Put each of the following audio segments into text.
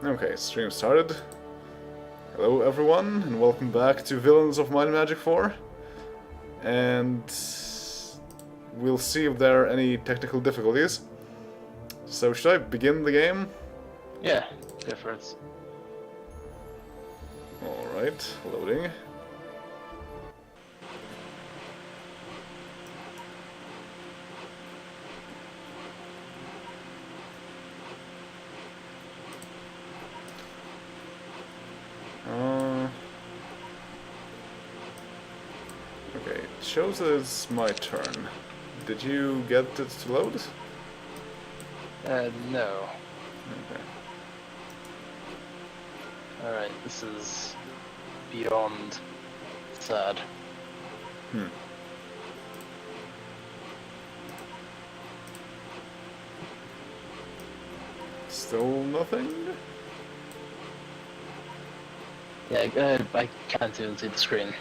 Okay, stream started. Hello everyone, and welcome back to Villains of Might and Magic 4. And we'll see if there are any technical difficulties. So should I begin the game? Yeah, go for it. Alright, loading. Okay, it shows that it's my turn. Did you get it to load? No. Okay. Alright, this is beyond sad. Still nothing? Yeah, I can't even see the screen.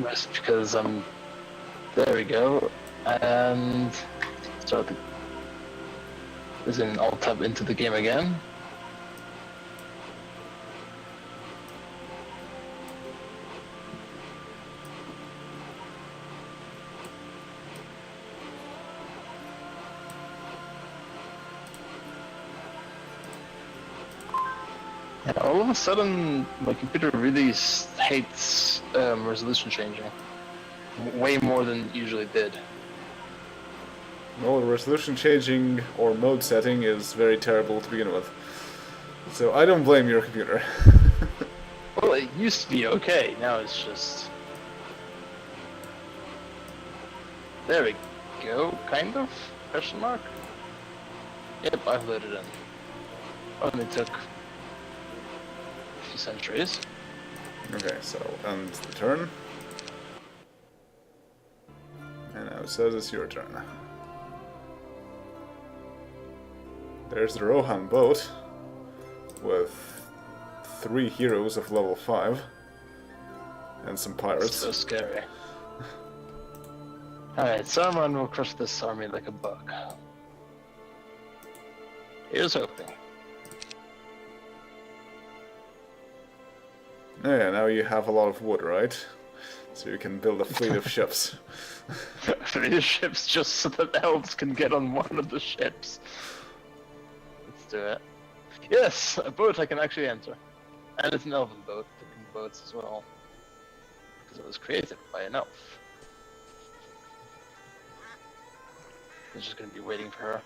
Just because there we go. And start the... As in, I'll tab into the game again. Yeah, all of a sudden, my computer really hates resolution changing. Way more than it usually did. Well, resolution changing or mode setting is very terrible to begin with. So I don't blame your computer. Well, it used to be okay, now it's just... There we go, kind of? Question mark? Yep, I've loaded in. Only took a few centuries. Okay, so end the turn. And now it says it's your turn. There's the Rohan boat with 3 heroes of level 5 and some pirates. So scary. Alright, Saruman will crush this army like a bug. Here's hoping. Oh yeah, now you have a lot of wood, right? So you can build a fleet of ships. 3 ships just so that the elves can get on one of the ships. Let's do it. Yes, a boat I can actually enter. And it's an elven boat, picking boats as well. Because it was created by an elf. I'm just gonna be waiting for her.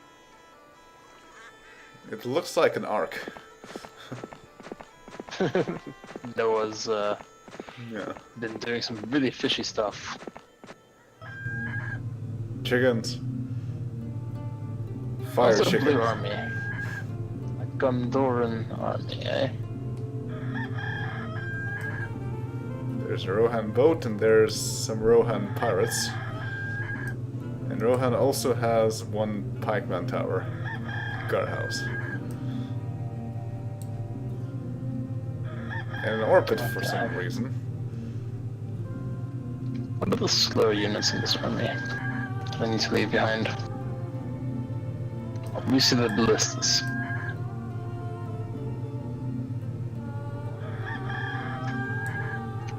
It looks like an ark. Noah's Yeah. been doing some really fishy stuff. Chickens. Fire Also a chickens. blue army. A Gondoran army, eh? There's a Rohan boat and there's some Rohan pirates. And Rohan also has 1 pikeman tower. Guardhouse. And an orbit for some reason. What are the slower units in this army? I need to leave behind. We see the ballistas.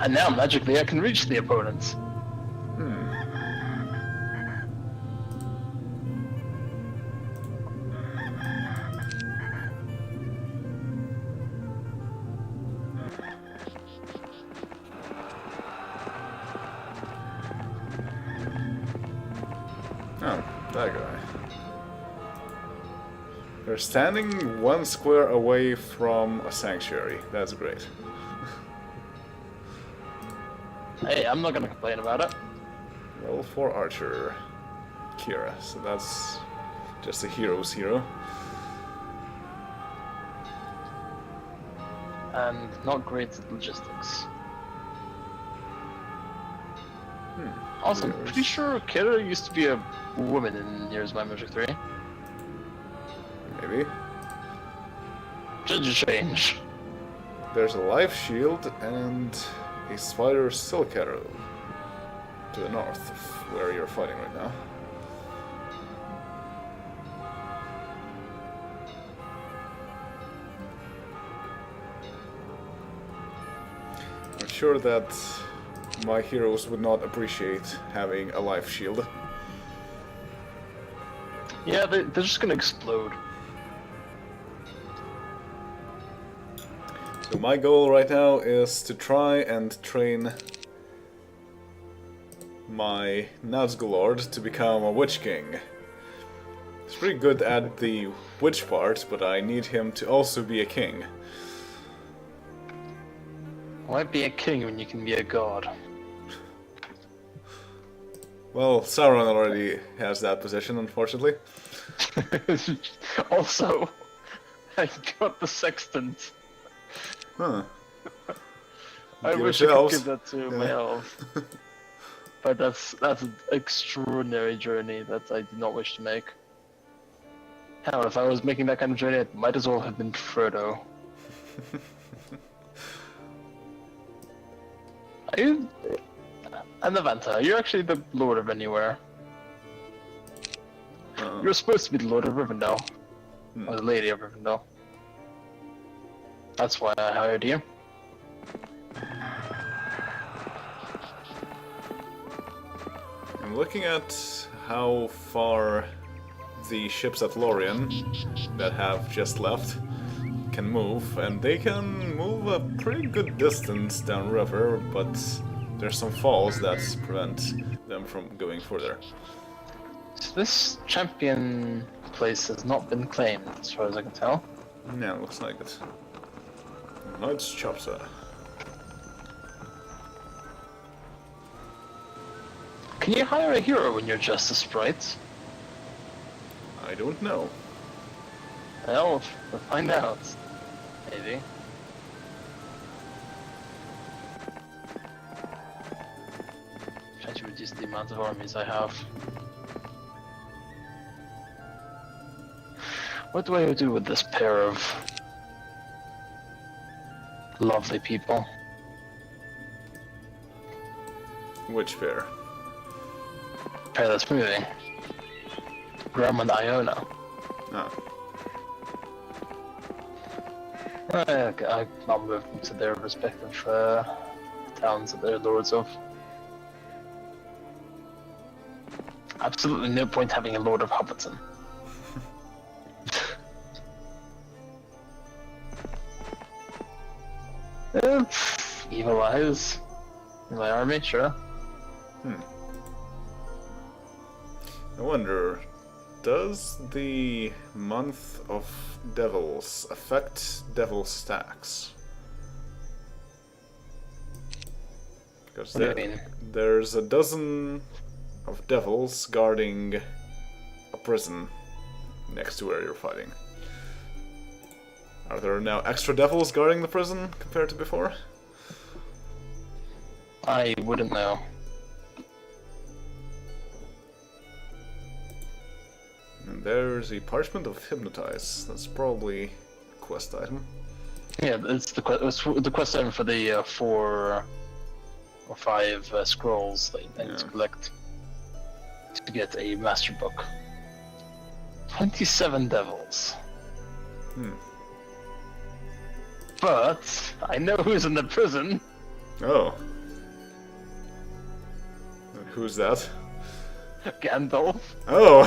And now magically I can reach the opponents. Oh, that guy. They're standing 1 square away from a sanctuary. That's great. Hey, I'm not gonna complain about it. Level 4 archer. Kira, so that's just a hero's hero. And not great at logistics. Also, I'm pretty sure Kira used to be a woman in Here's My Magic 3. Maybe. Just change. There's a life shield and a spider silk arrow to the north of where you're fighting right now. sure that my heroes would not appreciate having a life shield. Yeah, they're just gonna explode. So my goal right now is to try and train my Nazgulord to become a Witch King. He's pretty good at the witch part, but I need him to also be a king. Why be a king when you can be a god? Well, Sauron already has that position, unfortunately. Also, I got the sextant. Huh. I Give wish it I to could elves. give that to my Yeah. elves. But that's an extraordinary journey that I did not wish to make. Hell, if I was making that kind of journey, it might as well have been Frodo. Are you... And Avanta, you're actually the Lord of Anywhere. You're supposed to be the Lord of Rivendell. Or the Lady of Rivendell. That's why I hired you. I'm looking at how far the ships at Lorien that have just left can move, and they can move a pretty good distance downriver, but there's some falls that prevent them from going further. So this champion place has not been claimed, as far as I can tell. Yeah, looks like it. Knight's Chapter. Can you hire a hero when you're just a sprite? I don't know. Well, we'll find out. Maybe. Trying to reduce the amount of armies I have. What do I do with this pair of lovely people? Which pair? Pair that's moving. Grum and Iona. Ah. I'll move them to their respective towns that they're lords of. Absolutely no point having a Lord of Hobbiton. Evil Eyes. My army, sure. I wonder, does the month of devils affect devil stacks? Because What do you mean? there's a dozen of devils guarding a prison next to where you're fighting. Are there now extra devils guarding the prison compared to before? I wouldn't know. And there's a parchment of hypnotize. That's probably a quest item. Yeah, it's the quest item for the 4 or 5 scrolls that you need to collect to get a master book. 27 devils. But I know who's in the prison. Oh. And who's that? Gandalf. Oh!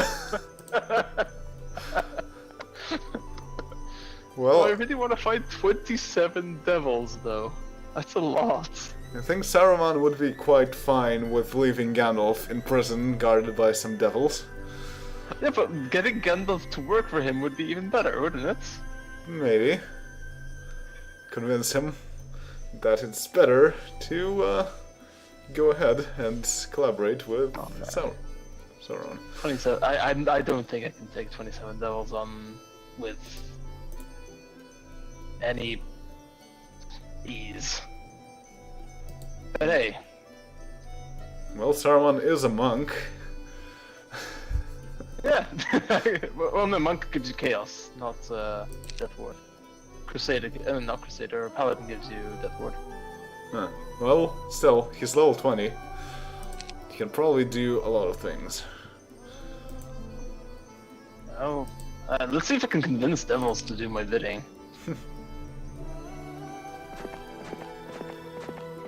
Well, I Well, really want to fight 27 devils, though. That's a lot. I think Saruman would be quite fine with leaving Gandalf in prison guarded by some devils. Yeah, but getting Gandalf to work for him would be even better, wouldn't it? Maybe. Convince him that it's better to go ahead and collaborate with Sauron. 27. I don't think I can take 27 devils on with any ease. But hey, Well, Saruman is a monk. yeah. Well, no, monk gives you chaos, not death ward. Crusader, not Crusader. Paladin gives you death ward. Huh. Well, still, he's level 20. He can probably do a lot of things. Oh, let's see if I can convince devils to do my bidding.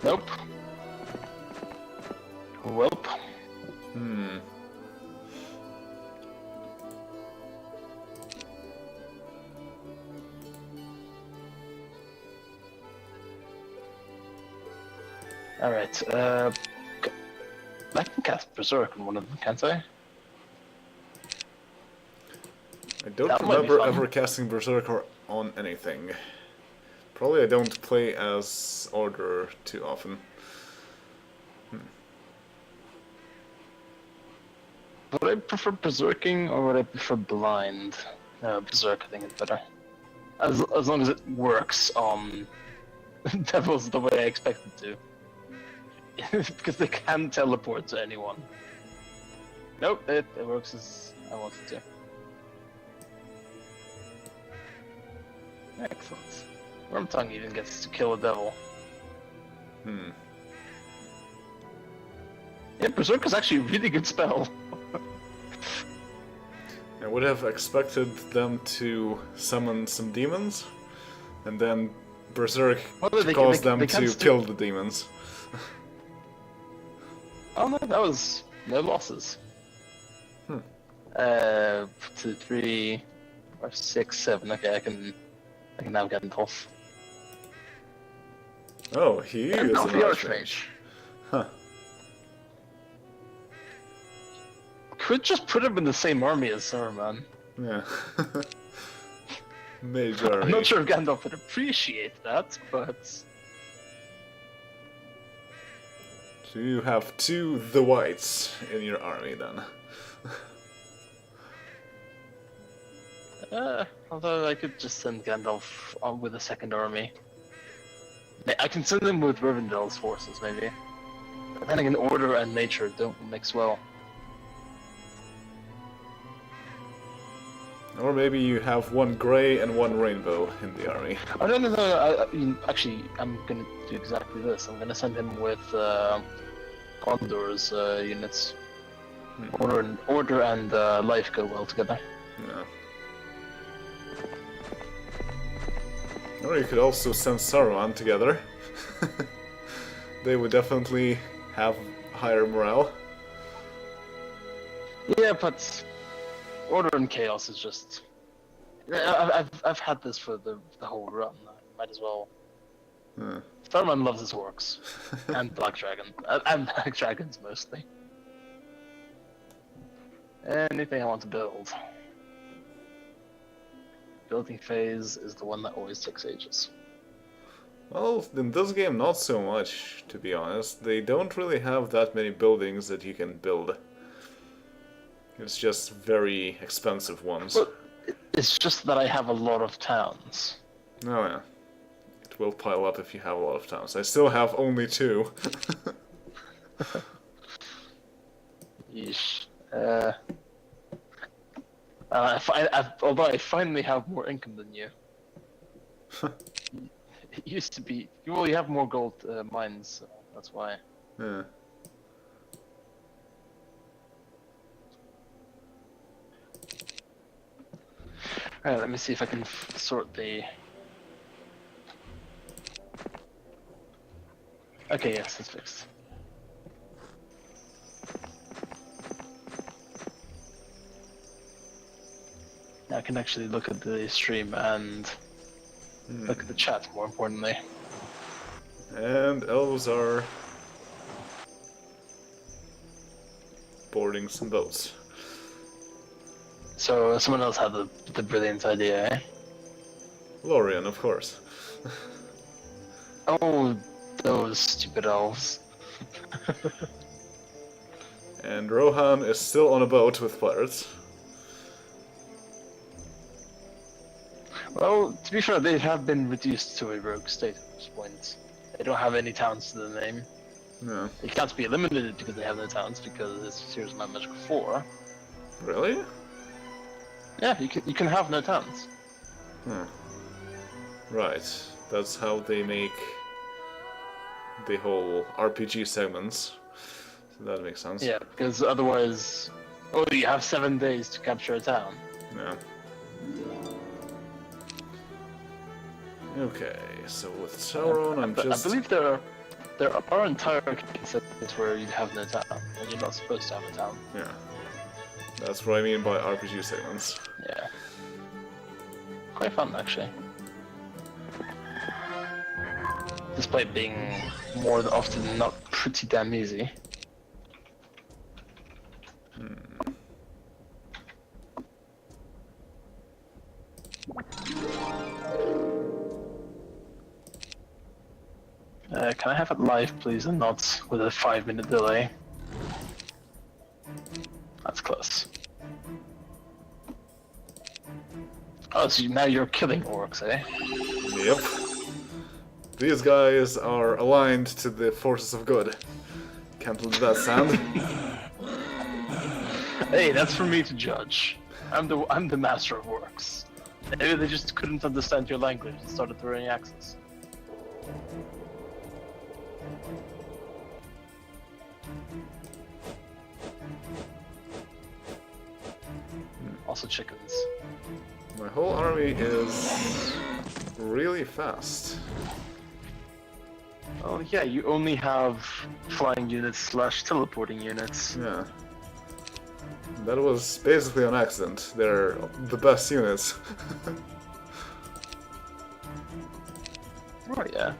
Nope. Welp. Hmm. Alright, I can cast Berserk on one of them, can't I? I don't That might be remember fun. ever casting Berserker on anything. Probably I don't play as Order too often. Would I prefer Berserking or would I prefer Blind? Berserk I think is better. As long as it works on Devils the way I expect it to. Because they can teleport to anyone. Nope, it works as I want it to. Excellent. Wormtongue even gets to kill a devil. Hmm. Yeah, Berserk is actually a really good spell. I would have expected them to summon some demons, and then Berserk Well, to they cause can them still- to kill the demons. Oh no, that was no losses. Hmm. 2, 3, 5, 6, 7. Okay, I can now get Gandalf. Oh, he is Gandalf an the Archmage. Huh. Could just put him in the same army as Saruman. Yeah. Mage army. I'm not sure if Gandalf would appreciate that, but So you have 2 the Whites in your army then. although I could just send Gandalf on with a second army. I can send him with Rivendell's forces, maybe. But then again, Order and Nature don't mix well. Or maybe you have 1 gray and 1 rainbow in the army. Oh no! Actually, I'm gonna do exactly this. I'm gonna send him with Gondor's units. Order and Life go well together. Yeah. Or you could also send Saruman together. They would definitely have higher morale. Yeah, but Order and Chaos is just. I've had this for the whole run. I might as well. Hmm. Saruman loves his orcs and Black Dragon and Black Dragons mostly. Anything I want to build. Building phase is the one that always takes ages. Well, in this game not so much, to be honest. They don't really have that many buildings that you can build. It's just very expensive ones. But it's just that I have a lot of towns. Oh yeah. It will pile up if you have a lot of towns. I still have only 2. Yeesh. Although I finally have more income than you. It used to be. Well, you have more gold mines, so that's why. Yeah. Alright, let me see if I can sort the. Okay, yes, it's fixed. Now I can actually look at the stream and look at the chat, more importantly. And elves are boarding some boats. So someone else had the brilliant idea, eh? Lorien, of course. Oh, those stupid elves. And Rohan is still on a boat with pirates. Well, to be fair, they have been reduced to a rogue state at this point. They don't have any towns to the name. No. They can't be eliminated because they have no towns because it's Heroes of Might and Magic 4. Really? Yeah, you can have no towns. Hmm. Right. That's how they make the whole RPG segments. So that makes sense. Yeah, because otherwise, you have 7 days to capture a town. Yeah. Okay, so with Sauron, I'm I just... believe there are There are entire cases where you have no town, and you're not supposed to have a town. Yeah. That's what I mean by RPG segments. Yeah. Quite fun, actually. Despite being more often than not pretty damn easy. Can I have it live, please, and not with a 5-minute delay? That's close. Oh, so now you're killing orcs, eh? Yep. These guys are aligned to the forces of good. Can't let that stand. Hey, that's for me to judge. I'm the master of orcs. Maybe they just couldn't understand your language and started throwing axes. Also chickens. My whole army is really fast. Oh yeah, you only have flying units / teleporting units. Yeah. That was basically an accident. They're the best units. Right, yeah.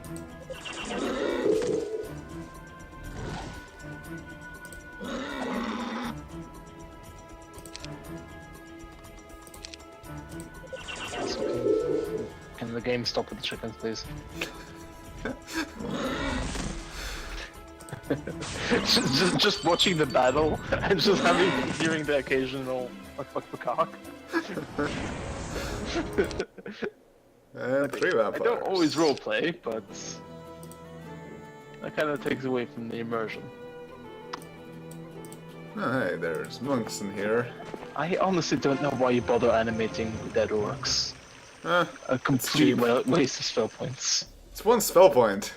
Can the game stop with the chickens, please? just watching the battle and just hearing the occasional fuck the cock. And 3 vampires. I don't always roleplay, but that kind of takes away from the immersion. Oh, hey, there's monks in here. I honestly don't know why you bother animating dead orcs. A complete waste of spell points. It's 1 spell point.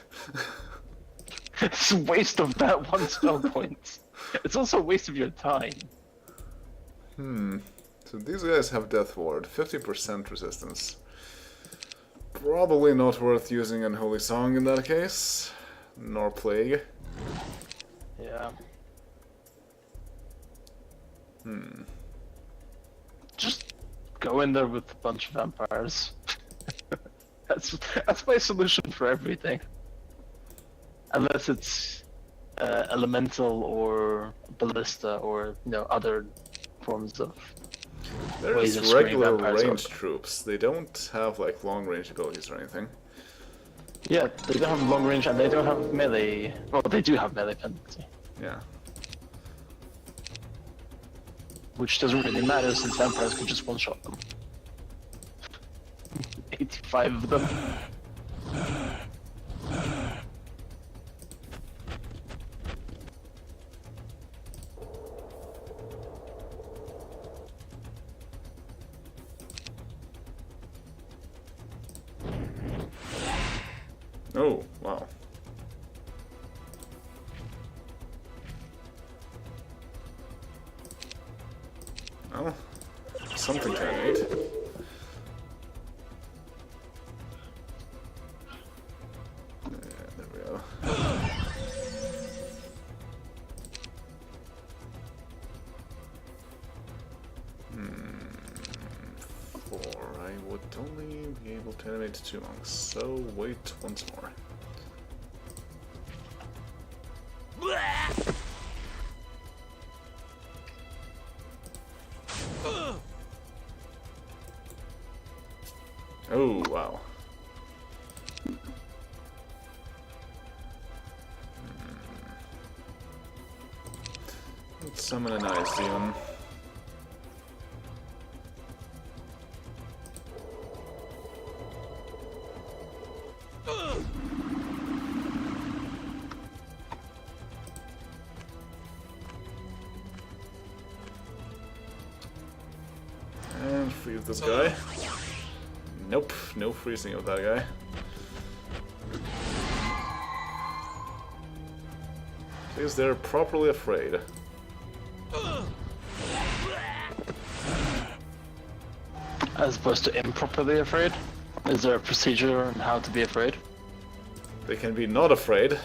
It's a waste of that 1 spell point. It's also a waste of your time. So these guys have Death Ward, 50% resistance. Probably not worth using Unholy Song in that case. Nor Plague. Yeah. Just go in there with a bunch of vampires. That's my solution for everything. Unless it's elemental or ballista or other forms of ways of There's screening regular vampires ranged out. troops. They don't have like long range abilities or anything. Yeah, they don't have long range and they don't have melee. Well, they do have melee penalty, Yeah. which doesn't really matter since vampires can just one-shot them. 85 of them. Oh, wow. Well, something to animate. Yeah, there we go. I would only be able to animate 2 monks, so wait once more. Oh, wow. Let's summon an ice demon. And freeze this guy. Nope, no freezing of that guy. Because they're properly afraid. As opposed to improperly afraid? Is there a procedure on how to be afraid? They can be not afraid,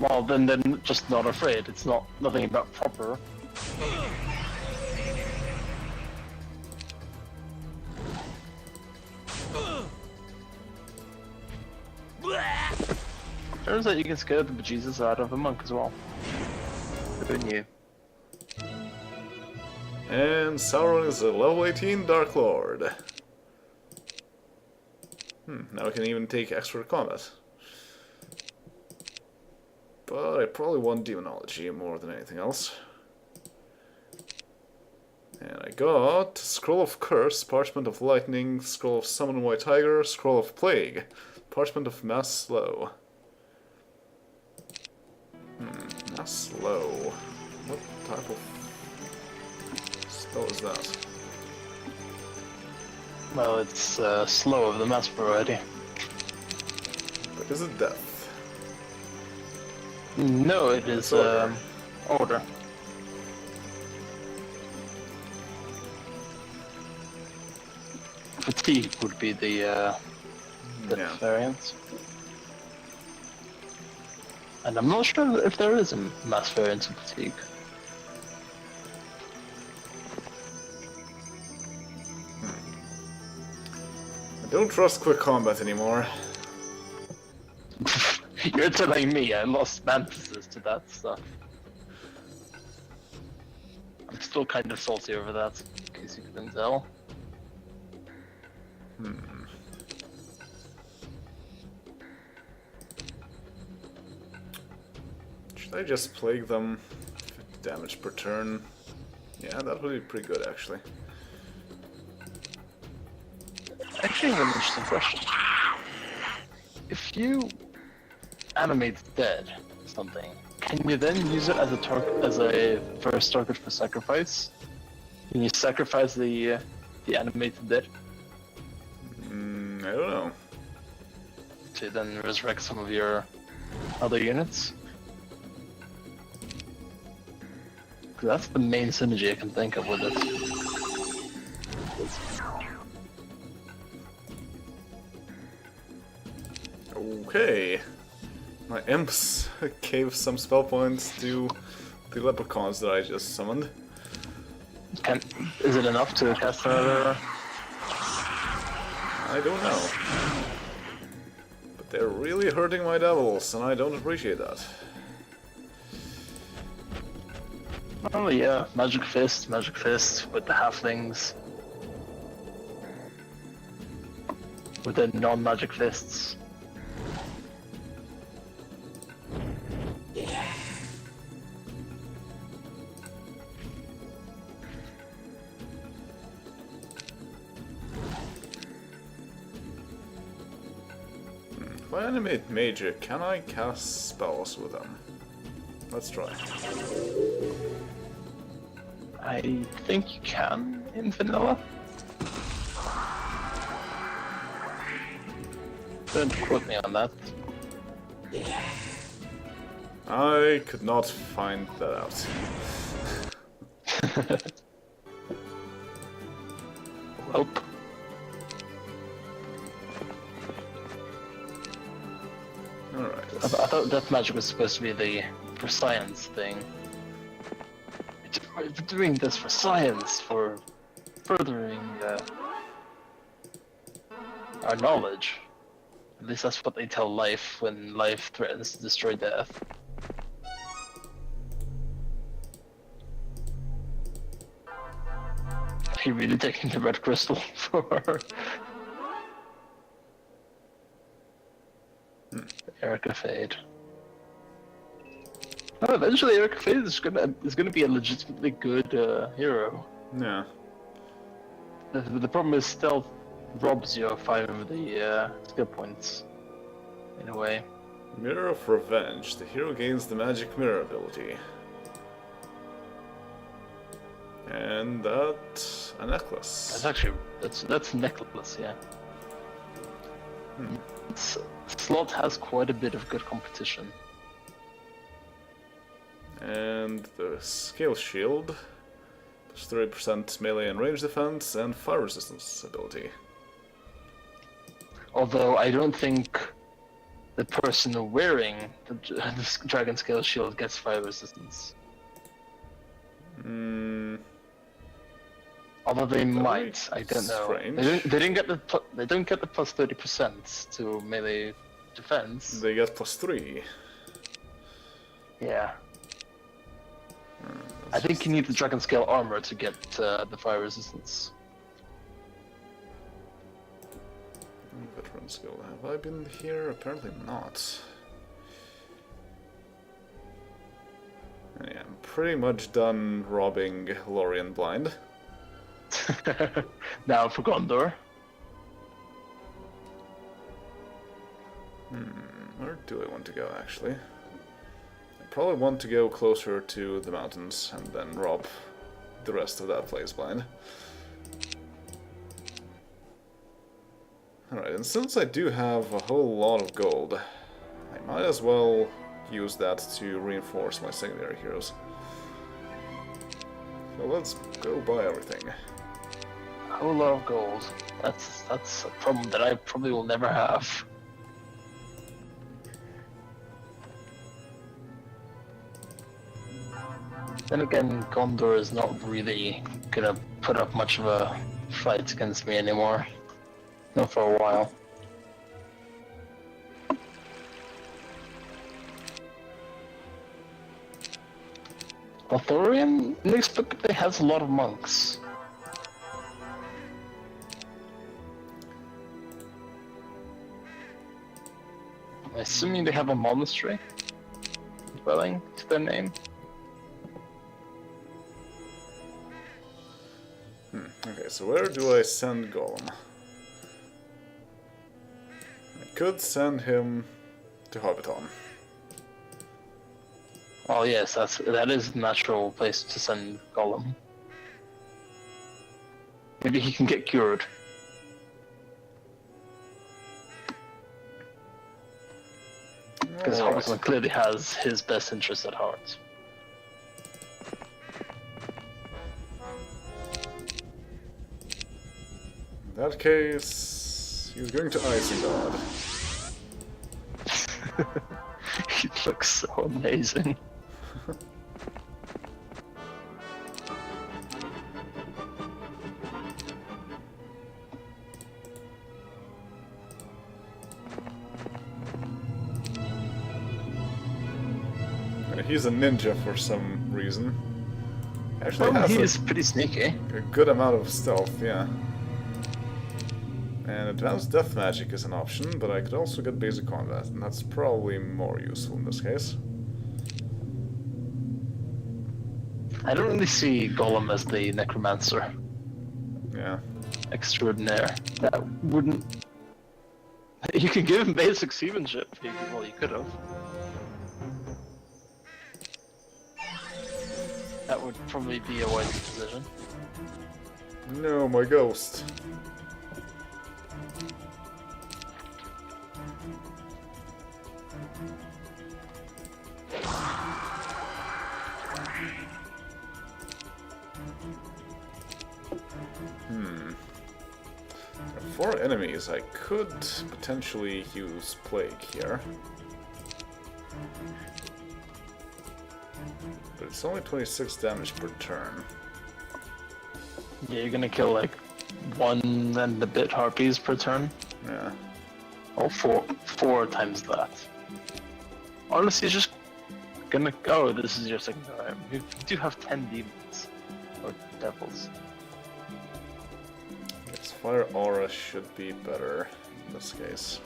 Well, then they're just not afraid. It's nothing about proper. Turns out you can scare the bejesus out of a monk as well. Who knew? And Sauron is a level 18 Dark Lord. Now we can even take extra combat. But I probably want Demonology more than anything else. And I got Scroll of Curse, Parchment of Lightning, Scroll of Summon White Tiger, Scroll of Plague, Parchment of Mass Slow. Mass Slow. What type of spell is that? Well, it's slow of the mass variety. But is it death? No, it is order. Fatigue would be the variant. And I'm not sure if there is a mass variant of fatigue. I don't trust quick combat anymore. You're telling me I lost mantises to that stuff. I'm still kind of salty over that, in case you couldn't tell. Should I just plague them? Damage per turn. Yeah, that would be pretty good actually. Actually, I have an interesting question. If you animate dead something, can you then use it as a first target for sacrifice? Can you sacrifice the animated dead I don't know. to then resurrect some of your other units? 'Cause that's the main synergy I can think of with it. Okay. My imps gave some spell points to the leprechauns that I just summoned. Is it enough to cast another? I don't know. But they're really hurting my devils, and I don't appreciate that. Oh yeah, Magic Fist with the halflings. With the non-magic fists. If I animate Major, can I cast spells with them? Let's try. I think you can in vanilla. Don't quote me on that. I could not find that out. Nope. Alright. I thought Death Magic was supposed to be the for science thing. We're doing this for science, for furthering our knowledge. At least that's what they tell life when life threatens to destroy death. Are you really taking the red crystal for Erica Fade? Oh, eventually Erica Fade is gonna be a legitimately good hero. Yeah. The problem is stealth robs you of 5 of the skill points, in a way. Mirror of Revenge. The hero gains the magic mirror ability. And that's a necklace. That's actually that's necklace, yeah. Slot has quite a bit of good competition. And the Scale Shield. Plus 30% melee and range defense and fire resistance ability. Although I don't think the person wearing the dragon scale shield gets fire resistance. Although they might, I don't know. Strange. They didn't get they don't get the plus 30% to melee defense. They get +3. Yeah. I think you need the dragon scale armor to get the fire resistance. Veteran skill. Have I been here? Apparently not. Yeah, I'm pretty much done robbing Lorien blind. Now for Gondor. Where do I want to go, actually? I probably want to go closer to the mountains and then rob the rest of that place blind. Alright, and since I do have a whole lot of gold, I might as well use that to reinforce my secondary heroes. So let's go buy everything. A whole lot of gold. That's a problem that I probably will never have. Then again, Gondor is not really gonna put up much of a fight against me anymore. Not for a while. Lothlorien inexplicably has a lot of monks. I'm assuming they have a monastery dwelling to their name. Okay, so where do I send Gollum? I could send him to Hobbiton. Oh yes, that is a natural place to send Gollum. Maybe he can get cured. Because Hobbiton clearly has his best interest at heart. In that case, he's going to Isengard. He looks so amazing. He's a ninja for some reason. Actually has he is pretty sneaky. a good amount of stealth, yeah. And advanced death magic is an option, but I could also get basic combat, and that's probably more useful in this case. I don't really see Gollum as the necromancer Yeah. extraordinaire. That wouldn't... You can give him basic seamanship. Well, you could have. That would probably be a wise decision. No, my ghost. For enemies, I could potentially use Plague here. But it's only 26 damage per turn. Yeah, you're gonna kill like 1 and a bit harpies per turn. Yeah. Oh, four times that. Honestly, just gonna go. This is your second time. You do have 10 demons or devils. Yes, Fire Aura should be better in this case.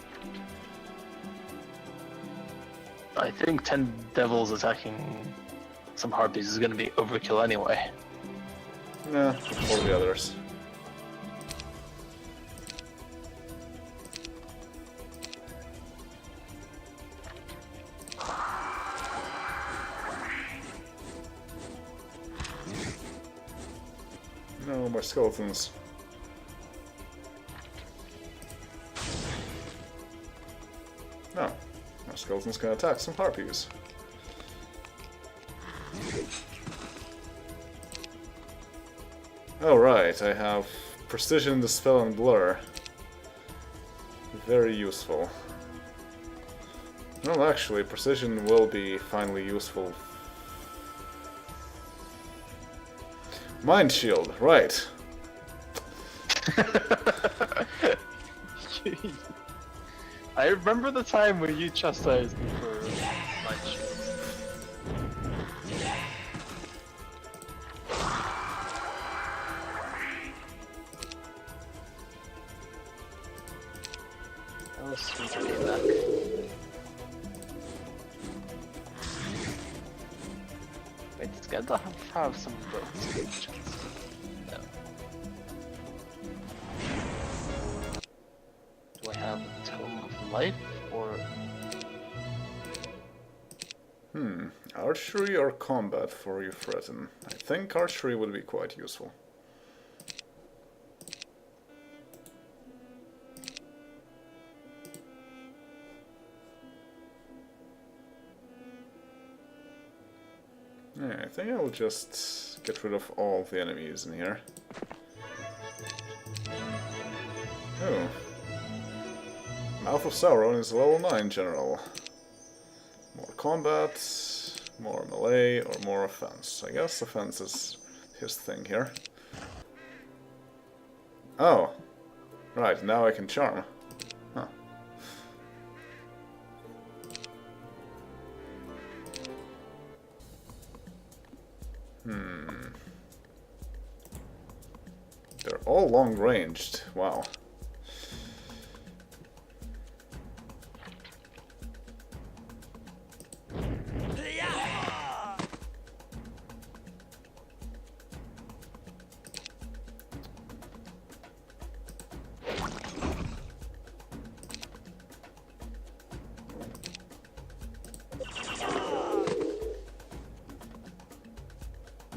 I think 10 devils attacking some harpies is gonna be overkill anyway. Yeah, for the others. No, my skeletons. No, my skeletons can attack some harpies. Oh right, I have Precision, Dispel, and Blur. Very useful. Well, actually, precision will be finally useful. Mind shield, right. I remember the time when you chastised me for mind shields. That was sweet to be back. Wait, it's good to have some boats. No. Do I have a Tome of Life or... Archery or combat for Euphraten? I think archery would be quite useful. Yeah, I think I'll just get rid of all the enemies in here. Oh. Mouth of Sauron is level 9 general. More combat, more melee, or more offense. I guess offense is his thing here. Oh. Right, now I can charm. Huh. They're all long-ranged. Wow.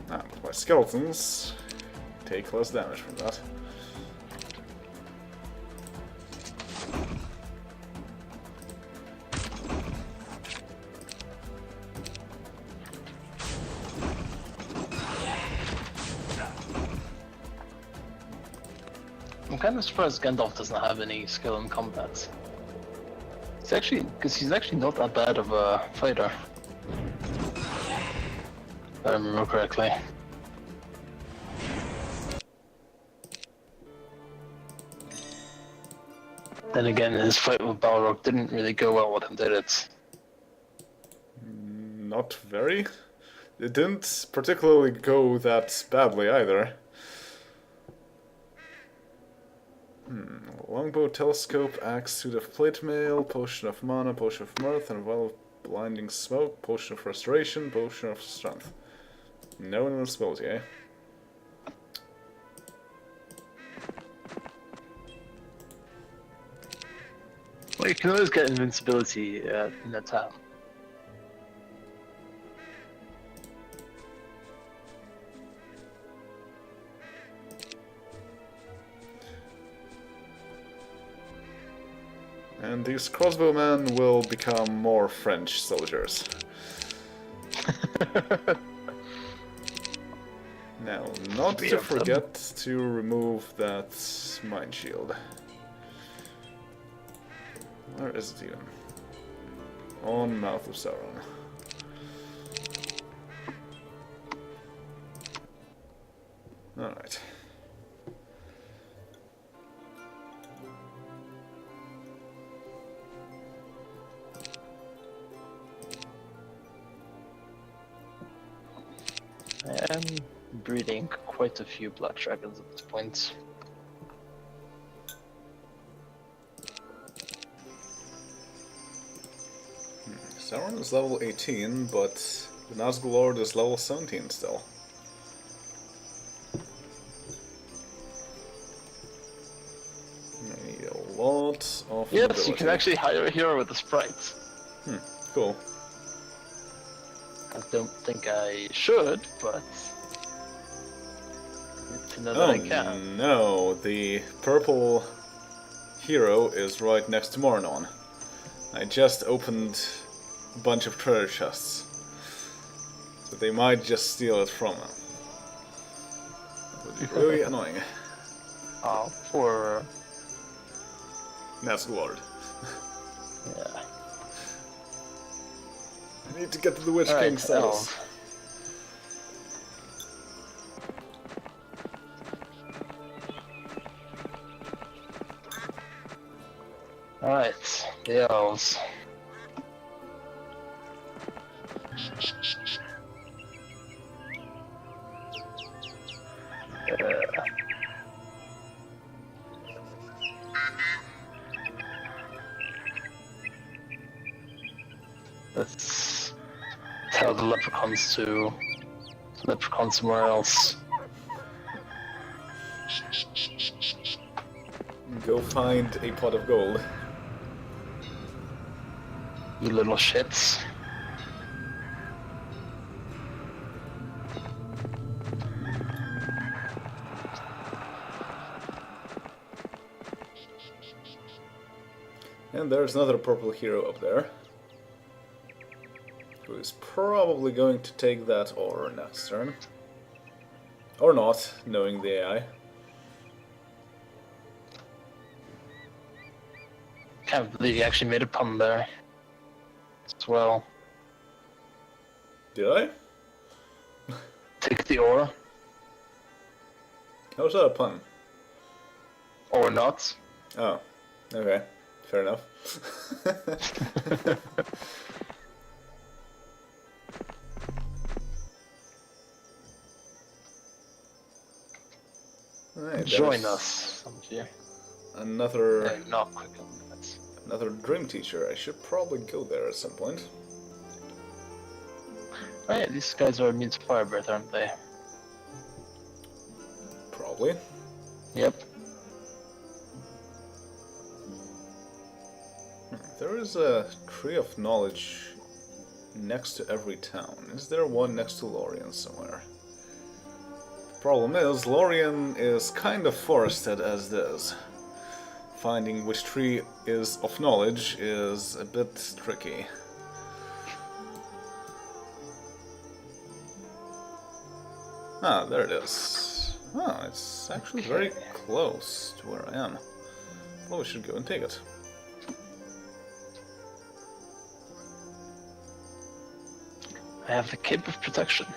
But my skeletons take less damage from that. I'm kind of surprised Gandalf doesn't have any skill in combat. He's actually, because he's actually not that bad of a fighter. If I remember correctly. Then again, his fight with Balrog didn't really go well with him, did it? Not very. It didn't particularly go that badly either. Longbow, telescope, axe, suit of plate mail, potion of mana, potion of mirth, and a vial of blinding smoke, potion of restoration, potion of strength. No invincibility, eh? Well, you can always get invincibility in the town. And these crossbowmen will become more French soldiers. Now, not to forget to remove that mind shield. Where is it even? On Mouth of Sauron. Alright. I am breeding quite a few black dragons at this point. Sauron is level 18, but the Nazgul Lord is level 17 still. I need a lot of Yes, ability. you can actually hire a hero with the sprites. Cool. I don't think I should, but to know that I can. No, the purple hero is right next to Mornon. I just opened a bunch of treasure chests, so they might just steal it from him. That would be really annoying. Oh, poor. Nazgul Lord. Yeah. I need to get to the Witch King Alright, status. elf. Alright, the elves. Let's tell the leprechauns to leprechaun somewhere else. Go find a pot of gold. You little shits. And there's another purple hero up there, who is probably going to take that ore next turn. Or not, knowing the AI. Can't believe you actually made a pun there. As well. Did I? Take the ore. How was that a pun? Or not. Oh, okay. Fair enough. Alright, Join there's us, some of you. Another Not quick on minutes. another dream teacher. I should probably go there at some point. Oh yeah, these guys are immune to fire breath, aren't they? Probably. Yep. There is a tree of knowledge next to every town. Is there one next to Lorien somewhere? Problem is, Lorien is kind of forested as is. Finding which tree is of knowledge is a bit tricky. Ah, there it is. Ah, it's actually very close to where I am. Probably should go and take it. I have the Cape of Protection.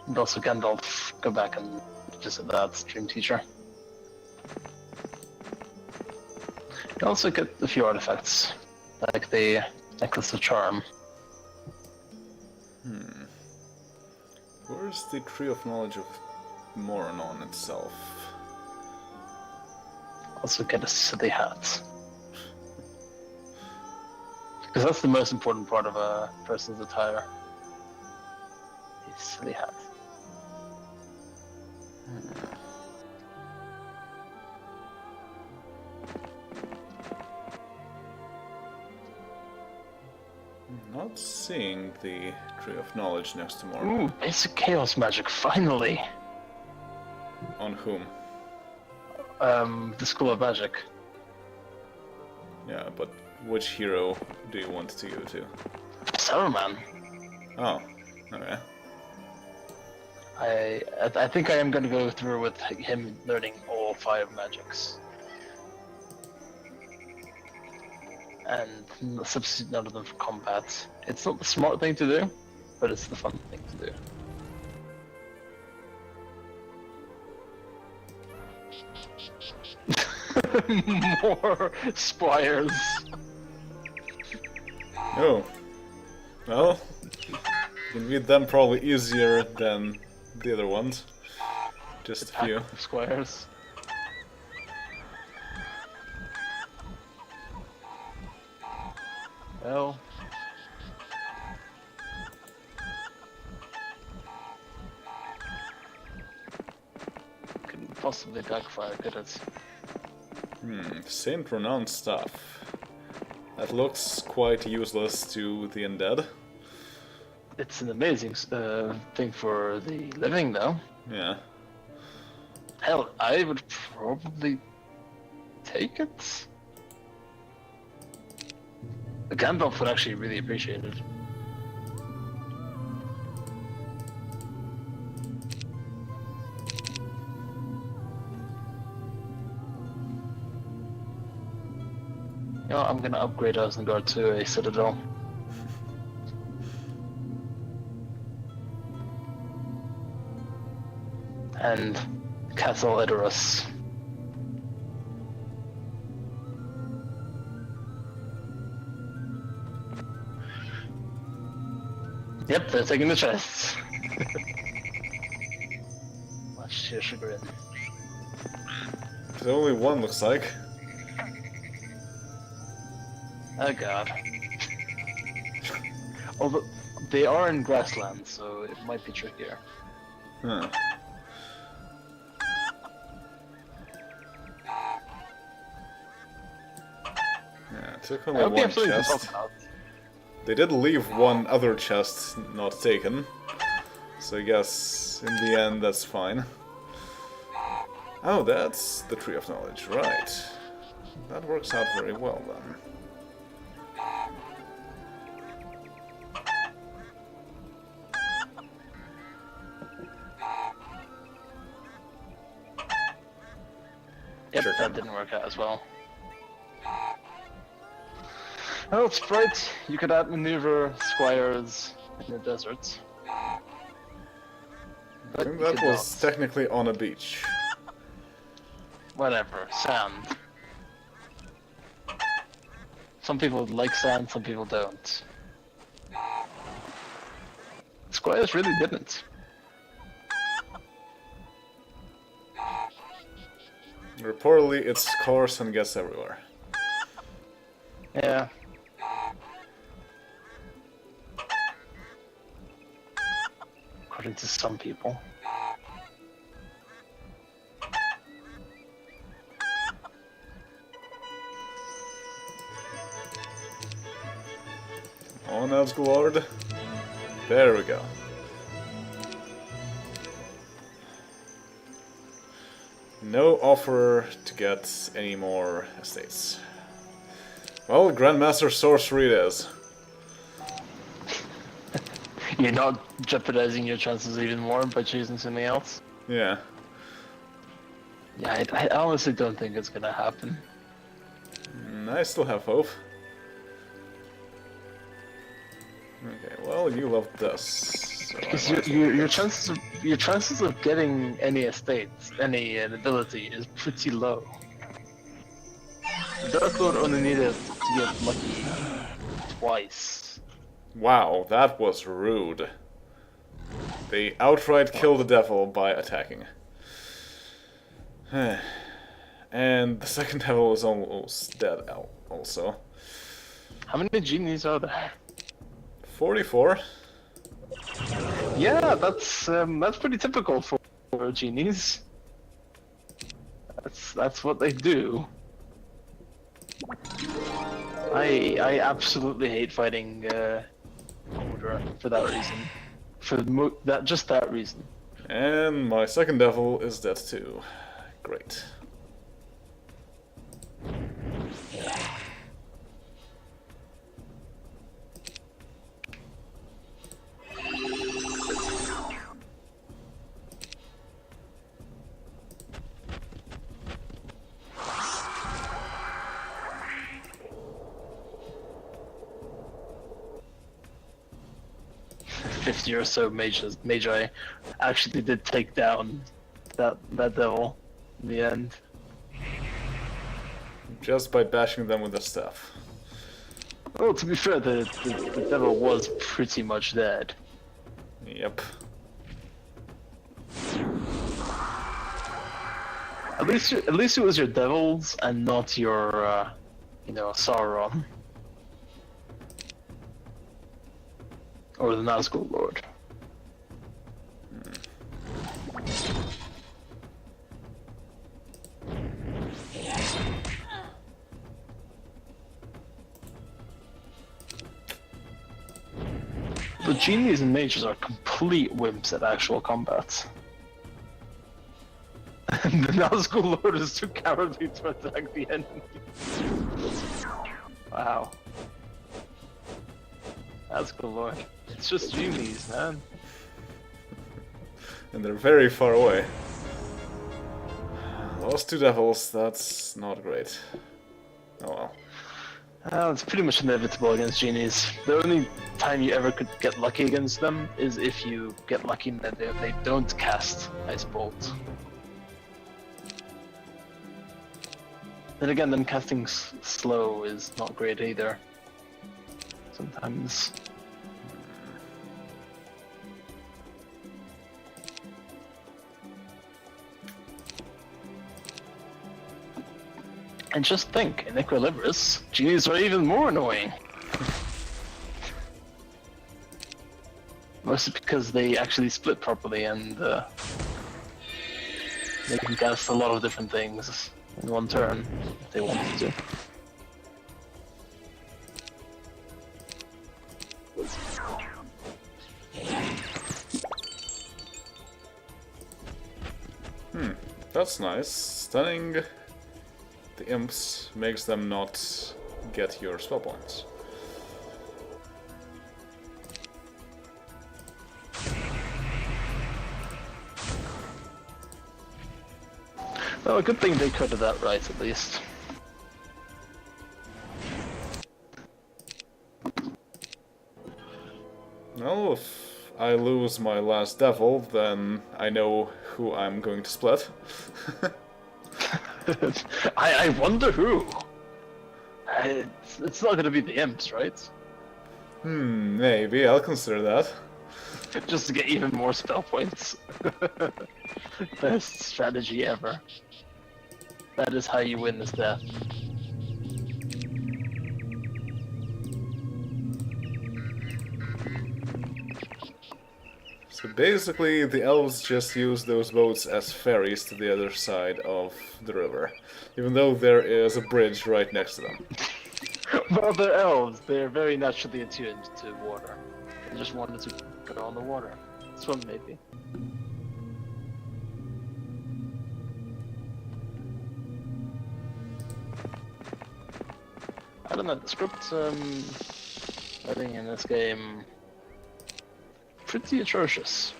And also Gandalf, go back and visit that stream teacher. You also get a few artifacts, like the Necklace of Charm. Where's the Tree of Knowledge of Moranon itself? Also get a silly hat. Because that's the most important part of a person's attire. A silly hat. Not seeing the Tree of Knowledge next to Moranon. Ooh, basic chaos magic, finally! On whom? The School of Magic. Yeah, but which hero do you want to go to? Saruman. Oh, okay. I think I am going to go through with him learning all 5 magics. And substitute none of them for combat. It's not the smart thing to do, but it's the fun thing to do. More spires. Oh. Well, you can beat them probably easier than the other ones. Just a few. Squares. Well. Couldn't possibly backfire, could it? Saint Renowned stuff. That looks quite useless to the undead. It's an amazing thing for the living, though. Yeah. Hell, I would probably take it. The Gandalf would actually really appreciate it. know, I'm gonna upgrade Isengard to a citadel. And Castle Idorus. Yep, they're taking the chests. Much to your chagrin. There's only one, looks like. Oh god. Although, they are in grassland, so it might be trickier. Huh. Yeah, it took only one chest. They did leave one other chest not taken, so I guess in the end that's fine. Oh, that's the Tree of Knowledge, right. That works out very well then. Yep, Sure. that didn't work out as well. Well, Sprite, you could outmaneuver squires in the desert. I But think you that could was not. technically on a beach. Whatever, sand. Some people like sand, some people don't. Squires really didn't. Reportedly, it's coarse and gets everywhere. Yeah. According to some people. On Elfsgård. There we go. No offer to get any more estates. Well, Grandmaster Sorcery it is. You're not jeopardizing your chances even more by choosing something else? Yeah. Yeah, I honestly don't think it's gonna happen. I still have hope. Okay, well, you love this. So Because I might as well your chances of getting any estates, any ability, is pretty low. The Dark Lord only needed to get lucky twice. Wow, that was rude. They outright kill the devil by attacking. And the second devil is almost dead also. How many genies are there? 44? Yeah, that's pretty typical for genies. That's what they do. I absolutely hate fighting Order for that reason. For just that reason. And my second devil is dead too. Great. $50 or so magi actually did take down that devil in the end. Just by bashing them with the staff. Well, to be fair, the devil was pretty much dead. Yep. At least it was your devils and not your, Sauron. Or the Nazgul Lord. The genies and mages are complete wimps at actual combat. And the Nazgul Lord is too cowardly to attack the enemy. Wow. Nazgul Lord. It's just genies, man. And they're very far away. Lost two devils, that's not great. Oh well. It's pretty much inevitable against genies. The only time you ever could get lucky against them is if you get lucky that they don't cast Ice Bolt. Then again, them casting slow is not great either. Sometimes. And just think, in Equilibris, genies are even more annoying. Mostly because they actually split properly and they can cast a lot of different things in one turn if they wanted to. That's nice. Stunning the imps makes them not get your spell points. Well, a good thing they coded that right, at least. Well, if I lose my last devil, then I know who I'm going to split. I wonder who. It's not gonna be the imps, right? Maybe. I'll consider that. Just to get even more spell points. Best strategy ever. That is how you win this death. So basically, the elves just use those boats as ferries to the other side of the river, even though there is a bridge right next to them. Well, they're elves. They're very naturally attuned to water. They just wanted to go on the water. Swim, maybe. I don't know, the script writing in this game pretty atrocious.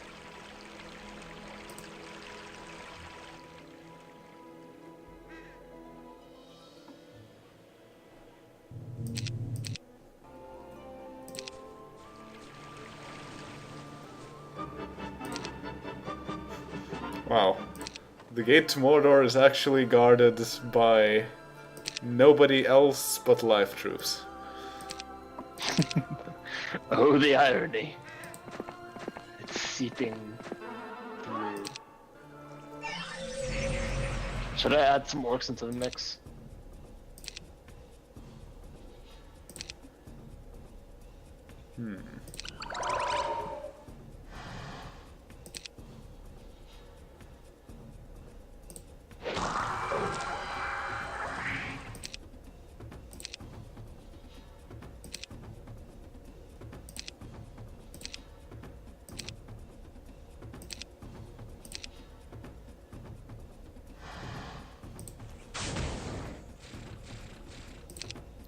Wow. The gate to Mordor is actually guarded by nobody else but life troops. Oh, the irony. It's seeping through. Should I add some orcs into the mix?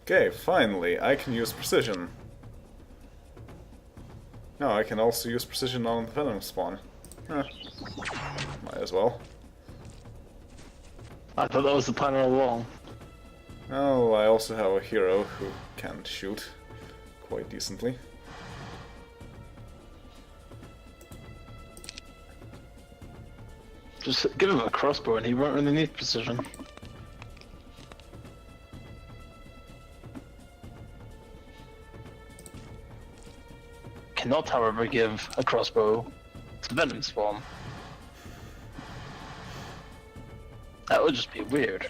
Okay, finally, I can use precision. No, I can also use precision on the venom spawn. Might as well. I thought that was the plan all along. Oh, I also have a hero who can shoot quite decently. Just give him a crossbow and he won't really need precision. Cannot, however, give a crossbow to Venom Spawn. That would just be weird.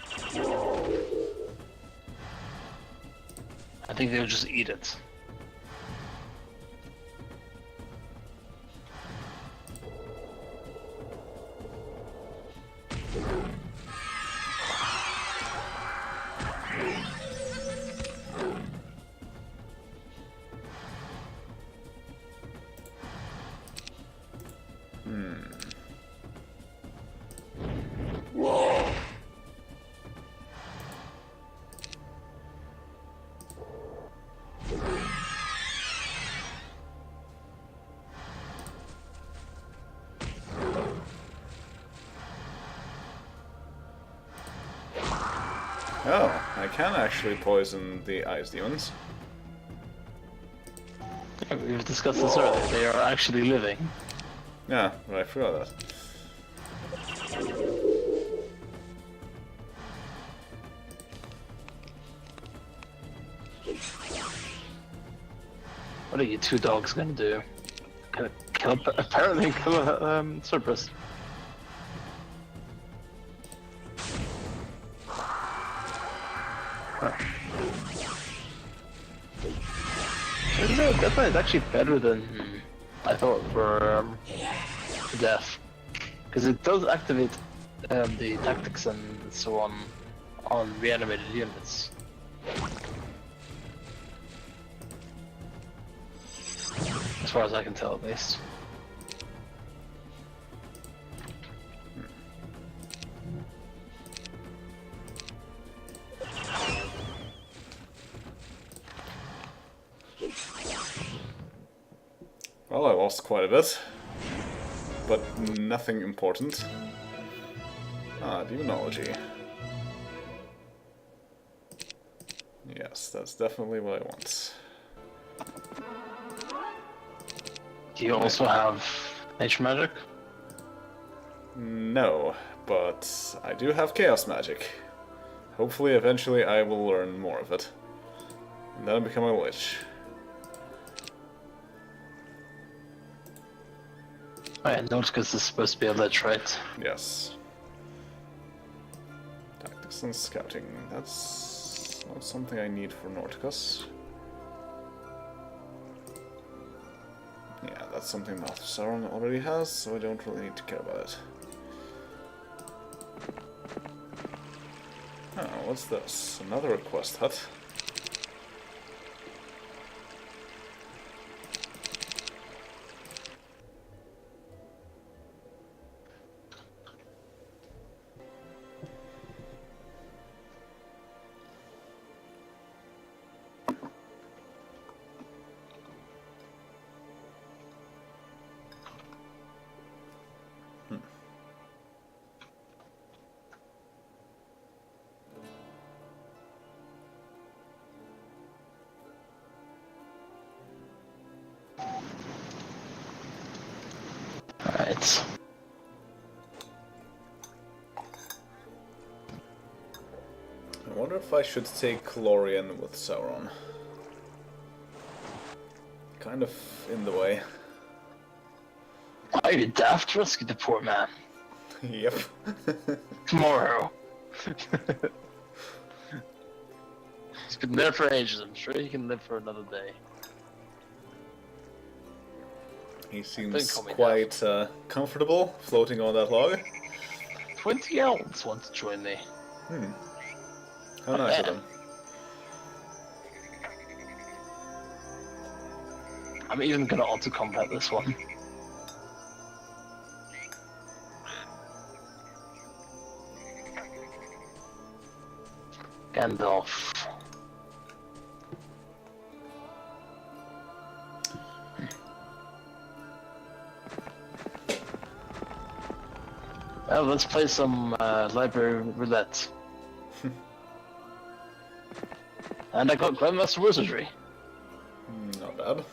I think they would just eat it. Oh, I can actually poison the ice demons. Yeah, we've discussed this earlier. They are actually living. Yeah, but I forgot that. What are you two dogs gonna do? Gonna kill, apparently kill a Cerberus. That one is actually better than I thought for death, because it does activate the tactics and so on reanimated units. As far as I can tell, at least. Well, I lost quite a bit, but nothing important. Ah, demonology. Yes, that's definitely what I want. Do you also have nature magic? No, but I do have chaos magic. Hopefully, eventually, I will learn more of it. And then I become a witch. Alright, Nauticus is supposed to be a lich, right? Yes. Tactics and scouting. That's not something I need for Nauticus. Yeah, that's something that Sauron already has, so I don't really need to care about it. Oh, what's this? Another quest hut. Alright. I wonder if I should take Lorien with Sauron. Kind of in the way. Why you daft to rescue the poor man? Yep. Tomorrow. He's been there for ages, I'm sure he can live for another day. He seems call me quite comfortable floating on that log. 20 elves want to join me. How nice of bad. them. I'm even gonna auto-combat this one. Gandalf. Well, let's play some library roulette. And I got Grandmaster Wizardry. Not bad.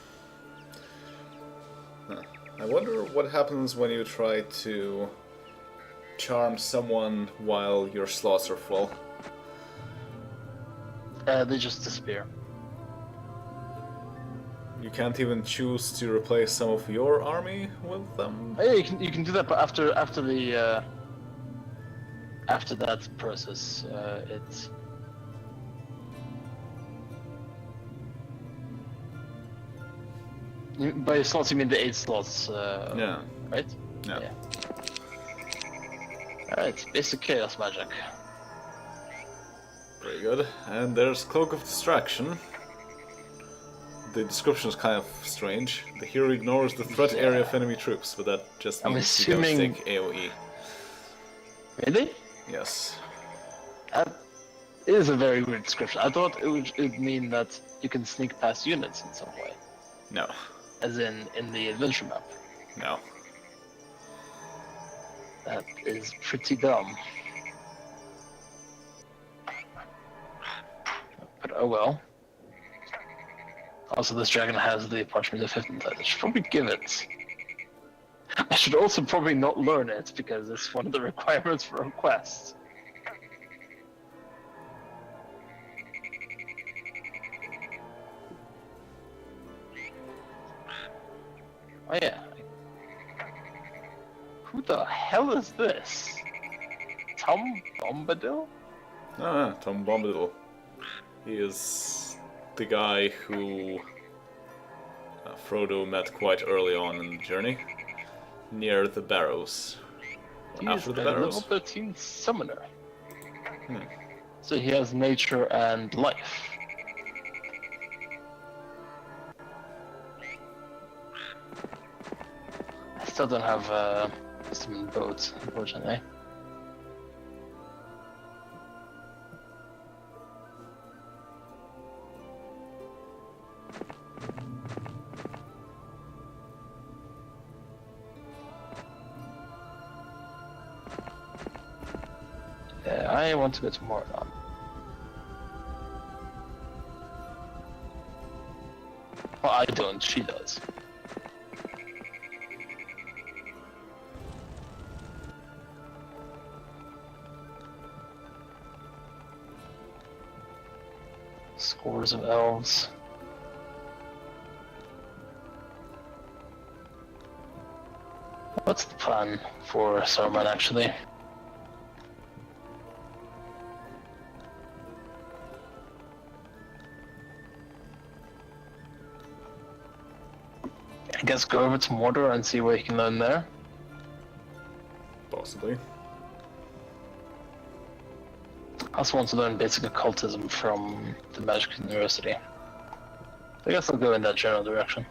Huh. I wonder what happens when you try to charm someone while your slots are full. They just disappear. You can't even choose to replace some of your army with them? Oh, yeah, you can do that, but after that process, it's by slots you mean the 8 slots, Yeah. right? Yeah. Alright, basic chaos magic. Very good. And there's Cloak of Distraction. The description is kind of strange. The hero ignores the threat area of enemy troops, but that just I'm means you assuming- don't stick AoE. Really? Yes. That is a very weird description. I thought it would mean that you can sneak past units in some way, No. as in the adventure map. No. That is pretty dumb. Oh well. Also, this dragon has the parchment of 15th. I should probably give it. I should also probably not learn it because it's one of the requirements for a quest. Oh yeah. Who the hell is this? Tom Bombadil? Ah, Tom Bombadil. He is the guy who Frodo met quite early on in the journey, near the Barrows. He's After the a Barrows. level 13 summoner. Hmm. So he has nature and life. I still don't have some boats, unfortunately. Yeah, I want to go to Mordor. Well, I don't, she does. Scores of elves. What's the plan for Saruman, actually? I guess go over to Mordor and see what he can learn there. Possibly. I also want to learn basic occultism from the Magic University. I guess I'll go in that general direction.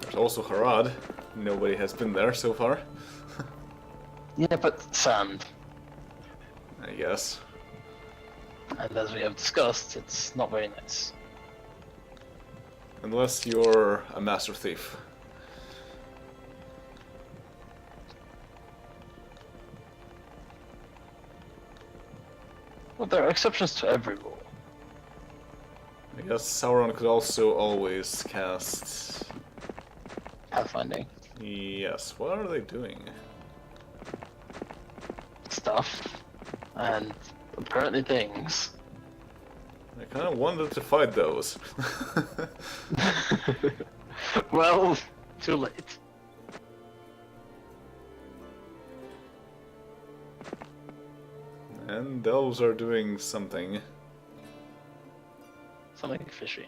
There's also Harad. Nobody has been there so far. Yeah, but sand. I guess. And as we have discussed, it's not very nice. Unless you're a master thief. Well, there are exceptions to every rule. I guess Sauron could also always cast... Pathfinding. Yes, what are they doing? Stuff. And apparently things. I kind of wanted to fight those. Well, too late. And elves are doing something. Something fishy.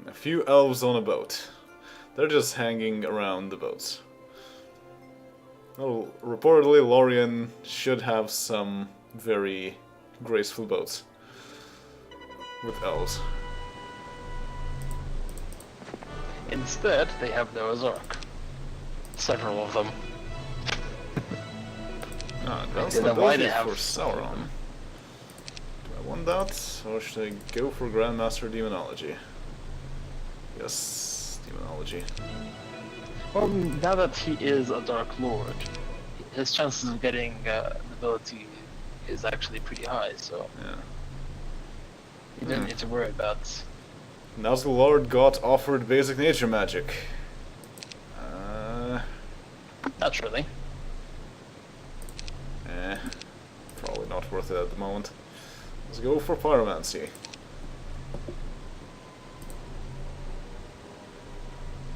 A few elves on a boat. They're just hanging around the boats. Well, reportedly Lorien should have some very graceful boats. With elves. Instead, they have Noah's Ark. Several of them. Ah, that's Yeah, the then why ability they have for Sauron. Do I want that, or should I go for Grandmaster Demonology? Yes, Demonology. Well, now that he is a Dark Lord, his chances of getting an ability is actually pretty high, so Yeah. you don't need to worry about... Now the Lord got offered basic nature magic. Naturally. Probably not worth it at the moment. Let's go for Pyromancy.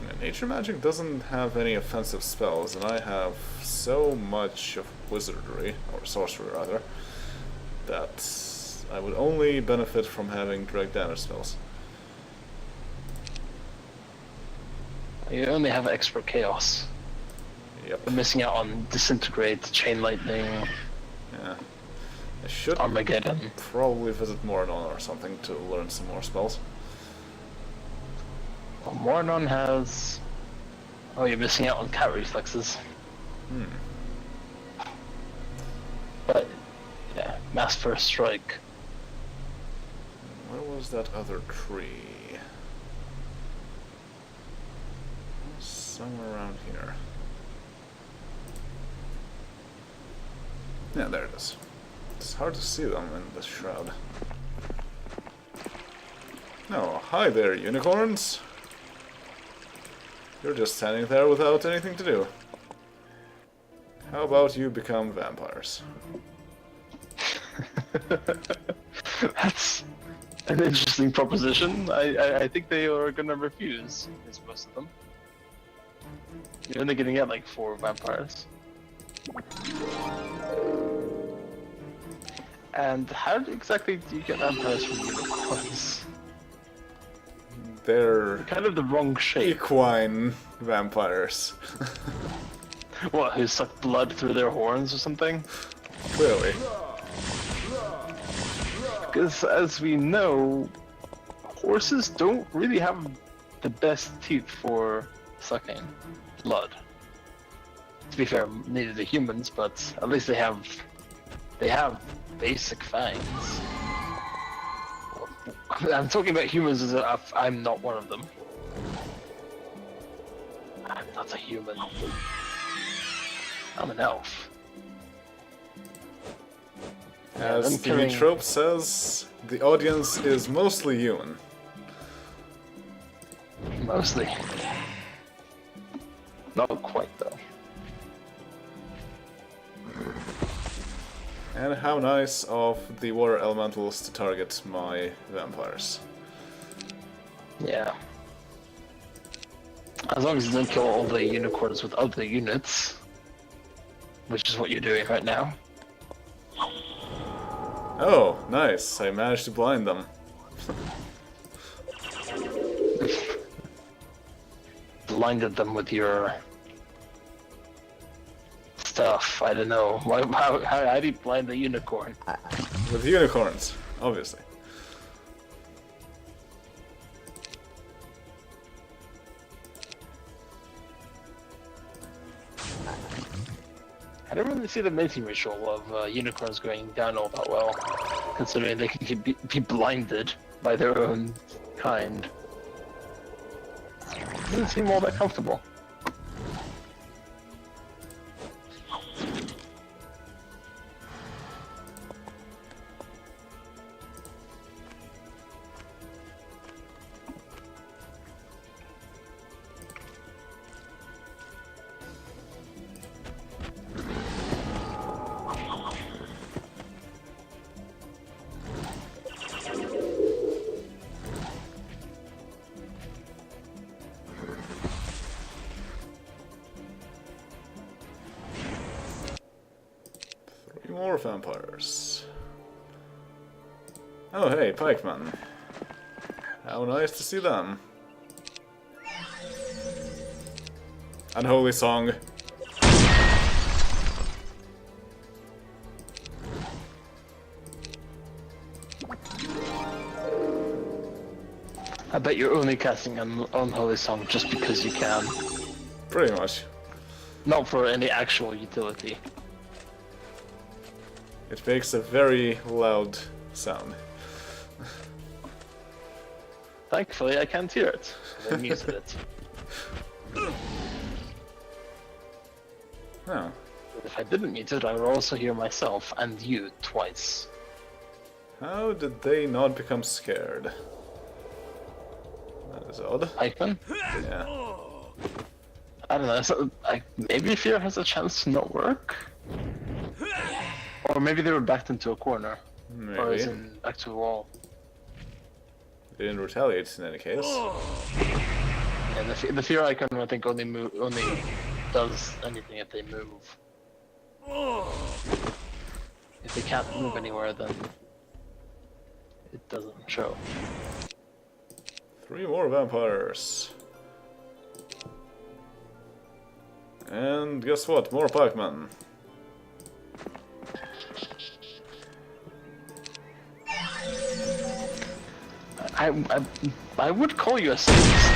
Yeah, nature magic doesn't have any offensive spells, and I have so much of wizardry, or sorcery rather, that I would only benefit from having direct damage spells. You only have extra chaos. Yep. You're missing out on Disintegrate, Chain Lightning, Yeah. I should Armageddon. probably visit Mordor or something to learn some more spells. Well, Mornon has... Oh, you're missing out on cat reflexes. But, yeah, Mass First Strike. Where was that other tree? Somewhere around here. Yeah, there it is. It's hard to see them in the shroud. Oh, hi there, unicorns. You're just standing there without anything to do. How about you become vampires? That's an interesting proposition. I think they are gonna refuse. It's most of them. You're only getting at like 4 vampires. And how exactly do you get vampires from unicorns? They're Kind of the wrong shape. equine vampires. What, who suck blood through their horns or something? Clearly. Because as we know, horses don't really have the best teeth for sucking blood. To be fair, neither do humans, but at least they have basic fangs. I'm talking about humans as if I'm not one of them. I'm not a human. I'm an elf. As I'm the killing- trope says, the audience is mostly human. Mostly. Not quite though. And how nice of the water elementals to target my vampires. Yeah. As long as you don't kill all the unicorns with other units, which is what you're doing right now. Oh, nice. I managed to blind them. Blinded them with your stuff. I don't know. How do you blind the unicorn? With unicorns, obviously. I don't really see the mating ritual of unicorns going down all that well, considering they can be blinded by their own kind. Doesn't seem all that comfortable. More vampires. Oh hey, pikemen. How nice to see them. Unholy song. I bet you're only casting an unholy song just because you can, Pretty much. not for any actual utility. It makes a very loud sound. Thankfully, I can't hear it. I muted it. Oh. If I didn't mute it, I would also hear myself and you twice. How did they not become scared? That is odd. Eichmann? Yeah. I don't know. So, maybe fear has a chance to not work? Or maybe they were backed into a corner. Or Maybe. as in back to a wall. They didn't retaliate in any case. And the fear icon, I think, only does anything if they move. If they can't move anywhere, then it doesn't show. 3 more vampires. And guess what? More pikemen. I would call you a sadist.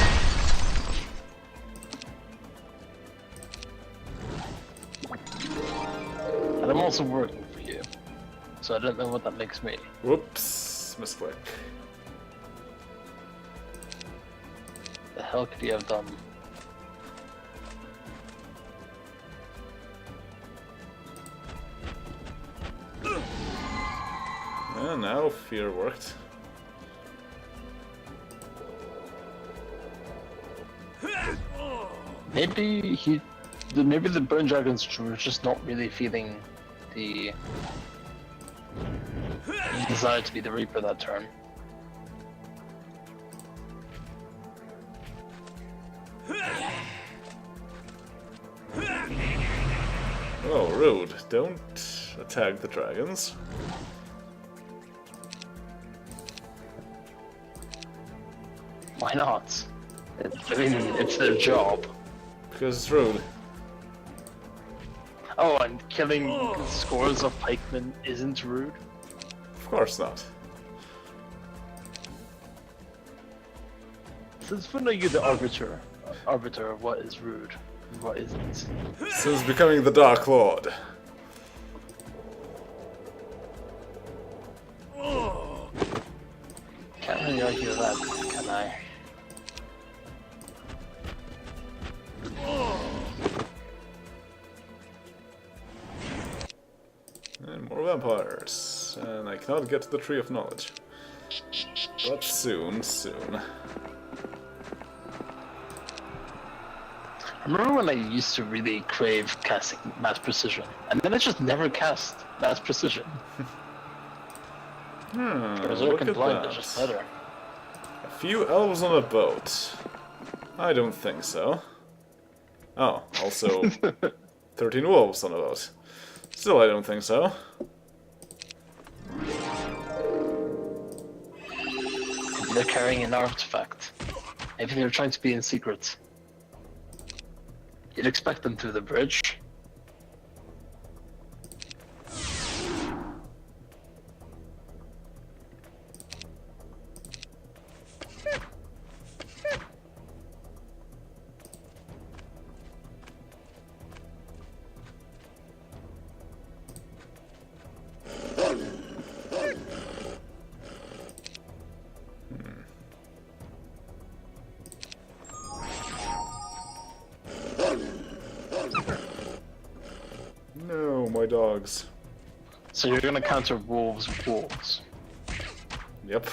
And I'm also working for you. So I don't know what that makes me. Whoops, misclick. The hell could you have done? And now fear worked. maybe the Burn Dragons were just not really feeling the desire to be the Reaper that turn. Oh, rude. Don't attack the dragons. Why not? I mean, it's their job. Because it's rude. Oh, and killing scores of pikemen isn't rude? Of course not. Since when are you the arbiter of what is rude and what isn't? Since becoming the Dark Lord. Can't really argue with that, can I? And more vampires. And I cannot get to the Tree of Knowledge. But soon, soon. I remember when I used to really crave casting Mass Precision, and then I just never cast Mass Precision. Berserk and Blind is just better. A few elves on a boat. I don't think so. Oh, also 13 wolves on a boat. Still, I don't think so. They're carrying an artifact. Maybe they're trying to be in secret. You'd expect them through the bridge. No, my dogs. So you're gonna counter wolves with wolves. Yep.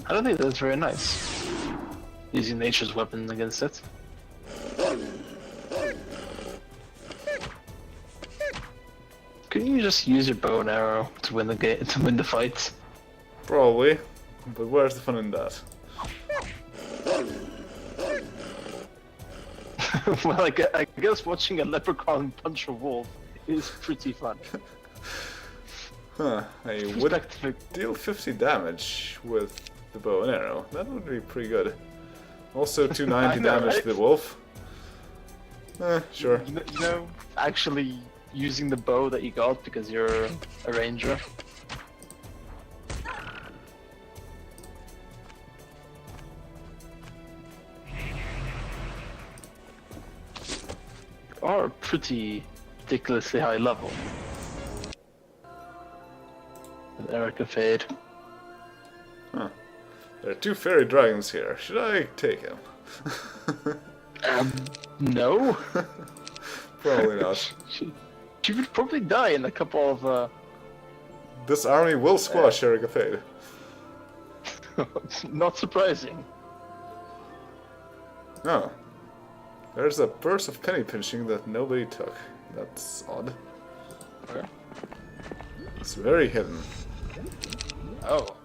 I don't think that's very nice. Using nature's weapon against it. Couldn't you just use your bow and arrow to win the game, to win the fight? Probably. But where's the fun in that? Well, I guess watching a leprechaun punch a wolf is pretty fun. Huh, I would deal 50 damage with the bow and arrow. That would be pretty good. Also 290 damage right? to the wolf. Sure. You know, actually using the bow that you got because you're a ranger. Are pretty ridiculously high level. With Erica Fade. Huh. There are 2 fairy dragons here. Should I take him? No. Probably not. She would probably die in a couple of. This army will squash Erika Fade. Not surprising. Oh. There's a burst of penny pinching that nobody took. That's odd. Where? It's very hidden. Oh.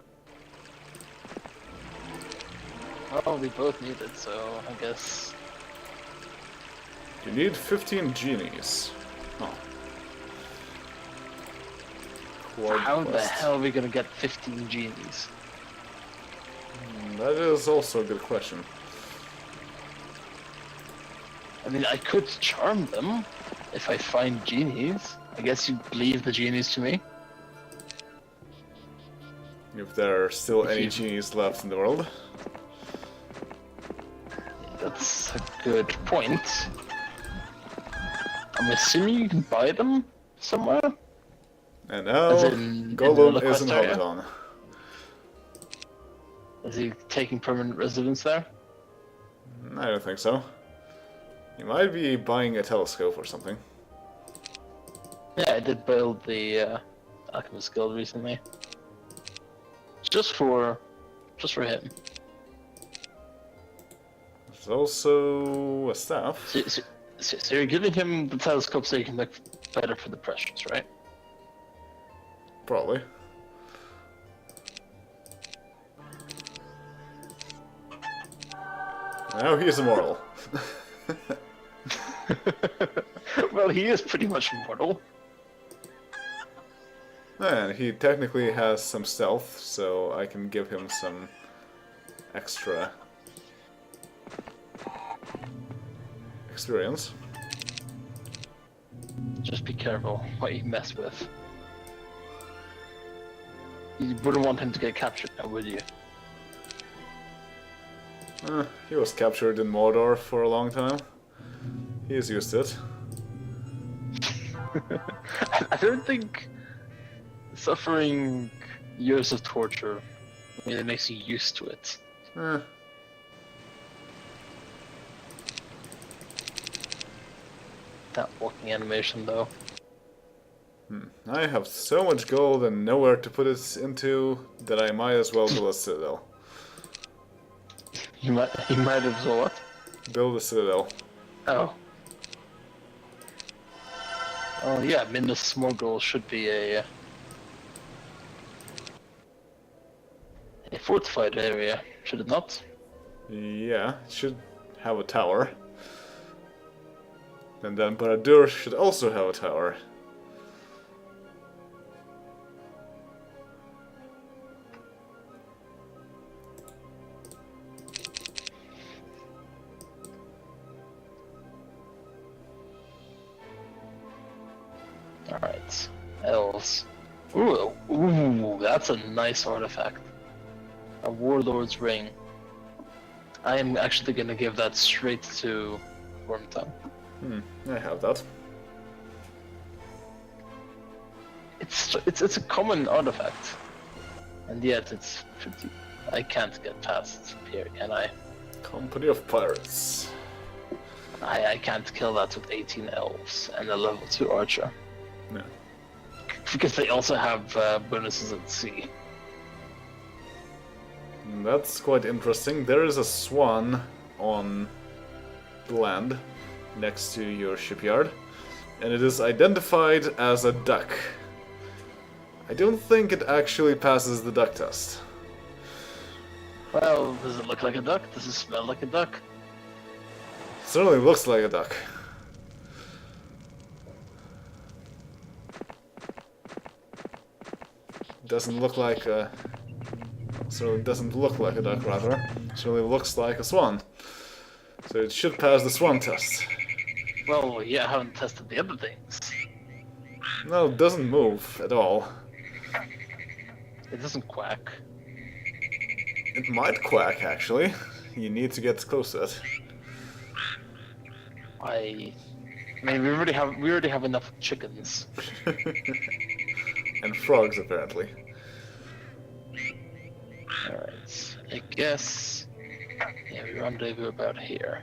Well, we both need it, so I guess. You need 15 genies. Oh. Quad How the quest. hell are we gonna get 15 genies? That is also a good question. I mean, I could charm them if I find genies. I guess you leave the genies to me. If there are still any genies left in the world. That's a good point. I'm assuming you can buy them somewhere? And now, As in Golem the is in quest area? Hobbiton. Is he taking permanent residence there? I don't think so. You might be buying a telescope or something. Yeah, I did build the Alchemist Guild recently. Just for just for him. There's also a staff. So you're giving him the telescope so he can look better for the pressures, right? Probably. Now he is immortal. Well, he is pretty much immortal. And he technically has some stealth, so I can give him some extra experience. Just be careful what you mess with. You wouldn't want him to get captured now, would you? He was captured in Mordor for a long time. He is used to it. I don't think suffering years of torture really makes you used to it. That walking animation, though. I have so much gold and nowhere to put it into that I might as well build a citadel. He might have what? Build a citadel. Oh. Oh yeah, Minas Morgul should be a fortified area, should it not? Yeah, it should have a tower. And then Baradur should also have a tower. Alright. Elves. Ooh, that's a nice artifact. A Warlord's Ring. I am actually gonna give that straight to Wormtongue. I have that. It's a common artifact. And yet it's pretty... I can't get past here, can I? Company of Pirates. I can't kill that with 18 elves and a level 2 archer. No. Because they also have bonuses at sea. That's quite interesting. There is a swan on the land next to your shipyard, and it is identified as a duck. I don't think it actually passes the duck test. Well, does it look like a duck? Does it smell like a duck? It certainly looks like a duck. Doesn't look like a... So it doesn't look like a duck, rather. It certainly looks like a swan. So it should pass the swan test. Well, yeah, I haven't tested the other things. No, it doesn't move at all. It doesn't quack. It might quack, actually. You need to get close to it. I mean, we already have enough chickens. And frogs, apparently. Alright, I guess... Yeah, we rendezvous about here.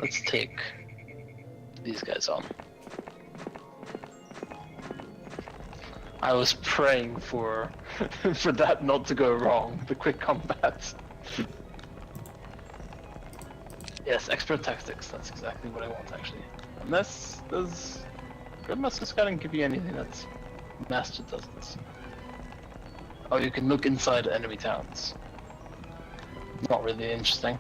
Let's take these guys on. I was praying for for that not to go wrong, the quick combat. Yes, expert tactics, that's exactly what I want actually. Unless does Grandmaster Scouting give you anything that Master doesn't? Oh, you can look inside enemy towns. Not really interesting.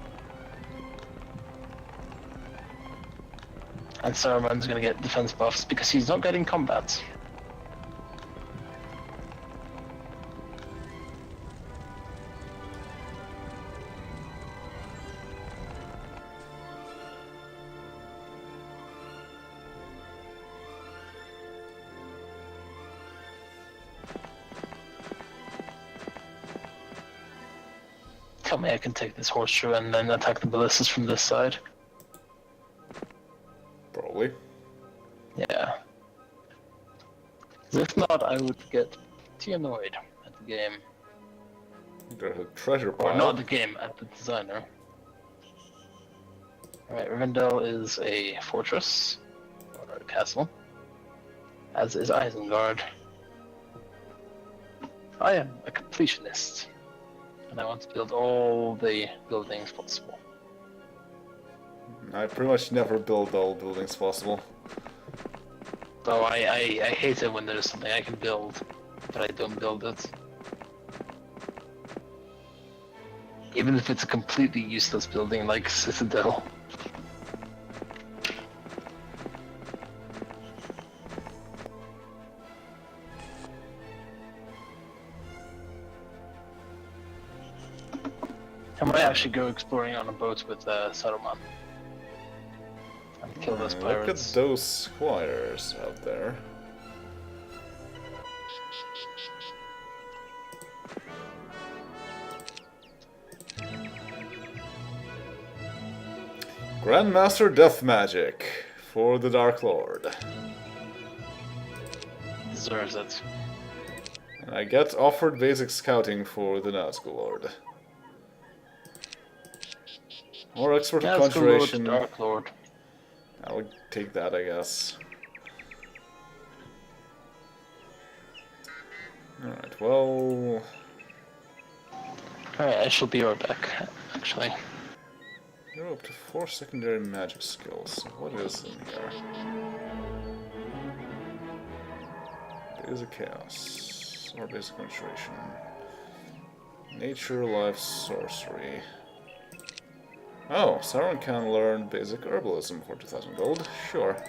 And Saruman's gonna get defense buffs because he's not getting combat. Tell me I can take this horseshoe and then attack the ballistas from this side. Probably. Yeah. 'Cause if not, I would get pretty annoyed at the game. There's a treasure pile. Or not the game, at the designer. Alright, Rivendell is a fortress, or a castle, as is Isengard. I am a completionist, and I want to build all the buildings possible. I pretty much never build all buildings possible. So I hate it when there's something I can build, but I don't build it. Even if it's a completely useless building like Citadel. I might actually go exploring on a boat with Saruman. And kill those pirates. Look at those squires out there. Grandmaster Death Magic for the Dark Lord. Deserves it. And I get offered basic scouting for the Nazgul Lord. Or expert of conjuration. Dark Lord. I'll take that, I guess. Alright, well... Alright, I shall be right back, actually. You're up to 4 secondary magic skills. What is in here? Basic chaos. Or basic conjuration. Nature, life, sorcery. Oh, Sauron can learn basic herbalism for 2000 gold. Sure.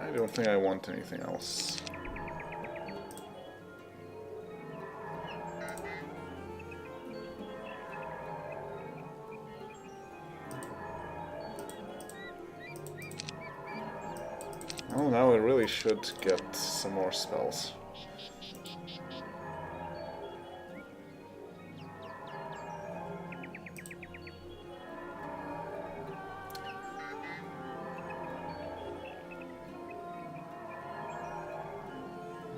I don't think I want anything else. Well, now I really should get some more spells.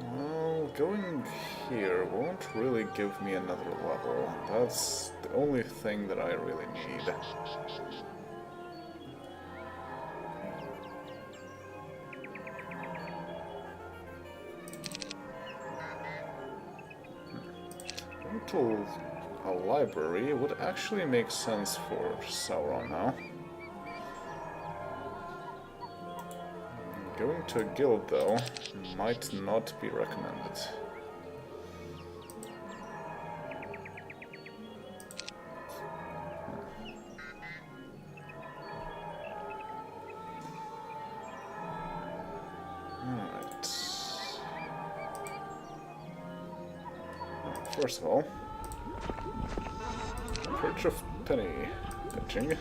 Well, going here won't really give me another level. That's the only thing that I really need. A library would actually make sense for Sauron now. Going to a guild, though, might not be recommended. Alright. First of all, Perch of Penny Pinching.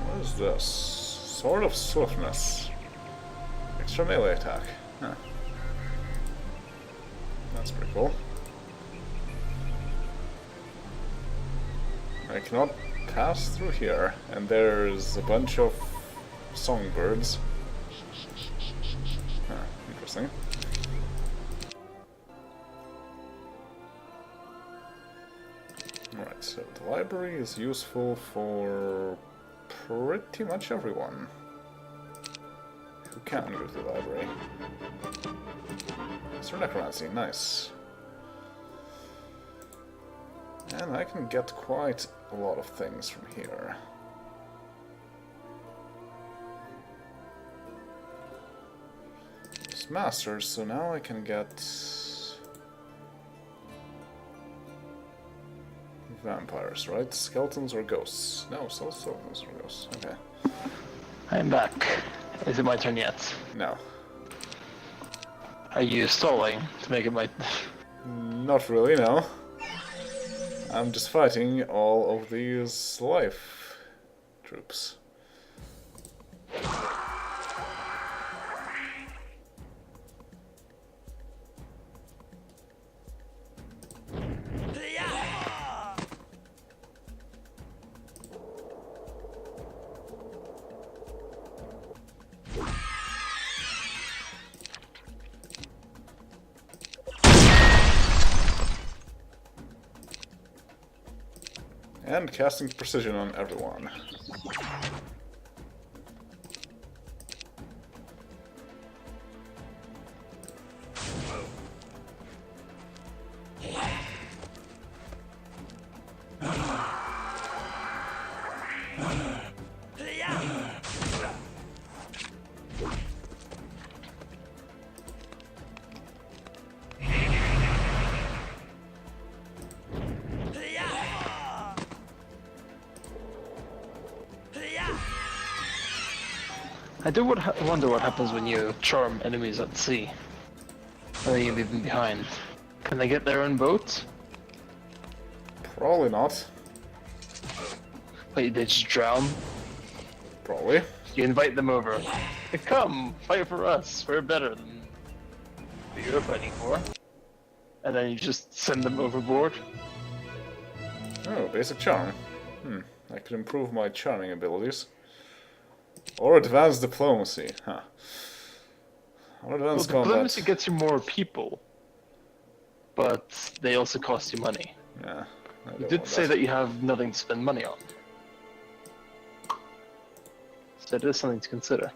What is this? Sword of Swiftness. Extra melee attack. Huh. That's pretty cool. I cannot pass through here, and there's a bunch of songbirds. Huh, interesting. Alright, so the library is useful for pretty much everyone who can go to the library. Master Necromancy, nice. And I can get quite a lot of things from here. It's masters, so now I can get vampires, right? Skeletons or ghosts? No, skeletons or ghosts. Okay. I'm back. Is it my turn yet? No. Are you stalling to make it my... Not really, no. I'm just fighting all of these life troops. And casting precision on everyone. I do wonder what happens when you charm enemies at sea. Or you leave them behind. Can they get their own boat? Probably not. Wait, they just drown? Probably. You invite them over. Hey, come, fight for us. We're better than what you're fighting for. And then you just send them overboard. Oh, basic charm. I could improve my charming abilities. Or advanced diplomacy, huh. Or advanced combat. Diplomacy gets you more people. But they also cost you money. Yeah. You did say that you have nothing to spend money on. So it is something to consider.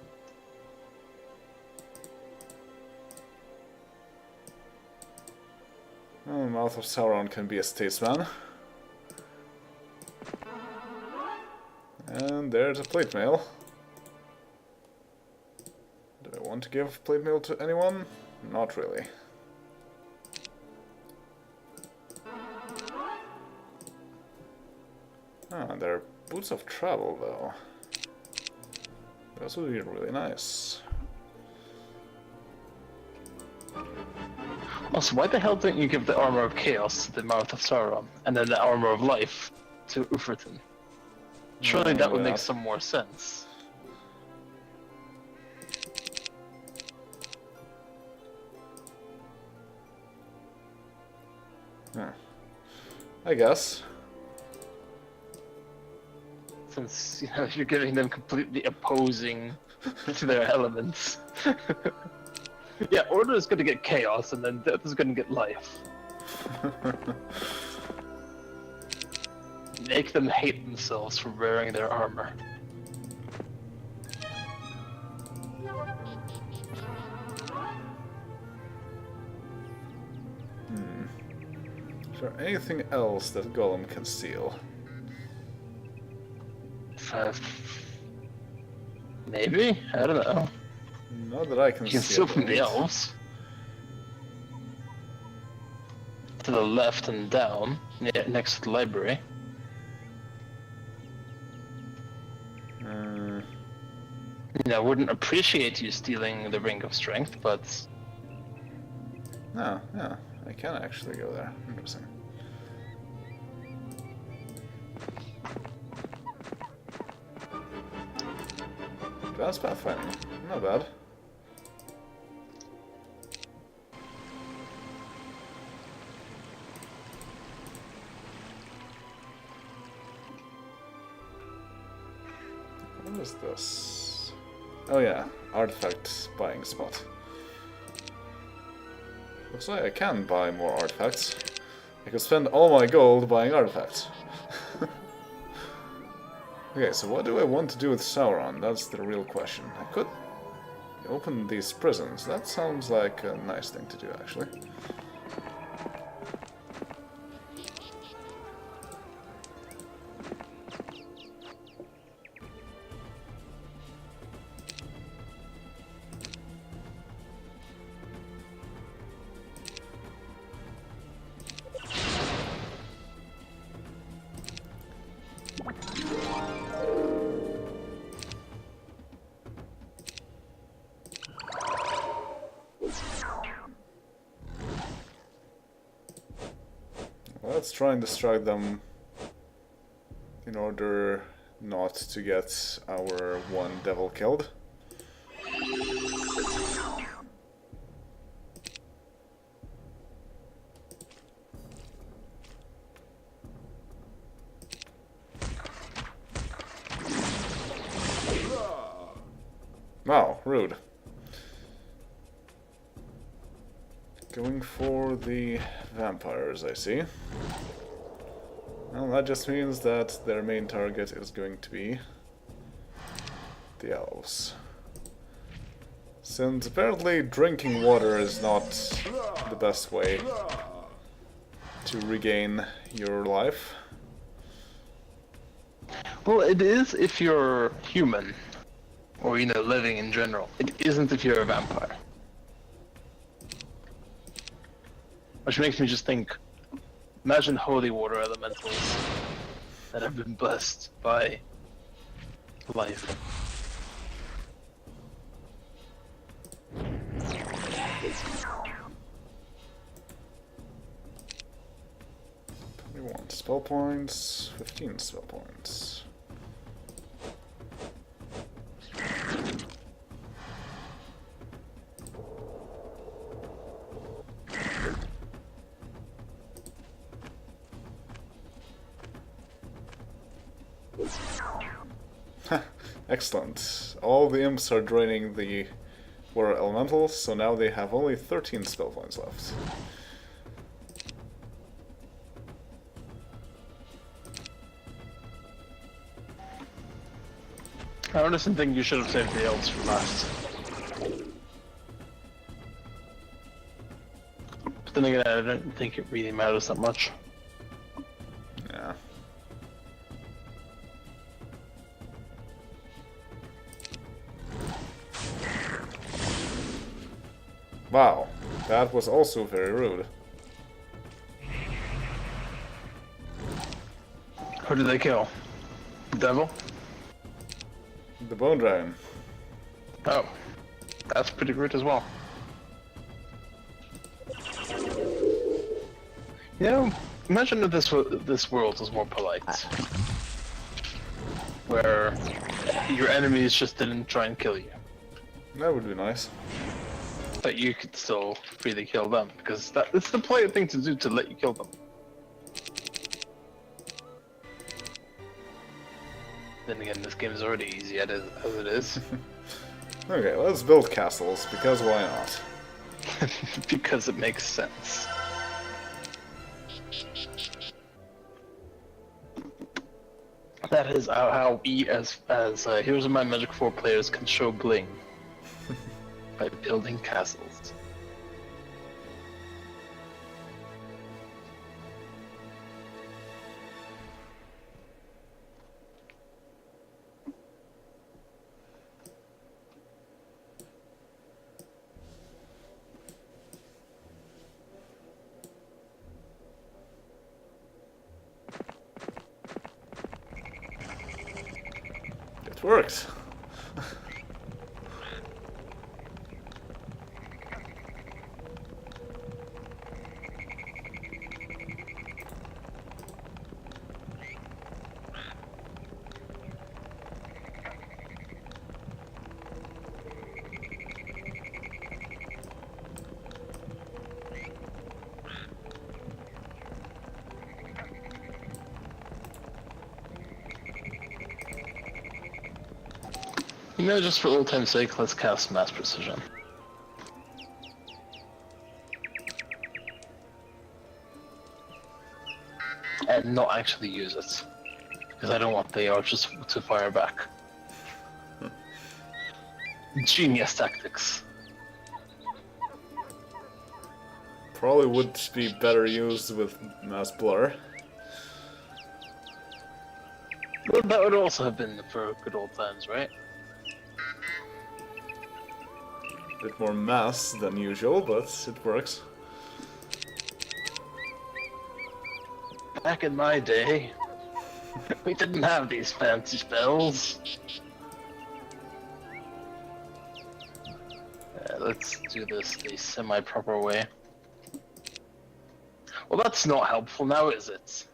Oh, the Mouth of Sauron can be a statesman. And there's a plate mail. Do I want to give plate mail to anyone? Not really. Ah, they're boots of travel though. Those would be really nice. Also, why the hell don't you give the Armor of Chaos to the Mouth of Sauron, and then the Armor of Life to Uferton? Surely that would make some more sense. I guess. Since, you know, you're giving them completely opposing to their elements. Yeah, Order is going to get Chaos, and then Death is going to get Life. Make them hate themselves for wearing their armor. Is there anything else that Gollum can steal? Maybe? I don't know. Not that I can You can steal steal from the elves. To the left and down, next to the library. You know, I wouldn't appreciate you stealing the Ring of Strength, but... No, yeah, I can actually go there. Interesting. Advanced pathfinding. Not bad. What is this? Oh yeah, artifact buying spot. Looks like I can buy more artifacts. I could spend all my gold buying artifacts. Okay, so what do I want to do with Sauron? That's the real question. I could open these prisons. That sounds like a nice thing to do, actually. Let's try and distract them in order not to get our one devil killed. Wow, rude. Going for the vampires, I see. Well, that just means that their main target is going to be the elves. Since apparently drinking water is not the best way to regain your life. Well, it is if you're human, or, you know, living in general. It isn't if you're a vampire. Which makes me just think, imagine holy water elementals that have been blessed by life. We want spell points, 15 spell points. Excellent. All the imps are draining the water elementals, so now they have only 13 spell points left. I honestly think you should have saved the elves for last. But then again, I don't think it really matters that much. Yeah. Wow, that was also very rude. Who did they kill? The devil? The bone dragon. Oh, that's pretty rude as well. You know, imagine if this world was more polite, where your enemies just didn't try and kill you, That would be nice. but you could still freely kill them, because it's the polite thing to do, to let you kill them. Then again, this game is already easy as it is. Okay, let's build castles, because why not? Because it makes sense. That is how we, as Heroes of Might and Magic 4 players, can show bling by building castles. It worked. You know, just for old time's sake, let's cast Mass Precision. And not actually use it. Because I don't want the archers to fire back. Genius tactics. Probably would be better used with mass blur. Well, that would also have been for good old times, right? Bit more mass than usual, but it works. Back in my day, we didn't have these fancy spells. Let's do this the semi-proper way. Well, that's not helpful now, is it?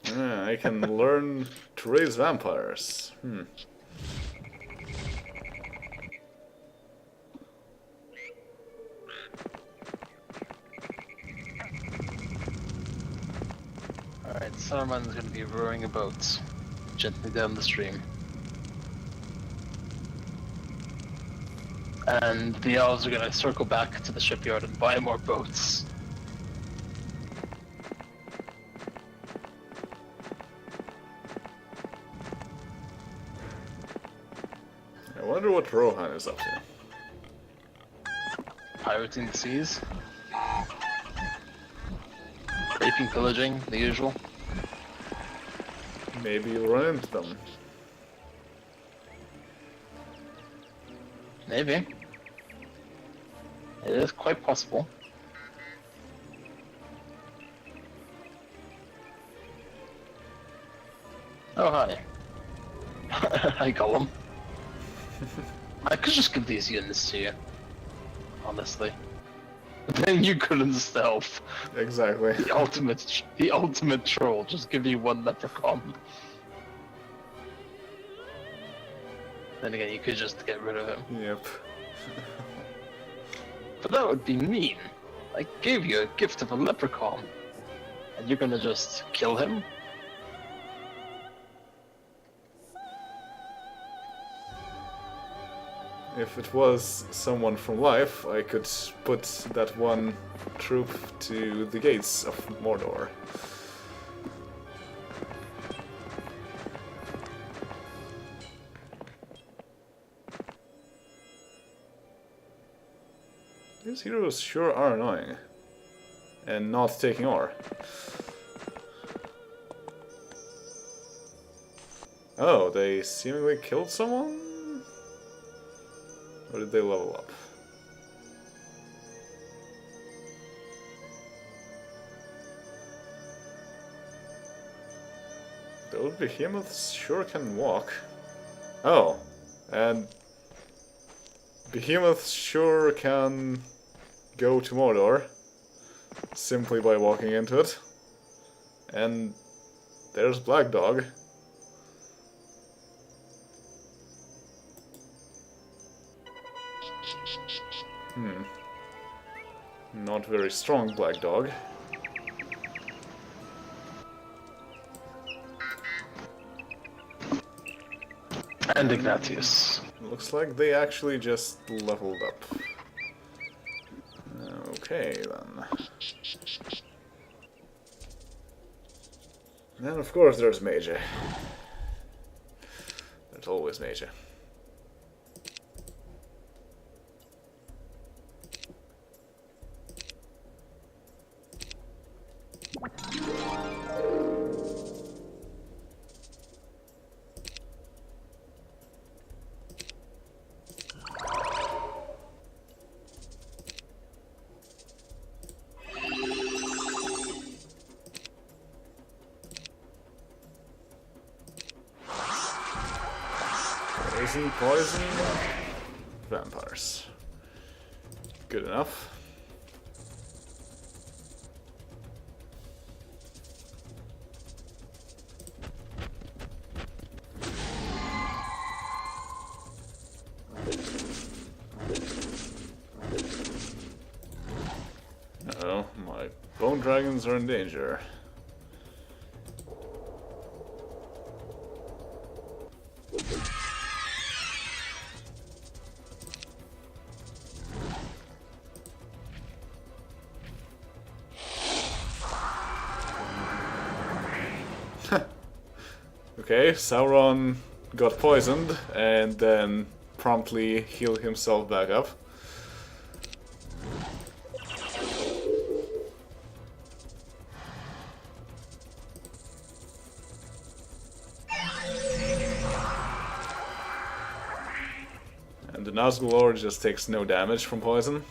Yeah, I can learn to raise vampires. Alright, Saruman's gonna be rowing a boat gently down the stream. And the elves are gonna circle back to the shipyard and buy more boats. wonder what Rohan is up to. Pirating the seas. Raping, pillaging, the usual. Maybe you'll run into them. Maybe. It is quite possible. Oh, hi. Hi, Gollum. I could just give these units to you. Honestly. But then you couldn't stealth. Exactly. The ultimate troll. Just give you one leprechaun. Then again, you could just get rid of him. Yep. But that would be mean. I gave you a gift of a leprechaun. And you're gonna just kill him? If it was someone from life, I could put that one troop to the gates of Mordor. These heroes sure are annoying. And not taking ore. Oh, they seemingly killed someone? Or did they level up? Those behemoths sure can walk. Oh, and behemoths sure can go to Mordor simply by walking into it. And there's Black Dog. Not very strong Black Dog. And Ignatius. Looks like they actually just leveled up. Okay, then. And of course there's Major. There's always Major. Poison, vampires. Good enough. Uh-oh, my bone dragons are in danger. Okay, Sauron got poisoned and then promptly healed himself back up. And the Nazgul Lord just takes no damage from poison.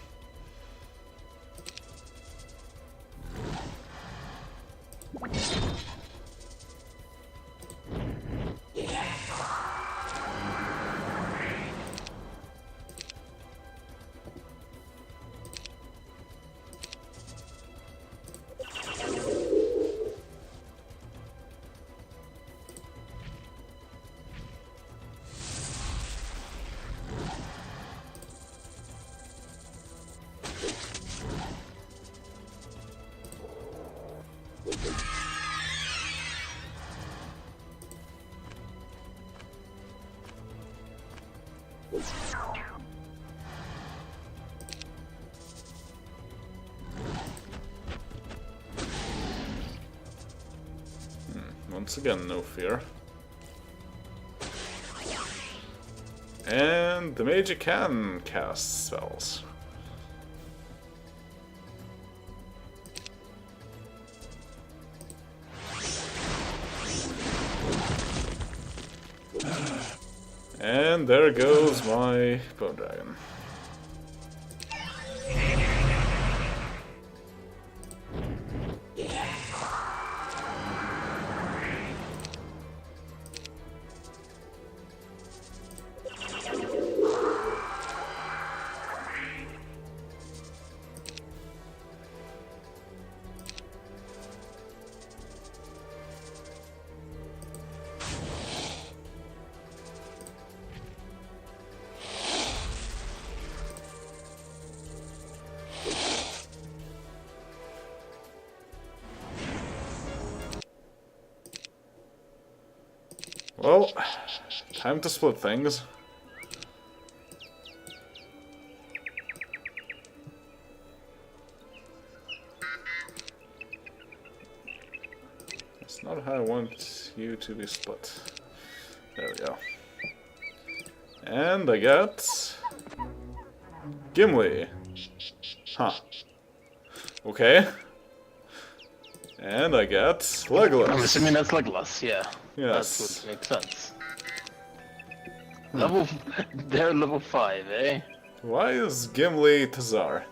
Once again, no fear. And the mage can cast spells. And there goes my bone dragon. Well, time to split things. That's not how I want you to be split. There we go. And I got Gimli. Huh. Okay. And I got Legolas. I'm assuming that's Legolas, yeah. Yes. That would make sense. They're level 5, eh? Why is Gimli Tazar?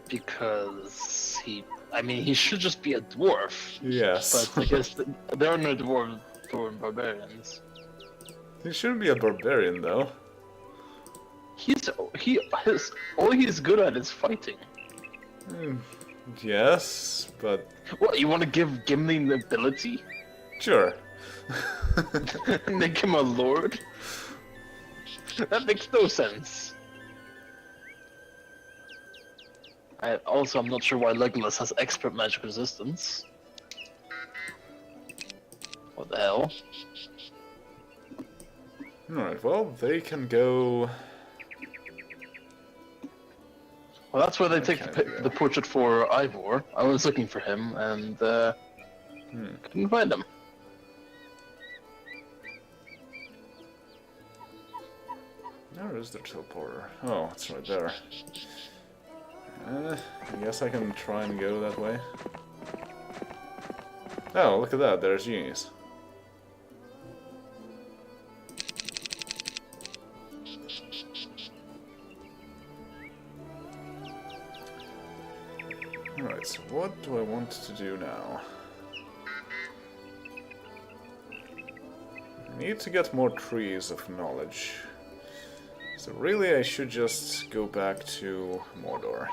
Because he should just be a dwarf. Yes. But I guess there are no dwarven barbarians. He shouldn't be a barbarian, though. All he's good at is fighting. Yes, but... What, you want to give Gimli an ability? Sure. Make him a lord? That makes no sense. I'm not sure why Legolas has expert magic resistance. What the hell? Alright, well, they can go... Well, that's where they take the portrait for Ivor. I was looking for him, and couldn't find him. Where is the teleporter? Oh, it's right there. I guess I can try and go that way. Oh, look at that, there's Genies. Alright, so what do I want to do now? I need to get more trees of knowledge. So really I should just go back to Mordor.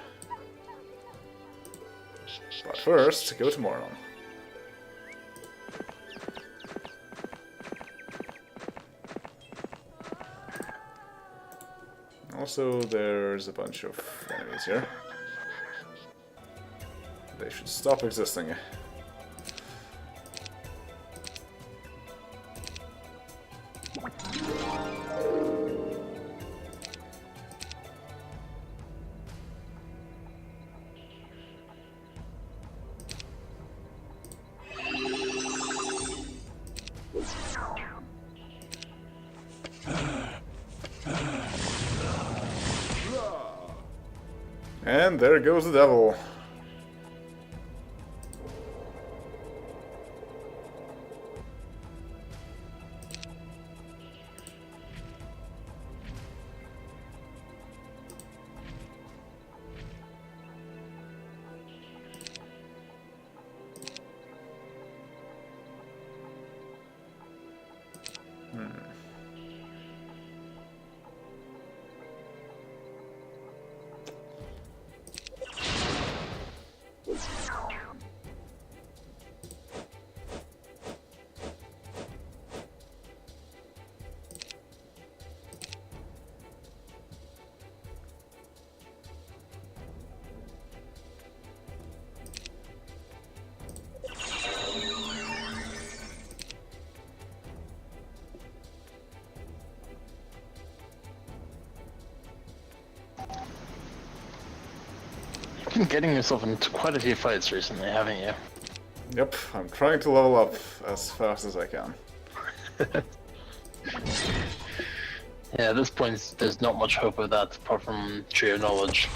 But first, go to Moron. Also, there's a bunch of enemies here. They should stop existing. And there goes the devil. You've been getting yourself into quite a few fights recently, haven't you? Yep, I'm trying to level up as fast as I can. Yeah, at this point, there's not much hope of that apart from Tree of Knowledge.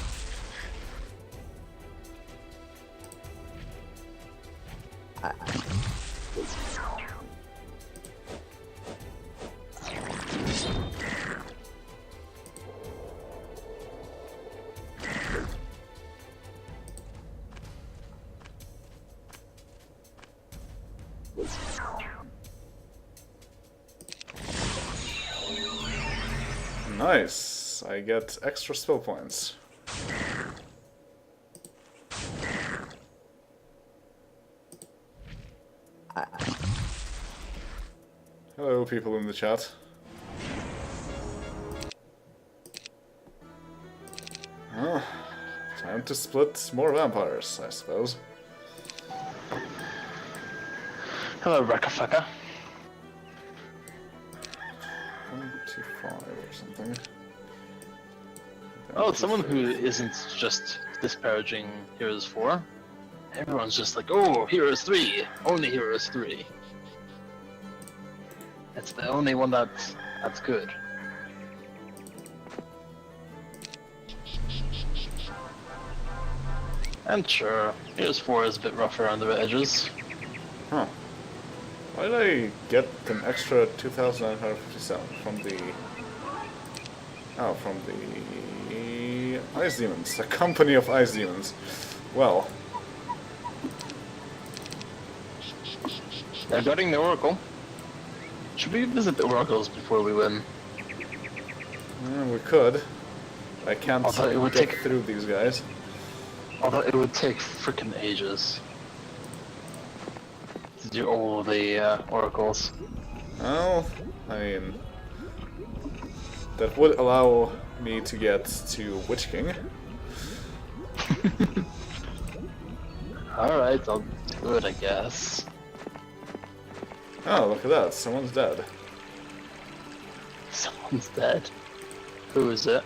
Nice. I get extra spell points. Hello, people in the chat. Oh, time to split more vampires, I suppose. Hello, Rekafaka. 25 or something. Oh, someone who isn't just disparaging Heroes 4. Everyone's just like, oh, Heroes 3! Only Heroes 3. It's the only one that's good. And sure, Heroes 4 is a bit rough around the edges. Huh. Why did I get an extra 2,957 from the... Oh, from the... Ice Demons. A company of Ice Demons. Well. They're guarding the Oracle. Should we visit the Oracles before we win? We could. I can't Although it would get take- through these guys. Although it would take frickin' ages to do all the Oracles. Well, I mean... That would allow me to get to Witch King. Alright, I'll do it, I guess. Oh, look at that. Someone's dead. Someone's dead. Who is it?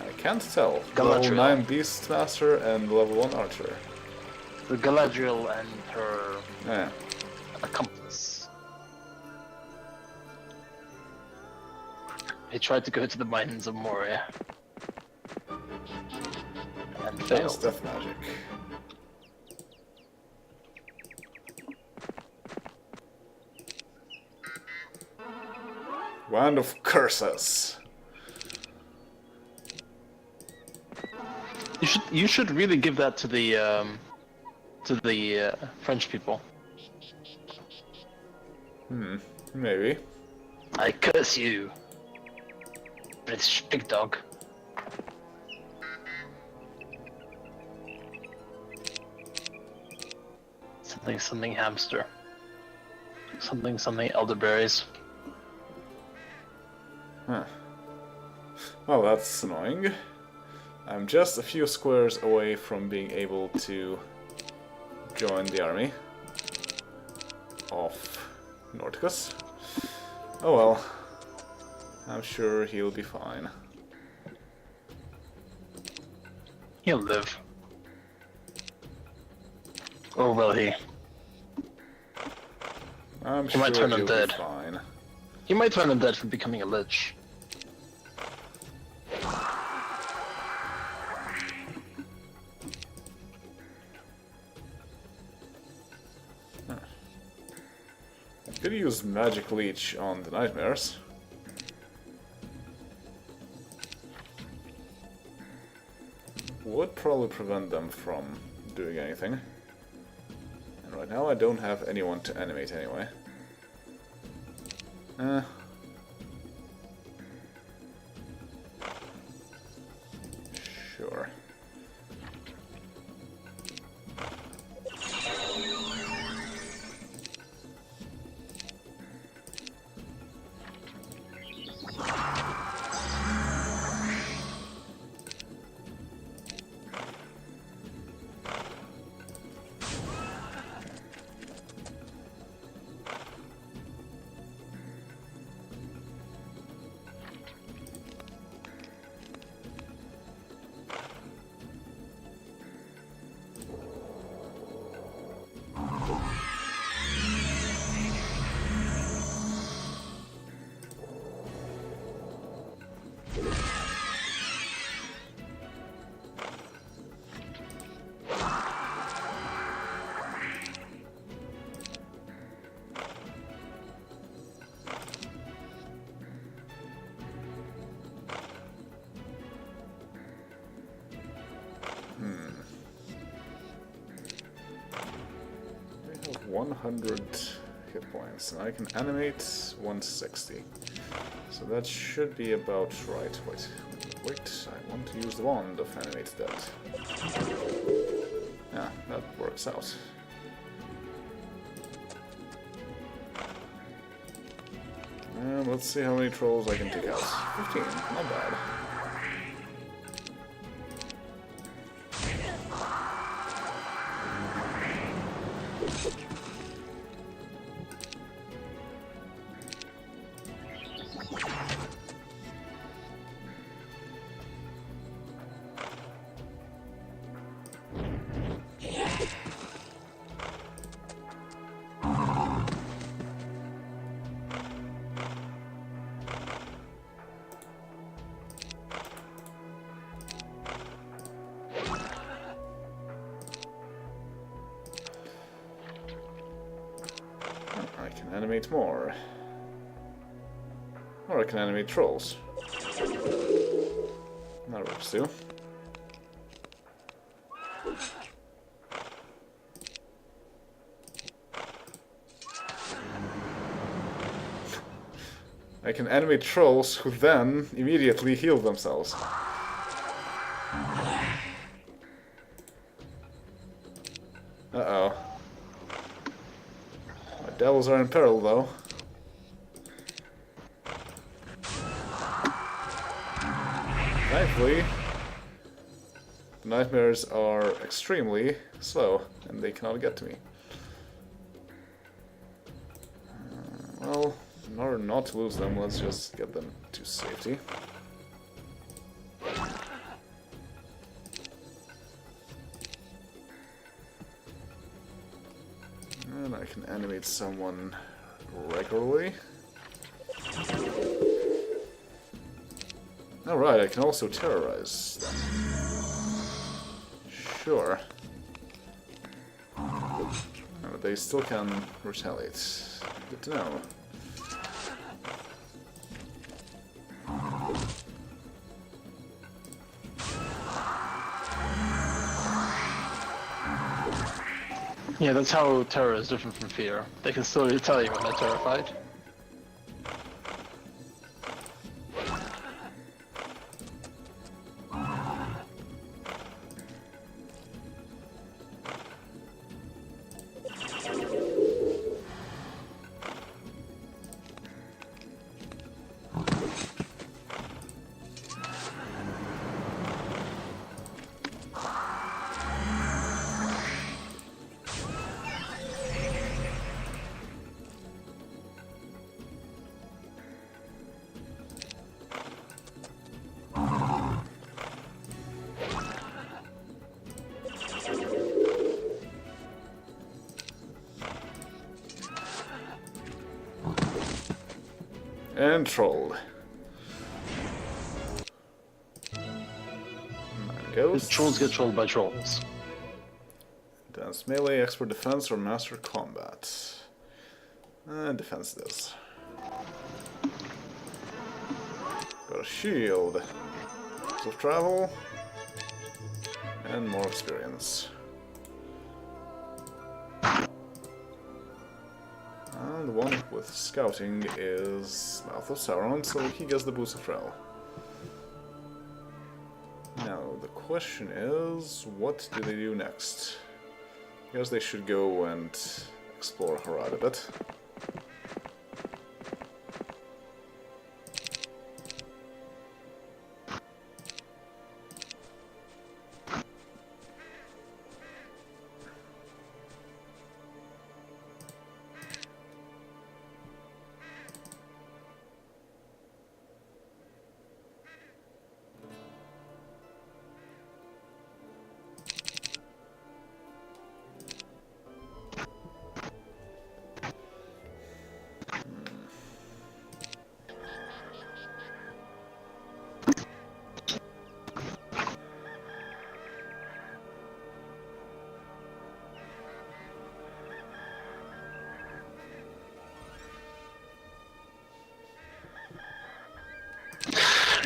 I can't tell. Galadriel. Level 9 Beastmaster and level 1 Archer. The Galadriel and her Yeah. accomplice. They tried to go to the mines of Moria. And That was failed. death magic. Wand of Curses. You should really give that to the French people. Maybe. I curse you, British big dog. Something hamster. Something elderberries. Huh. Well, that's annoying. I'm just a few squares away from being able to join the army of Nordicus. Oh well. I'm sure he'll be fine. He'll live. Or will he? I'm He sure might turn he'll be undead. fine. He might turn undead from becoming a lich. Could use Magic Leech on the Nightmares. Would probably prevent them from doing anything. And right now I don't have anyone to animate anyway. Sure. 100 hit points, and I can animate 160. So that should be about right. Wait, I want to use the wand of animate that. Yeah, that works out. And let's see how many trolls I can take out. 15, not bad. I can animate more. Or I can animate trolls. That works too. I can animate trolls who then immediately heal themselves. Uh-oh. My devils are in peril, though. Thankfully, the nightmares are extremely slow, and they cannot get to me. Well, in order not to lose them, let's just get them to safety. And I can animate someone regularly. Alright, I can also terrorize them. Sure. But they still can retaliate. Good to know. Yeah, that's how terror is different from fear. They can still tell you when they're terrified. And trolled. Ghost. Trolls get trolled by trolls. Advanced melee, expert defense, or master combat. Defense this. Got a shield. Lots of travel. And more experience. And the one with scouting is Mouth of Sauron, so he gets the boost of travel. Now, the question is, what do they do next? I guess they should go and explore Harad a bit.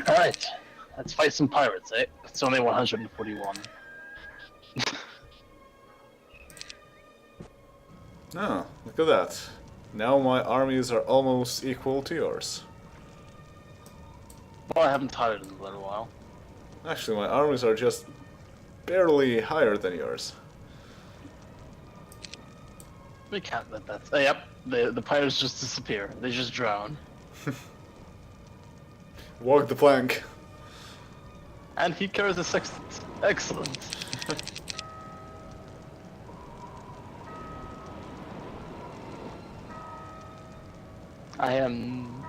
Alright, let's fight some pirates, eh? It's only 141. Oh, look at that. Now my armies are almost equal to yours. Well, I haven't tied it in a little while. Actually, my armies are just barely higher than yours. We can't let that. Oh, yep, the pirates just disappear. They just drown. Walk the plank. And he carries a sextant. Excellent. I am.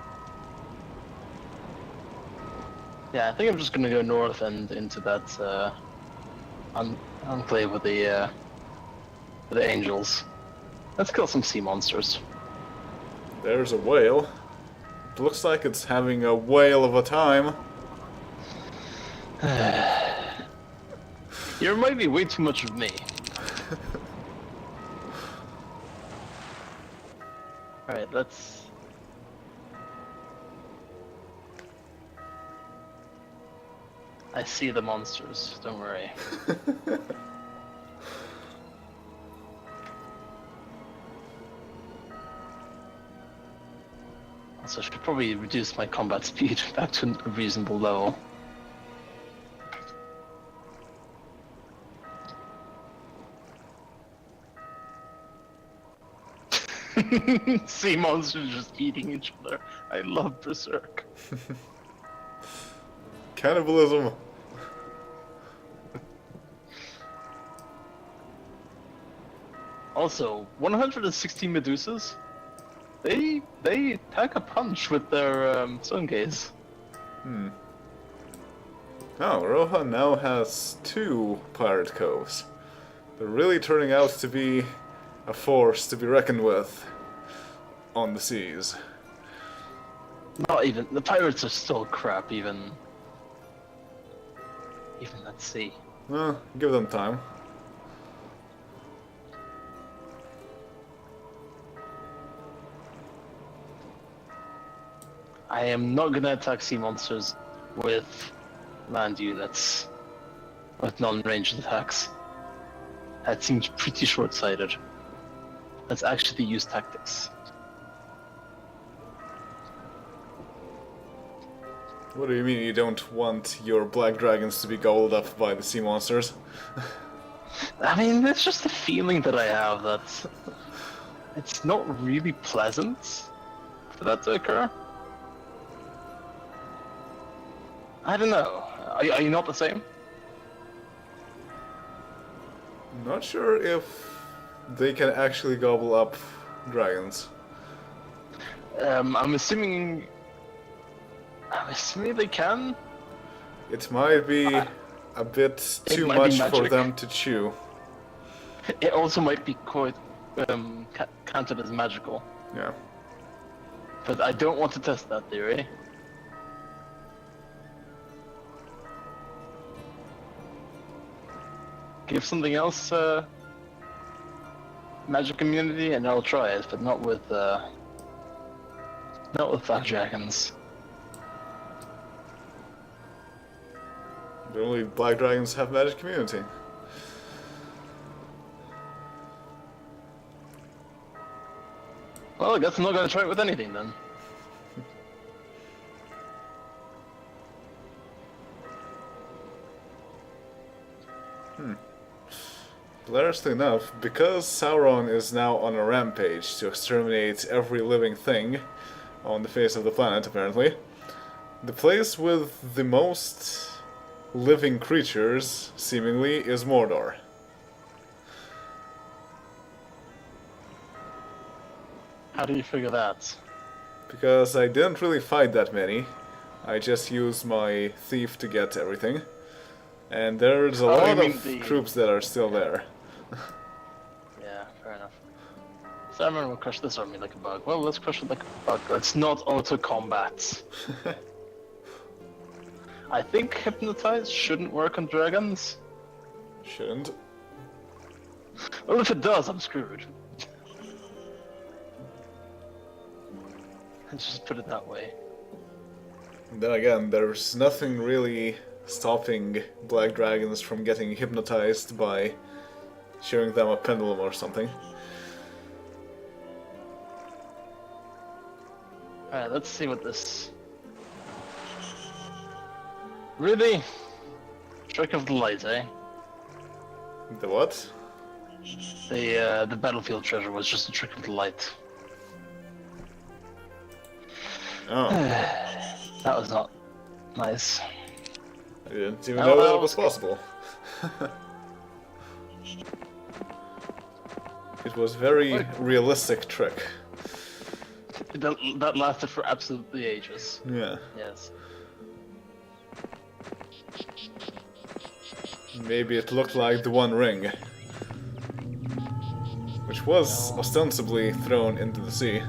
Yeah, I think I'm just gonna go north and into that enclave with the angels. Let's kill some sea monsters. There's a whale. It looks like it's having a whale of a time. You remind me way too much of me. Alright, let's... I see the monsters, don't worry. Also, I should probably reduce my combat speed back to a reasonable level. Sea monsters just eating each other. I love Berserk. Cannibalism. Also, 116 Medusas. They pack a punch with their sun gaze. Hmm. Oh, Rohan now has 2 pirate coves. They're really turning out to be a force to be reckoned with on the seas. Not even the pirates are still crap. Even at sea. Well, give them time. I am not gonna attack sea monsters with land units with non-ranged attacks. That seems pretty short-sighted. Let's actually use tactics. What do you mean you don't want your black dragons to be gobbled up by the sea monsters? I mean, it's just a feeling that I have that it's not really pleasant for that to occur. I don't know. Are you not the same? I'm not sure if they can actually gobble up dragons. I'm assuming they can. It might be a bit too might be much for magic. them to chew. It also might be quite counted as magical, Yeah. but I don't want to test that theory. Give something else magic immunity, and I'll try it, but not with black dragons. But only black dragons have magic immunity. Well, I guess I'm not going to try it with anything then. Hilariously enough, because Sauron is now on a rampage to exterminate every living thing on the face of the planet, apparently, the place with the most living creatures, seemingly, is Mordor. How do you figure that? Because I didn't really fight that many, I just used my thief to get everything. And there's a Oh, you lot mean of the- troops that are still there. Yeah, fair enough. Sauron will crush this army like a bug. Well, let's crush it like a bug. Let's not auto-combat. I think Hypnotize shouldn't work on dragons. Shouldn't. Well, if it does, I'm screwed. Let's just put it that way. Then again, there's nothing really stopping black dragons from getting hypnotized by showing them a pendulum or something. Alright, let's see what this... Really? Trick of the light, eh? The what? The battlefield treasure was just a trick of the light. Oh. That was not nice. I didn't even know that it was possible. It was very realistic trick. That lasted for absolutely ages. Yeah. Yes. Maybe it looked like the One Ring, which was ostensibly thrown into the sea,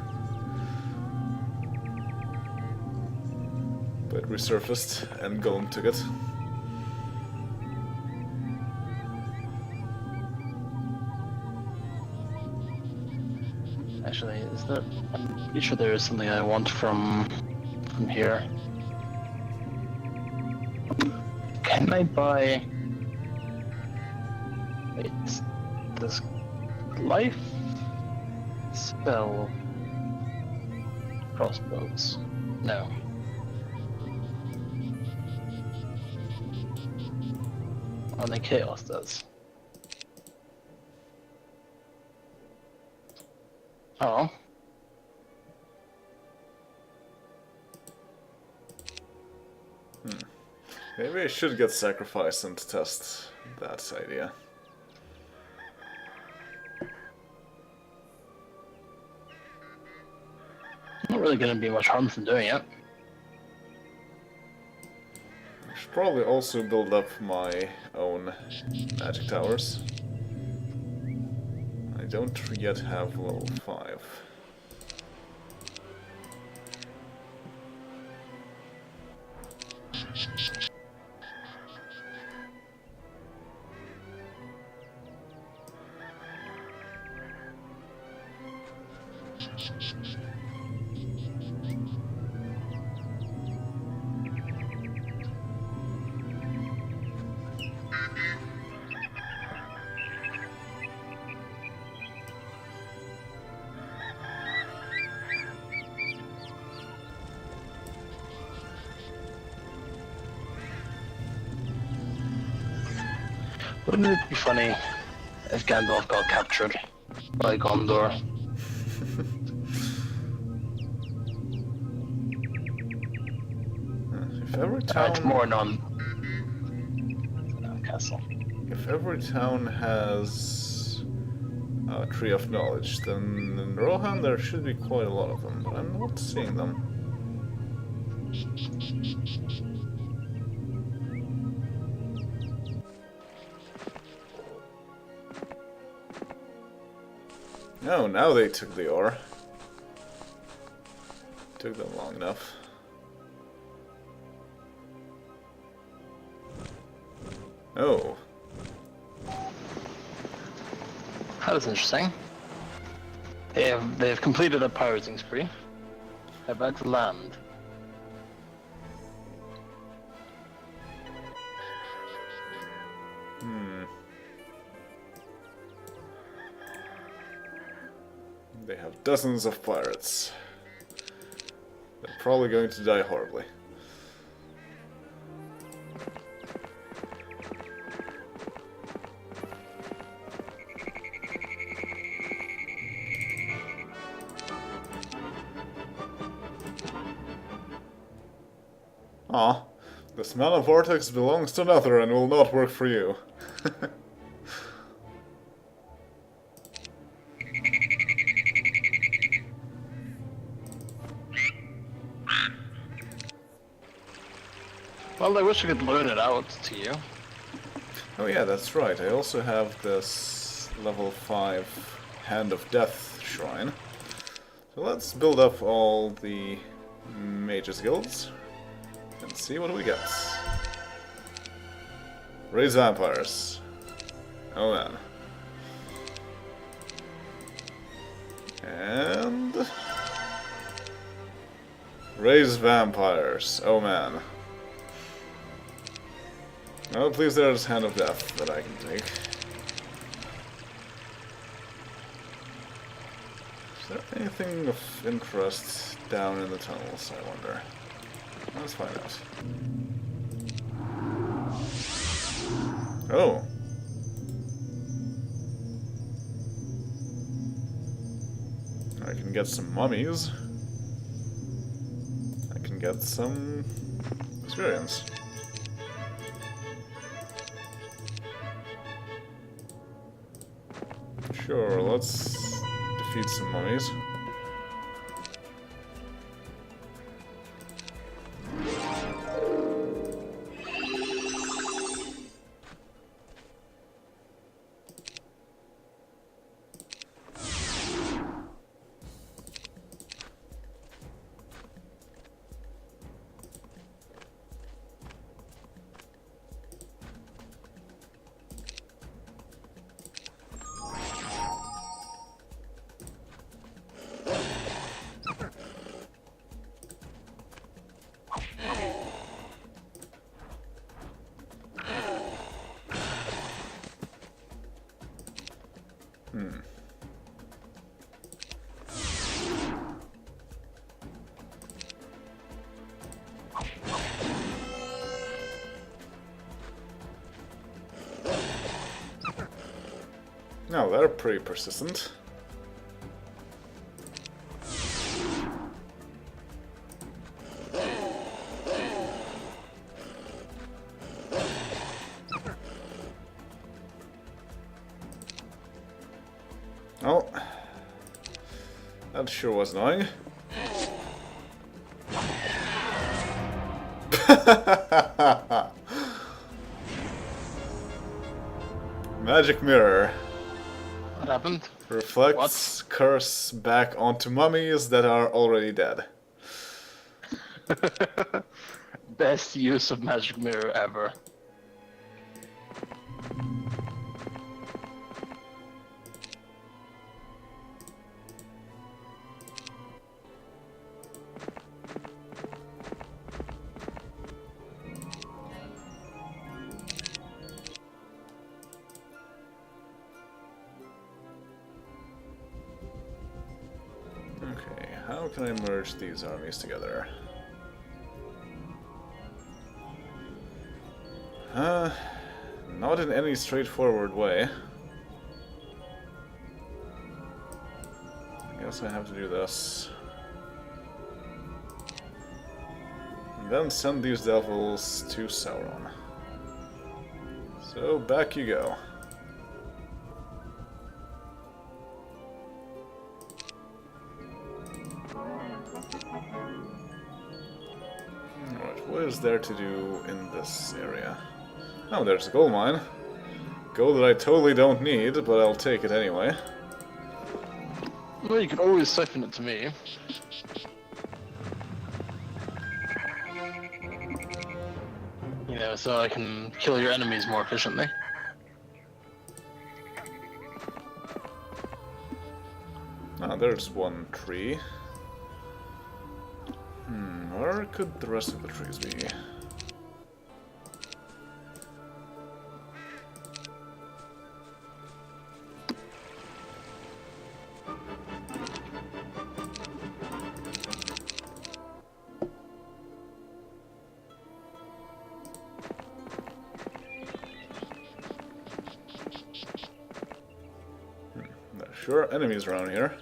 but resurfaced and Golem took it. Actually, is there? I'm pretty sure there is something I want from here. Can I buy? Wait, this life spell crossbows? No. Only chaos does. Oh. Maybe I should get sacrificed and test that idea. Not really gonna be much harm from doing it. I should probably also build up my own magic towers. I don't yet have level 5. Wouldn't it be funny if Gandalf got captured by Gondor? If every town... It's more non... castle. If every town has a Tree of Knowledge, then in Rohan there should be quite a lot of them, but I'm not seeing them. Oh, now they took the ore. Took them long enough. Oh. That was interesting. They've completed a pirating spree. They're about to land. They have dozens of pirates. They're probably going to die horribly. Aw, this mana vortex belongs to another and will not work for you. Well, I wish I could loan it out to you. Oh yeah, that's right. I also have this level 5 Hand of Death shrine. So let's build up all the mages guilds and see what we get. Raise vampires. Oh man. And... raise vampires. Oh man. Oh, please, there's Hand of Death that I can take. Is Anything of interest down in the tunnels, I wonder. Let's find out. Oh! I can get some mummies. I can get some experience. Sure, let's defeat some mummies. No, they're pretty persistent. Oh, that sure was annoying. Magic mirror. What happened? Reflects curse back onto mummies that are already dead. Best use of magic mirror ever. Okay, how can I merge these armies together? Not in any straightforward way. I guess I have to do this. And then send these devils to Sauron. So back you go. Alright, what is there to do in this area? Oh, there's a gold mine. Gold that I totally don't need, but I'll take it anyway. Well, you could always siphon it to me. You know, so I can kill your enemies more efficiently. Ah, there's one tree. Where could the rest of the trees be? Sure, enemies around here.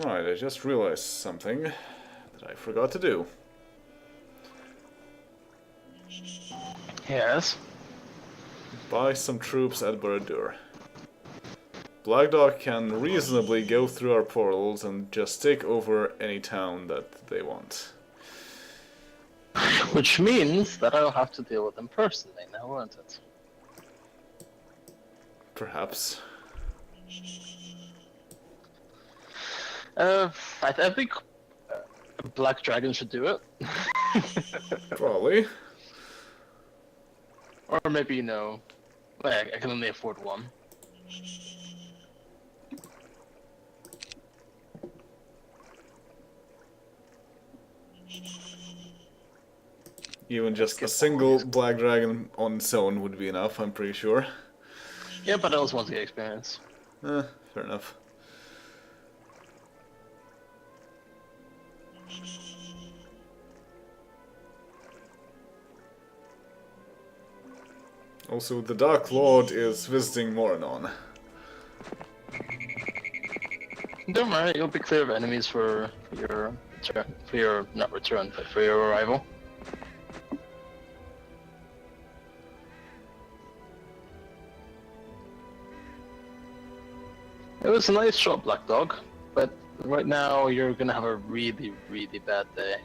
Right, I just realized something that I forgot to do. Yes. Buy some troops at Baradur. Blackdog can reasonably go through our portals and just take over any town that they want. Which means that I'll have to deal with them personally now, won't it? Perhaps. I think Black Dragon should do it. Probably. Or maybe, you know, like, I can only afford one. Even just a single Black Dragon on its own would be enough, I'm pretty sure. Yeah, but I also want to get experience. Fair enough. Also, the Dark Lord is visiting Moranon. Don't worry, you'll be clear of enemies for your return, for your not return, but for your arrival. It was a nice shot, Black Dog, but right now you're gonna have a really, really bad day.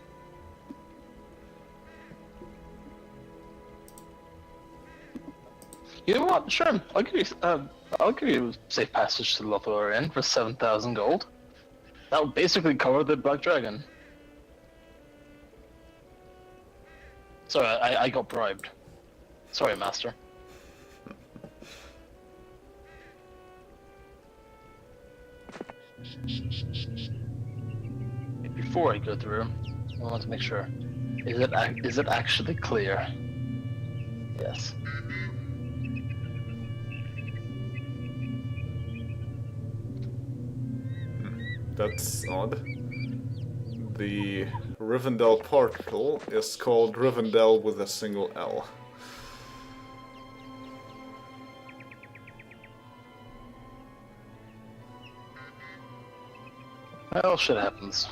You know what? Sure, I'll give you safe passage to Lothlorien for 7,000 gold. That would basically cover the Black Dragon. Sorry, I got bribed. Sorry, Master. Before I go through, I want to make sure. Is it actually clear? Yes. That's odd. The Rivendell portal is called Rivendell with a single L. Well, shit happens.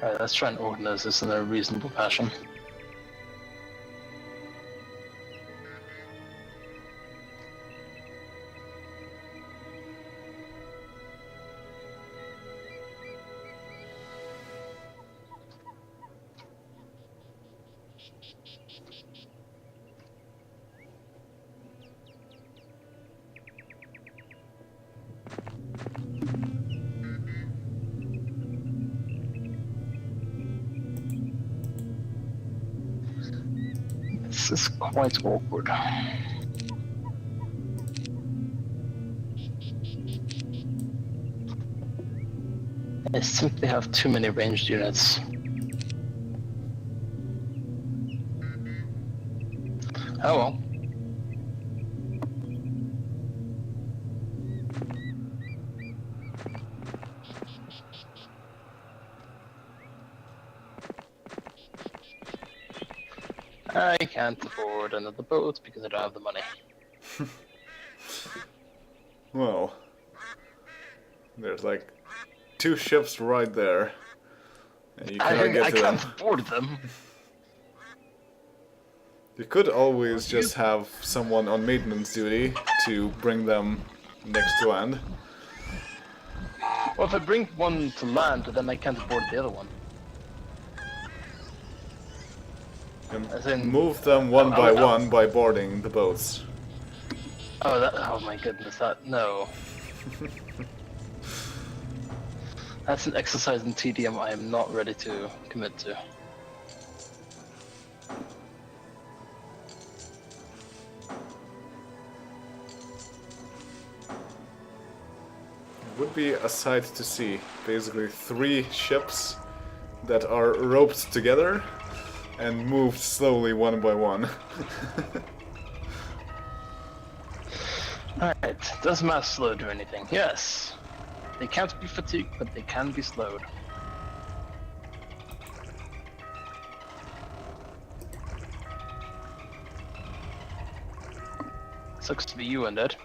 Alright, let's try and organize this in a reasonable fashion. This is quite awkward. I simply have too many ranged units. Oh well. I can't afford another boat because I don't have the money. Well, there's like 2 ships right there, and you cannot get to them. I can't afford them. You could always just have someone on maintenance duty to bring them next to land. Well, if I bring one to land, then I can't afford the other one. As in, And move them one by one by boarding the boats. Oh my goodness, no. That's an exercise in tedium I am not ready to commit to. It would be a sight to see. Basically 3 ships that are roped together and moved slowly one by one. Alright, does mass slow do anything? Yes. They can't be fatigued, but they can be slowed. Sucks to be you, Undead.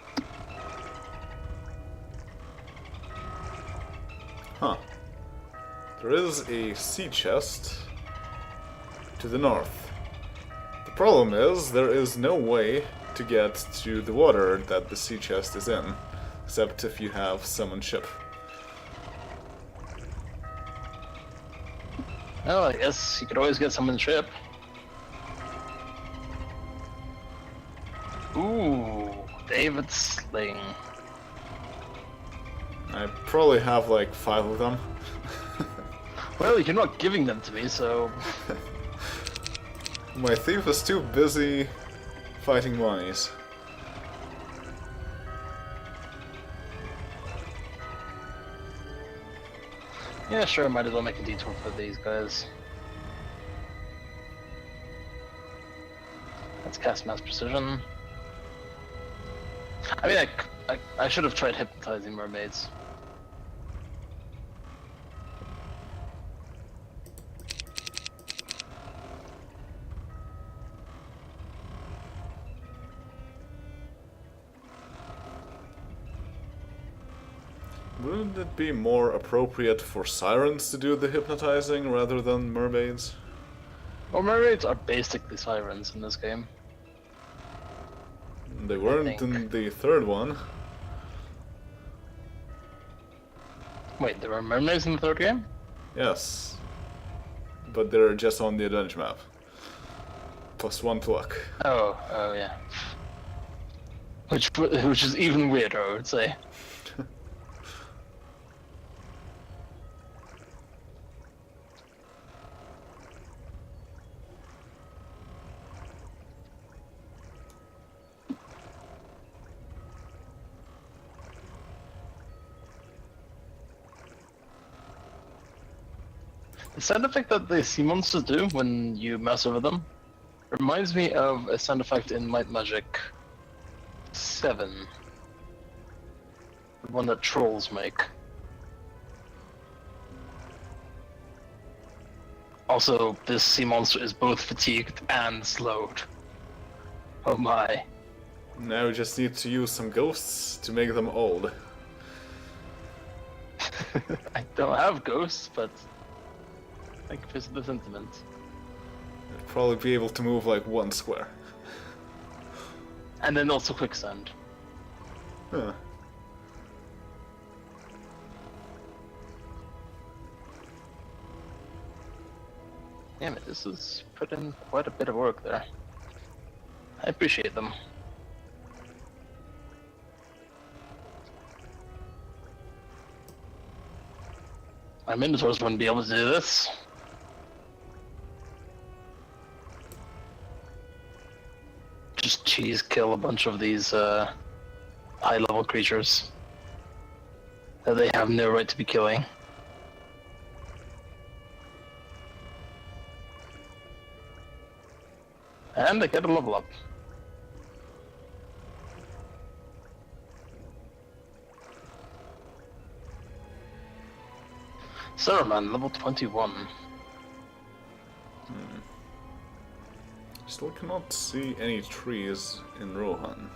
Huh. There is a sea chest to the north. The Problem is, there is no way to get to the water that the sea chest is in, except if you have summoned ship. Well, I guess you could always get someone's ship. Ooh, David's sling. I probably have like 5 of them. Well, you're not giving them to me, so... My thief is too busy fighting monies. Yeah, sure, might as well make a detour for these guys. Let's cast Mass Precision. I mean, I should have tried hypnotizing mermaids. Wouldn't it be more appropriate for sirens to do the hypnotizing rather than mermaids? Well, mermaids are basically sirens in this game. They weren't in the third one. Wait, there were mermaids in the third game? Yes. But they're just on the adventure map. +1 to luck. Oh, yeah. Which is even weirder, I would say. The sound effect that the sea monsters do when you mouse over them reminds me of a sound effect in Might Magic 7. The one that trolls make. Also, this sea monster is both fatigued and slowed. Oh my. Now we just need to use some ghosts to make them old. I don't have ghosts, but I can visit the sentiment. I'd probably be able to move like 1 square. And then also quicksand. Huh. Damn it, this has put in quite a bit of work there. I appreciate them. My Minotaurs wouldn't be able to do this. Just cheese kill a bunch of these high-level creatures that they have no right to be killing. And they get a level up. Saruman, level 21. Still cannot see any trees in Rohan.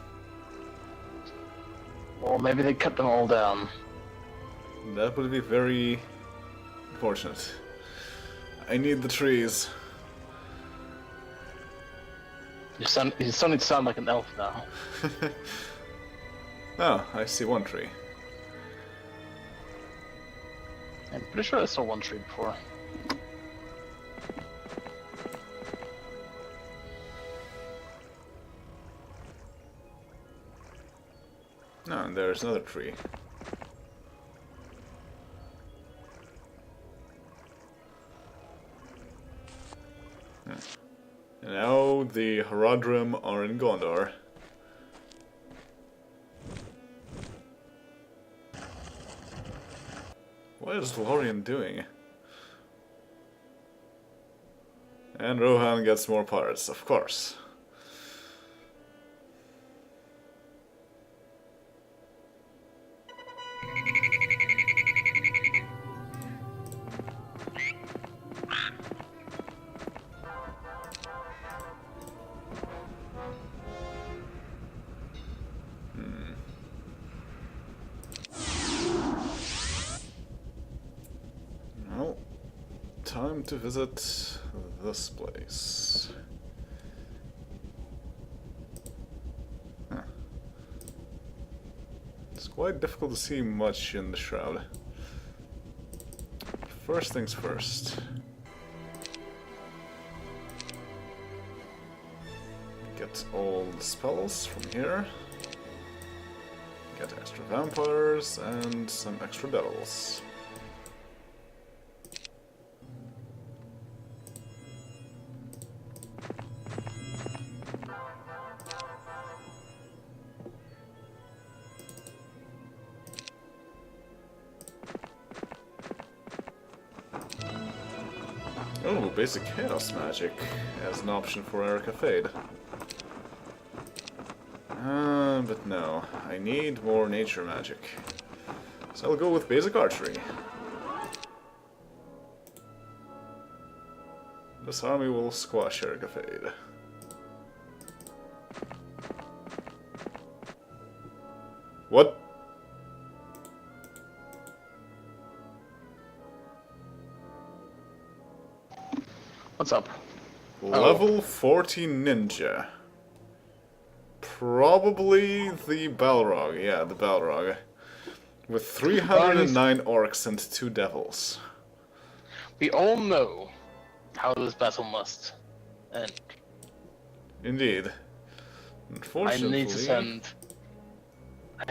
Or maybe they cut them all down. That would be very unfortunate. I need the trees. You're starting to sound like an elf now. Oh, I see 1 tree. I'm pretty sure I saw 1 tree before. No, and there's another tree. And now the Haradrim are in Gondor. What is Lorien doing? And Rohan gets more pirates, of course. Well, time to visit this place. quite difficult to see much in the shroud. First things first. Get all the spells from here. Get extra vampires and some extra devils. Oh, basic chaos magic as an option for Erica Fade. But no, I need more nature magic. So I'll go with basic archery. This army will squash Erica Fade. What? What's up? Level 40 ninja. Probably the Balrog, yeah, the Balrog. With 309 orcs and 2 devils. We all know how this battle must end. Indeed. Unfortunately... I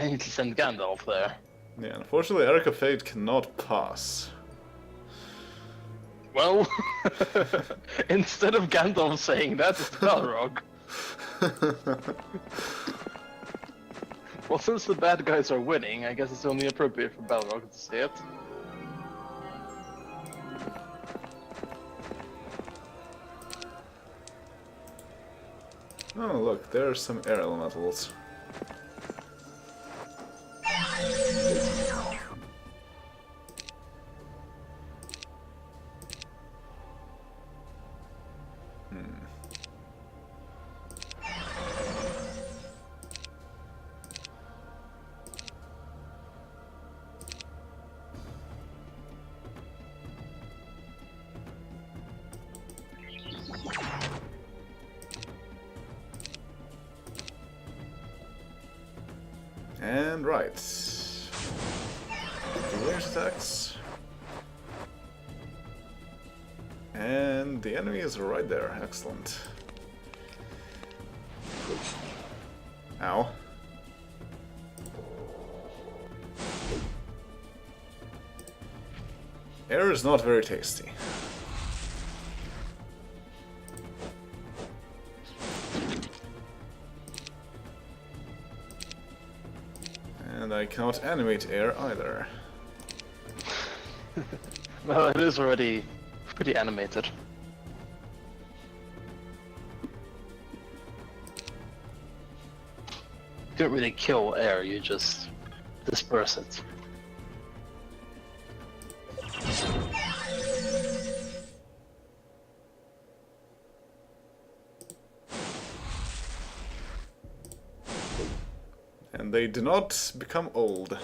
need to send Gandalf there. Yeah, unfortunately Erica Fade cannot pass. Well, instead of Gandalf saying that, it's Balrog. Well, since the bad guys are winning, I guess it's only appropriate for Balrog to say it. Oh, look, there are some air elementals. And right. Range attacks. And the enemy is right there. Excellent. Ow. Air is not very tasty. And I cannot animate air either. Well, it is already pretty animated. You don't really kill air, you just disperse it. And they do not become old.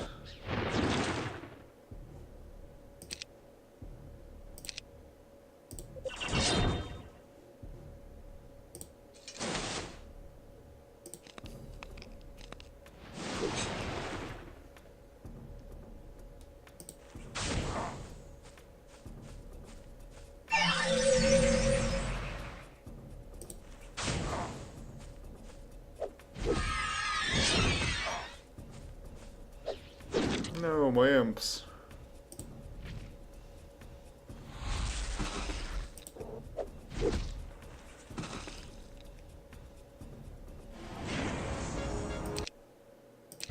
No, my imps.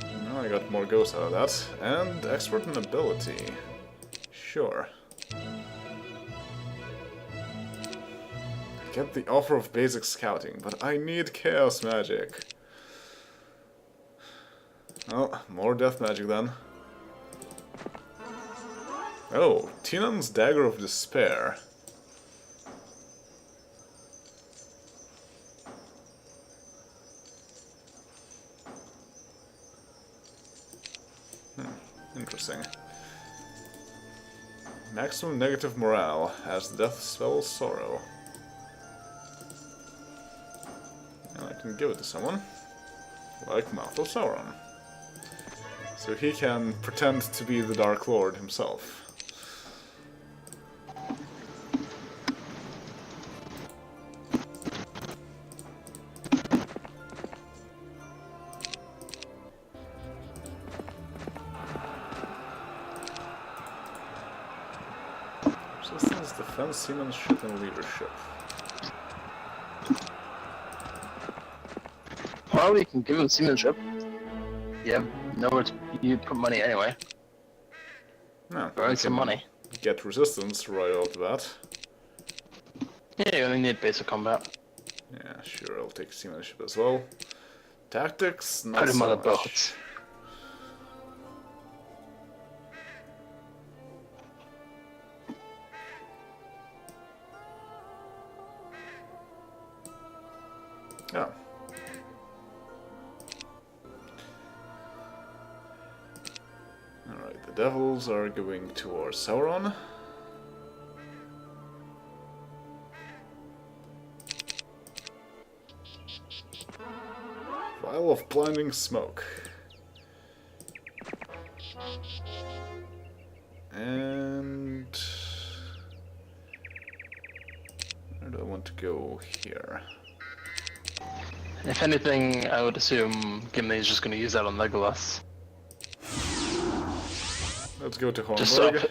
Now I got more ghosts out of that. And expert in ability. Sure. Get the offer of basic scouting, but I need chaos magic. Well, more death magic then. Oh, Tinan's Dagger of Despair. Interesting. Maximum negative morale as the death spell Sorrow. And I can give it to someone, like Mouth of Sauron. So he can pretend to be the Dark Lord himself. Resistance, defense, seamanship, and leadership. Well, you can give him seamanship. You have nowhere to you put money anyway. No, Earn some money. get resistance right off the bat. Yeah, you only need basic combat. Yeah, sure, I'll take seamanship as well. Tactics, not Put him so on the much. boats. Yeah. Alright, the devils are going towards Sauron. Vial of blinding smoke. And where do I want to go here? If anything, I would assume Gimli is just going to use that on Legolas. Let's go to Just stop. Hornburg.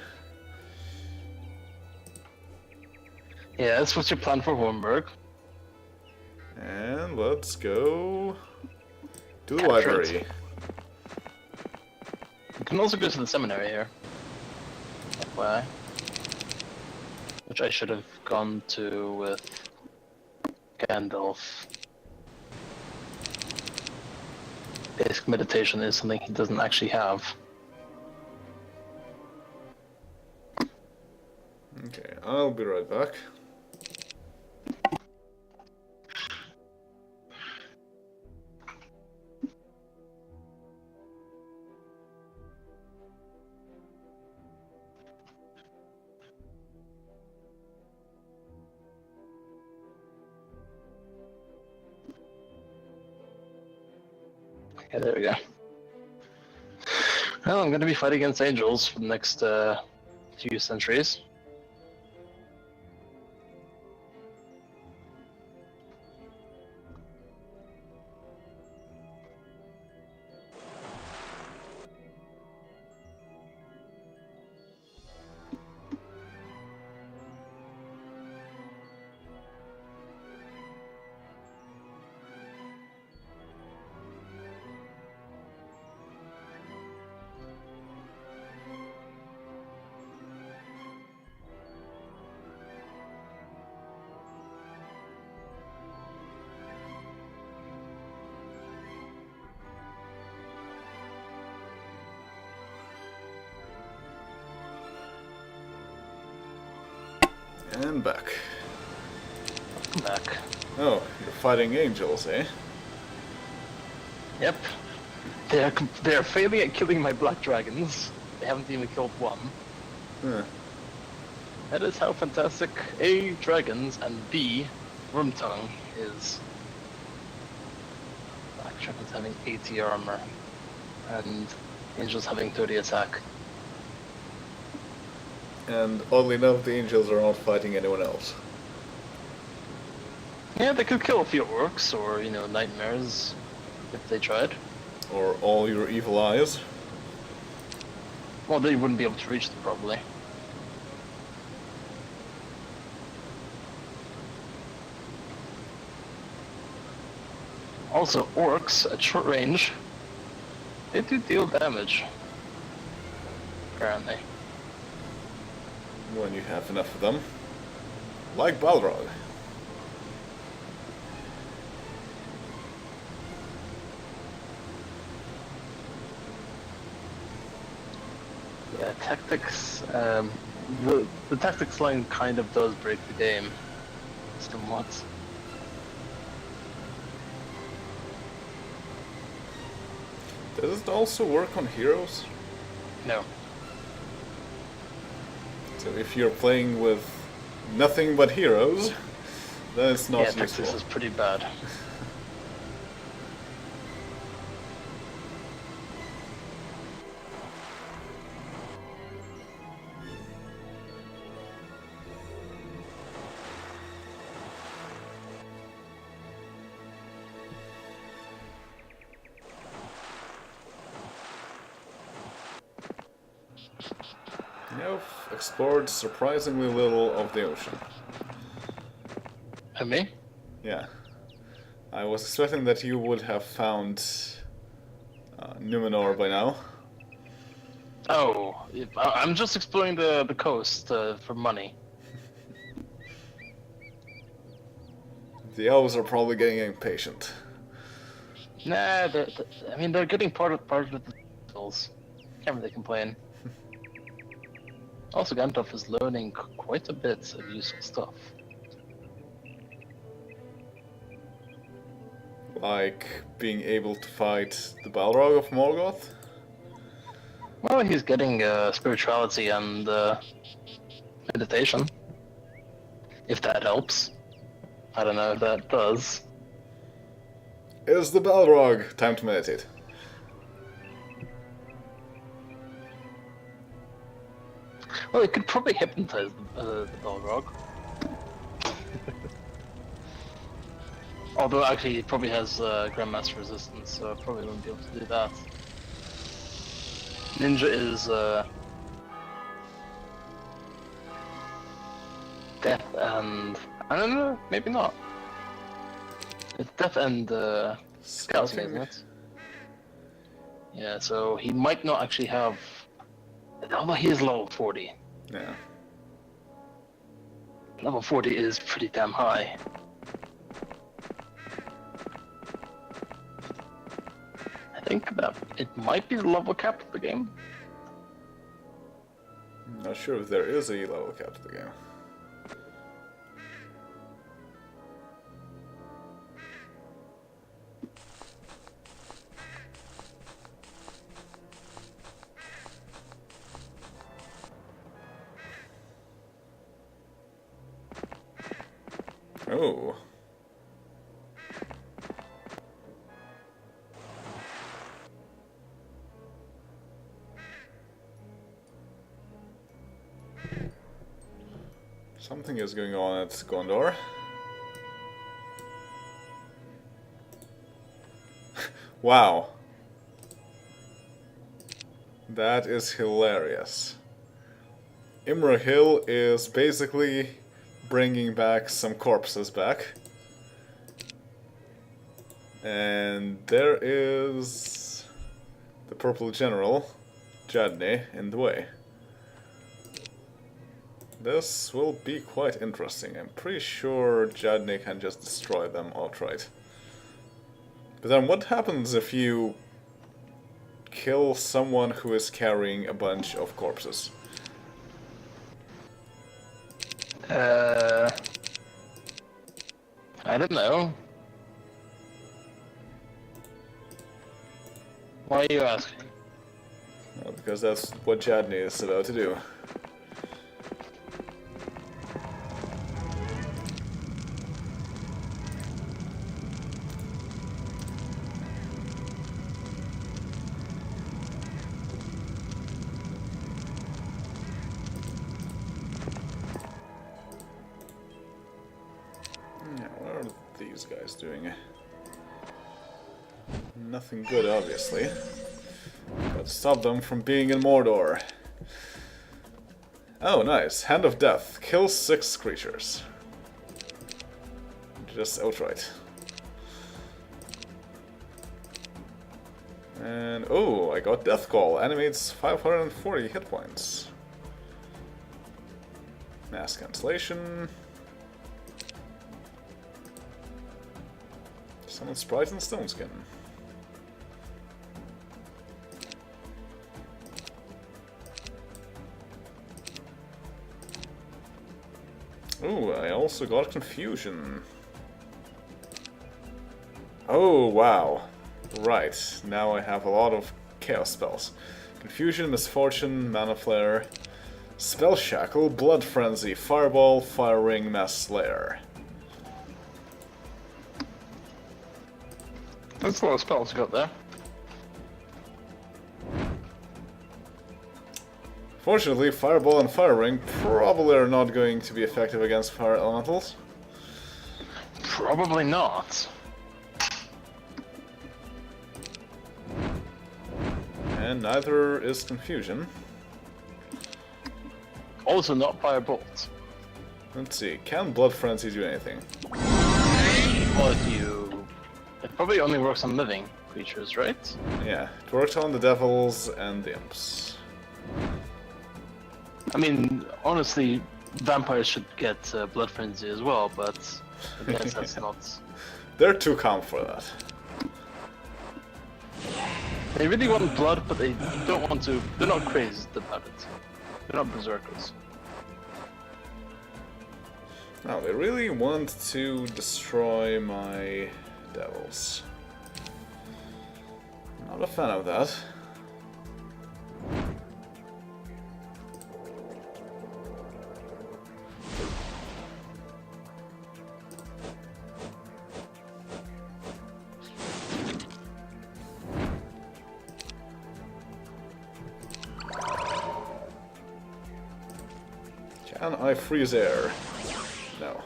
Yeah, that's what's your plan for Hornburg. And let's go to the Capture it. library. You can also go to the seminary here. FYI. Which I should have gone to with Gandalf. Basic meditation is something he doesn't actually have. Okay, I'll be right back. Okay, there we go. Well, I'm going to be fighting against angels for the next few centuries. And back. Come back. Oh, you're fighting angels, eh? Yep. They're failing at killing my black dragons. They haven't even killed one. Huh. That is how fantastic A, dragons, and B, Wormtongue is. Black dragons having 80 armor, and angels having 30 attack. And oddly enough, the angels are not fighting anyone else. Yeah, they could kill a few orcs, or, you know, nightmares, if they tried. Or all your evil eyes. Well, they wouldn't be able to reach them, probably. Also, orcs at short range, they do deal damage. Apparently. When you have enough of them. Like Balrog. Yeah, tactics. The tactics line kind of does break the game, somewhat. Does it also work on heroes? No. So if you're playing with nothing but heroes, then it's not Yeah, useful. tactics is pretty bad. You've explored surprisingly little of the ocean. And me? Yeah. I was expecting that you would have found Numenor by now. Oh, I'm just exploring the coast for money. The elves are probably getting impatient. Nah, I mean they're getting part of the hills. Can't really complain. Also, Gandalf is learning quite a bit of useful stuff. Like being able to fight the Balrog of Morgoth? Well, he's getting spirituality and meditation. If that helps. I don't know if that does. Is the Balrog time to meditate? Well, it could probably hypnotize the Balrog. Although, actually, it probably has Grandmaster resistance, so I probably won't be able to do that. Ninja is death and... I don't know, maybe not. It's death and scouting, isn't it? Yeah, so he might not actually have... Although he is level 40. Yeah. Level 40 is pretty damn high. I think that it might be the level cap of the game. Not sure if there is a level cap to the game. Oh. Something is going on at Gondor. Wow. That is hilarious. Imrahil is basically bringing back some corpses back. And there is the Purple General, Jadney, in the way. This will be quite interesting. I'm pretty sure Jadney can just destroy them outright. But then what happens if you kill someone who is carrying a bunch of corpses? I don't know. Why are you asking? Well, because that's what Jadney is about to do. These guys doing? Nothing good, obviously. But stop them from being in Mordor. Oh, nice. Hand of Death. Kill 6 creatures. Just outright. And, oh, I got Death Call. Animates 540 hit points. Mass Cancellation. Summon Sprite and Stone Skin. Ooh, I also got Confusion. Oh, wow. Right, now I have a lot of Chaos spells. Confusion, Misfortune, Mana Flare, Spell Shackle, Blood Frenzy, Fireball, Fire Ring, Mass Slayer. That's a lot of spells you got there. Fortunately, Fireball and Fire Ring probably are not going to be effective against fire elementals. Probably not. And neither is Confusion. Also not firebolt. Let's see, can Blood Frenzy do anything? But it probably only works on living creatures, right? Yeah, it works on the devils and the imps. I mean, honestly, vampires should get blood frenzy as well, but I guess that's not. They're too calm for that. They really want blood, but they don't want to. They're not crazed about it. They're not berserkers. No, they really want to destroy my devils. Not a fan of that. Can I freeze air? No.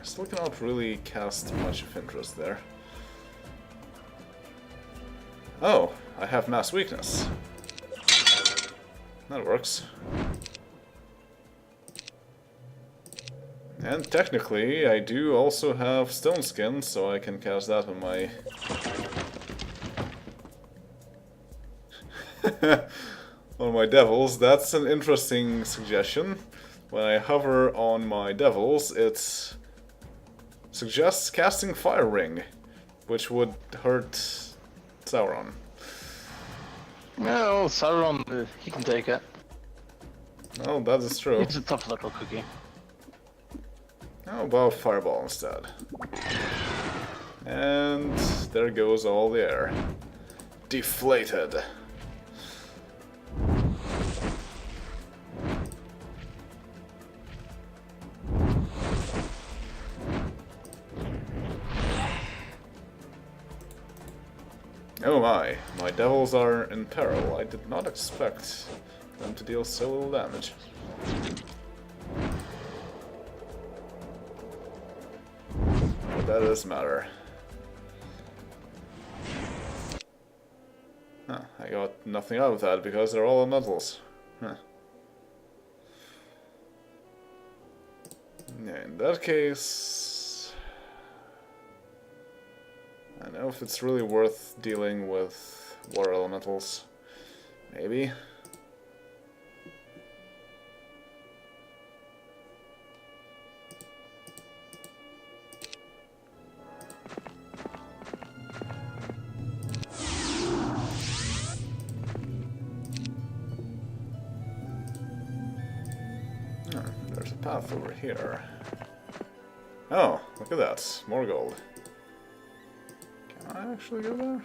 Still cannot really cast much of interest there. Oh, I have mass weakness. That works. And technically, I do also have stone skin, so I can cast that on my... on my devils. That's an interesting suggestion. When I hover on my devils, it suggests casting Fire Ring, which would hurt Sauron. No, Sauron, he can take it. Oh, that is true. He's a tough little cookie. How about Fireball instead? And there goes all the air. Deflated. Oh my devils are in peril. I did not expect them to deal so little damage. But that doesn't matter. Huh, I got nothing out of that because they're all elementals. Huh. Yeah, in that case... I don't know if it's really worth dealing with water elementals. Maybe. There's a path over here. Oh, look at that. More gold. Can I actually go there?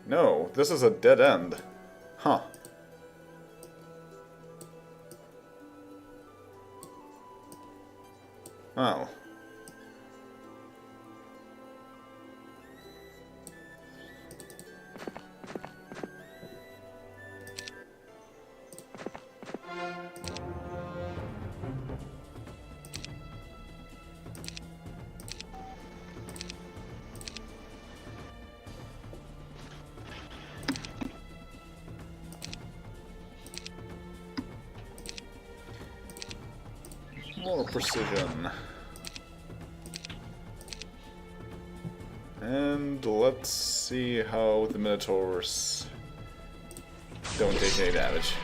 No, this is a dead end. Huh. Oh. More precision. And let's see how the Minotaurs don't take any damage.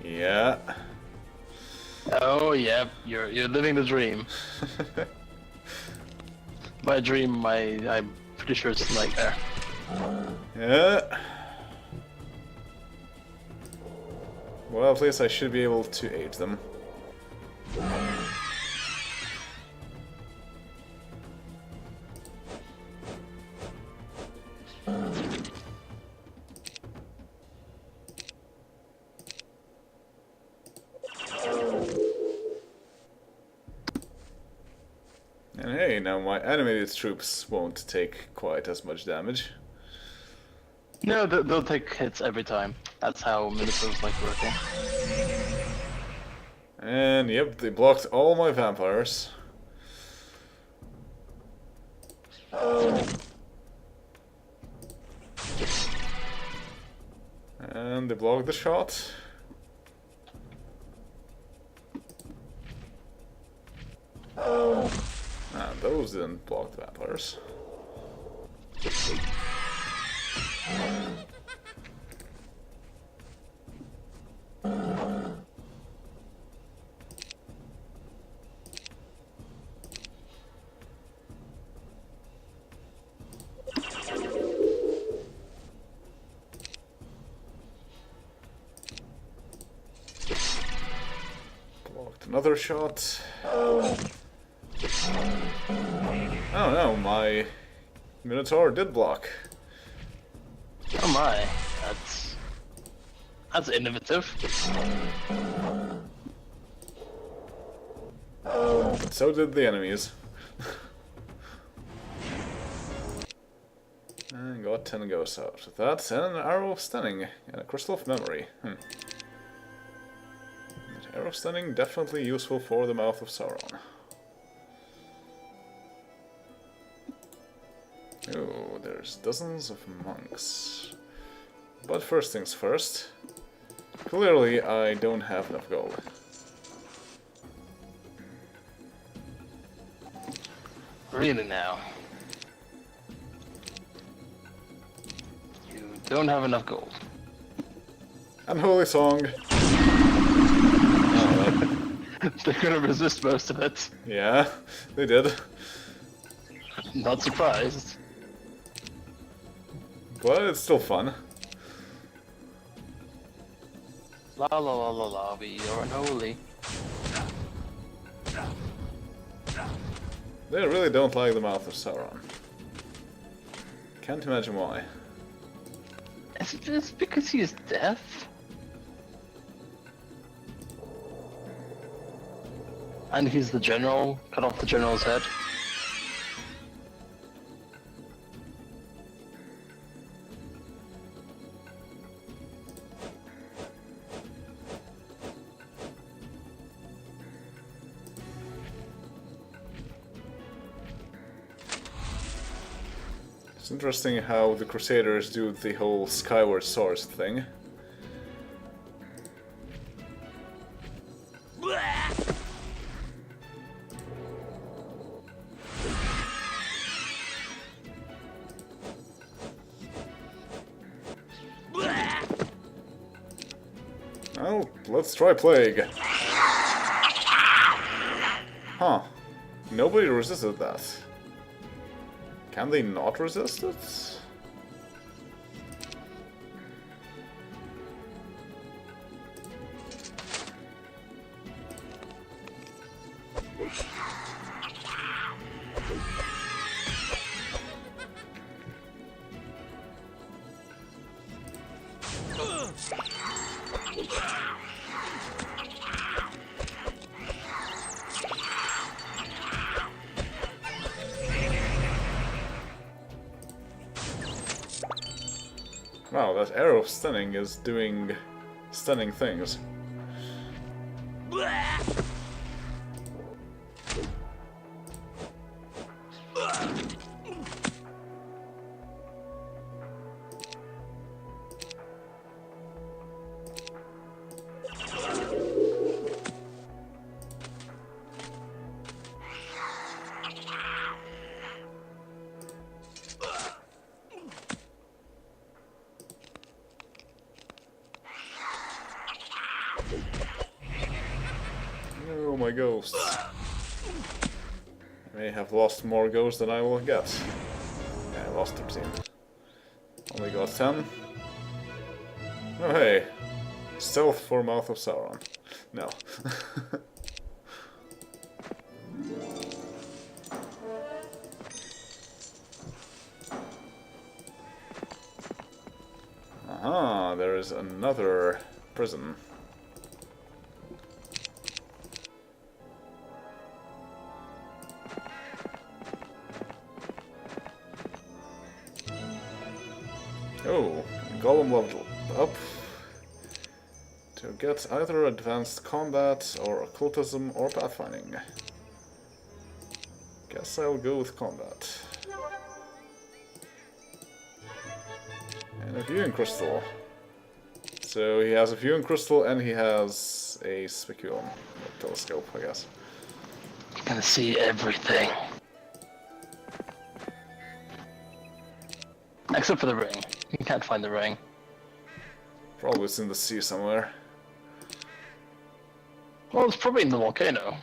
Yeah. Oh yeah, you're living the dream. My dream, I'm pretty sure it's a nightmare. Yeah. Well, at least I should be able to aid them. And hey, Okay, now my animated troops won't take quite as much damage. No, they'll take hits every time. That's how Minnesotans like working. And yep, they blocked all my vampires. And they blocked the shot. And those didn't block the vampires. Blocked another shot. Oh no, my Minotaur did block. Oh my, that's innovative. But so did the enemies. And got 10 ghosts out with that, and an arrow of stunning, and a crystal of memory. That arrow of stunning definitely useful for the Mouth of Sauron. Oh, there's dozens of monks. But first things first. Clearly, I don't have enough gold. Really now? You don't have enough gold. Unholy Song! They're gonna resist most of it. Yeah, they did. Not surprised. But it's still fun. La la la la la, we are unholy. They really don't like the Mouth of Sauron. Can't imagine why. Is it just because he is deaf? And he's the general? Cut off the general's head? It's interesting how the Crusaders do the whole Skyward Swords thing. Well, let's try Plague. Huh. Nobody resisted that. Can they not resist it? Wow, that arrow of stunning is doing stunning things. Oh, my ghosts. I may have lost more ghosts than I will get. Yeah, I lost 13. Only got 10. Oh hey. Stealth for Mouth of Sauron. No. Aha, there is another prison. Oh, Golem leveled up to get either advanced combat or occultism or pathfinding. Guess I'll go with combat. And a viewing crystal. So he has a viewing crystal and he has a speculum, a telescope, I guess. Gonna see everything. Except for the ring. You can't find the ring. Probably it's in the sea somewhere. Well, it's probably in the volcano.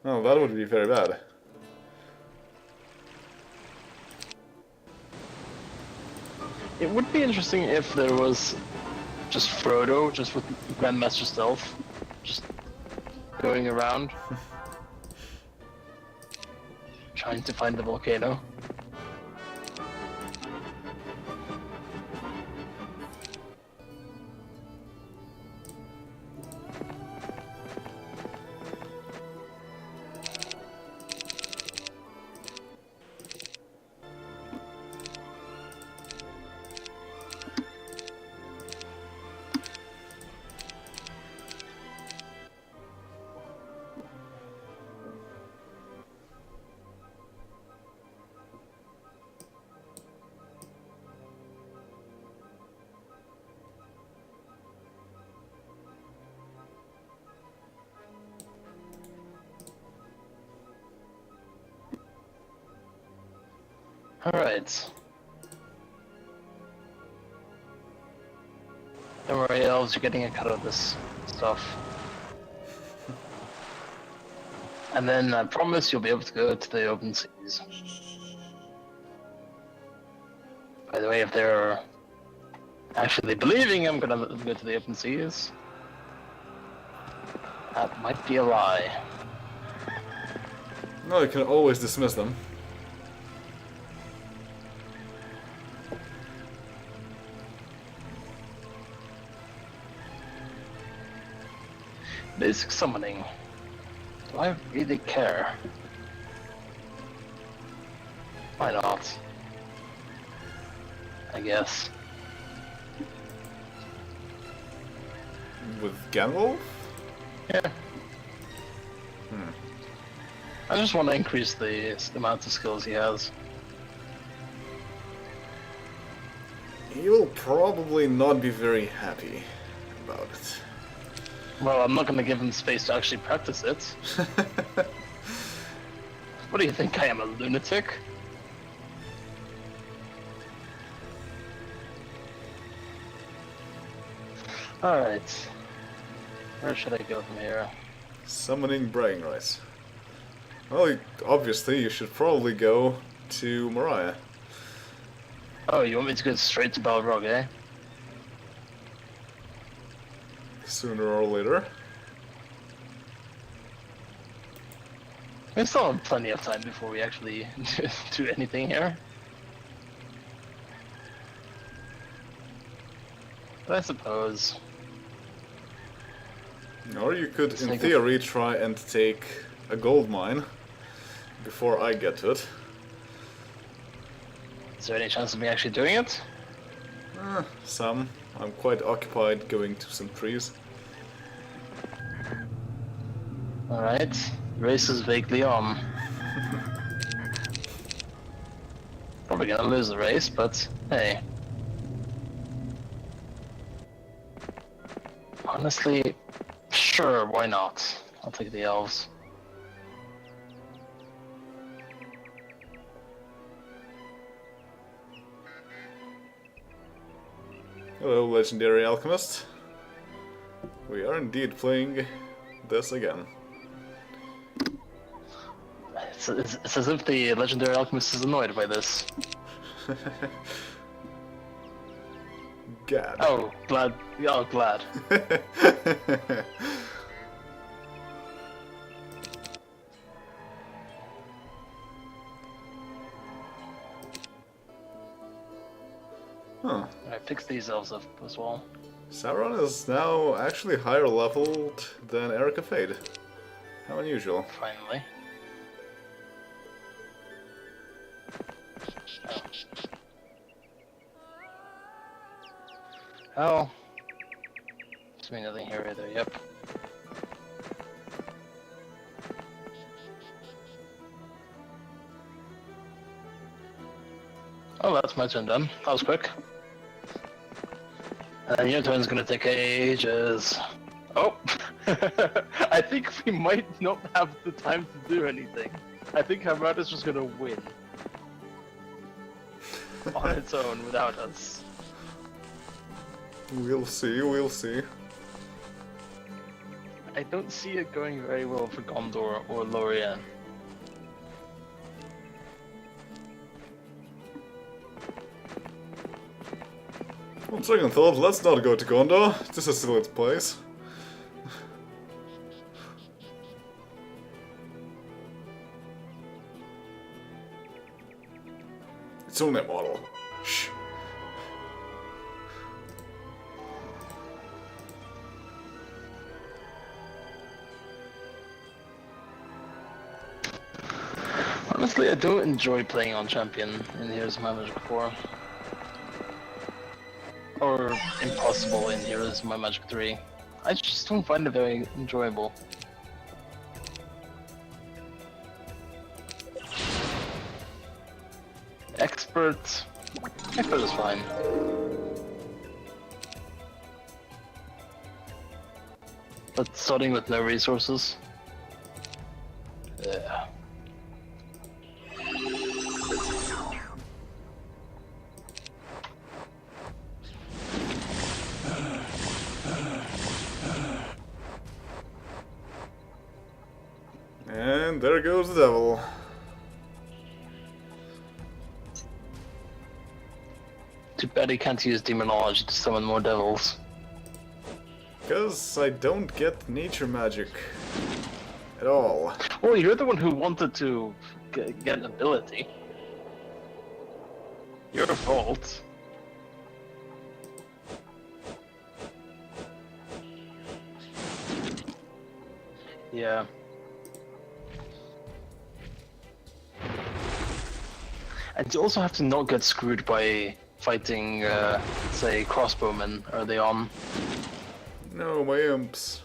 Oh, that would be very bad. It would be interesting if there was just Frodo, just with Grandmaster Stealth, just going around, trying to find the volcano. Alright. Don't worry, elves, you're getting a cut of this stuff. And then I promise you'll be able to go to the open seas. By the way, if they're actually believing I'm gonna let them go to the open seas, that might be a lie. No, you can always dismiss them. Basic summoning. Do I really care? Why not? I guess. With Gandalf? Yeah. I just want to increase the amount of skills he has. He will probably not be very happy about it. Well, I'm not going to give him space to actually practice it. What do you think, I am a lunatic? Alright. Where should I go from here? Summoning bragging rights. Well, obviously you should probably go to Mariah. Oh, you want me to go straight to Balrog, eh? Sooner or later. We still have plenty of time before we actually do anything here. But I suppose... Or you could, in theory, try and take a gold mine before I get to it. Is there any chance of me actually doing it? Some. I'm quite occupied going to some trees. Alright, race is vaguely on. Probably gonna lose the race, but hey. Honestly, sure, why not? I'll take the elves. Hello, legendary alchemist. We are indeed playing this again. It's as if the legendary alchemist is annoyed by this. Gad. Oh, glad. Oh, glad. Huh. I fixed these elves up as well. Sauron is now actually higher leveled than Erica Fade. How unusual. Finally. Oh. There's me nothing here either, yep. Oh, that's my turn done. That was quick. And your turn's gonna take ages. Oh! I think we might not have the time to do anything. I think Hamad is just gonna win. On its own, without us. We'll see, we'll see. I don't see it going very well for Gondor or Lorien. On second thought, let's not go to Gondor. This is still its place. It's only a model. Shh. Honestly, I don't enjoy playing on Champion in Heroes of Might and Magic 4. Or Impossible in Heroes of Might and Magic 3. I just don't find it very enjoyable. Expert is fine. But starting with no resources. Yeah. And there goes the devil. Too bad he can't use demonology to summon more devils. Because I don't get nature magic at all. Well, you're the one who wanted to get an ability. Your fault. Yeah. And you also have to not get screwed by fighting, say, crossbowmen early on. No, my imps.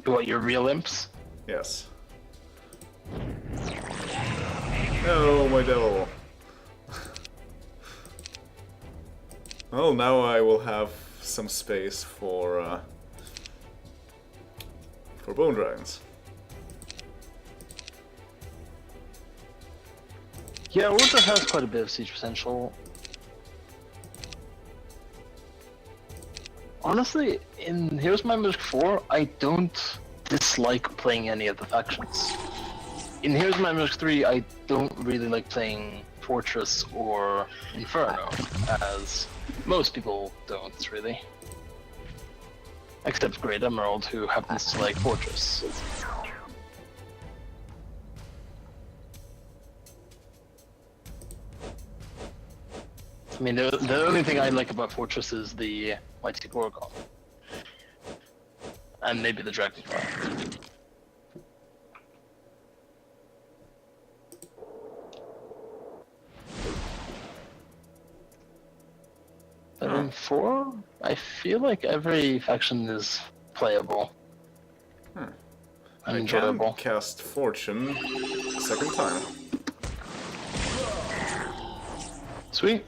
What, your real imps? Yes. No, my devil. Well, now I will have some space for bone dragons. Yeah, Order has quite a bit of siege potential. Honestly, in Heroes of Might and Magic 4, I don't dislike playing any of the factions. In Heroes of Might and Magic 3, I don't really like playing Fortress or Inferno, as most people don't, really. Except Great Emerald, who happens to like Fortress. I mean, the only thing I like about Fortress is the Mighty Gorgon. And maybe the Dragonfly. But in 4, I feel like every faction is playable. And enjoyable. I can cast Fortune second time. Sweet.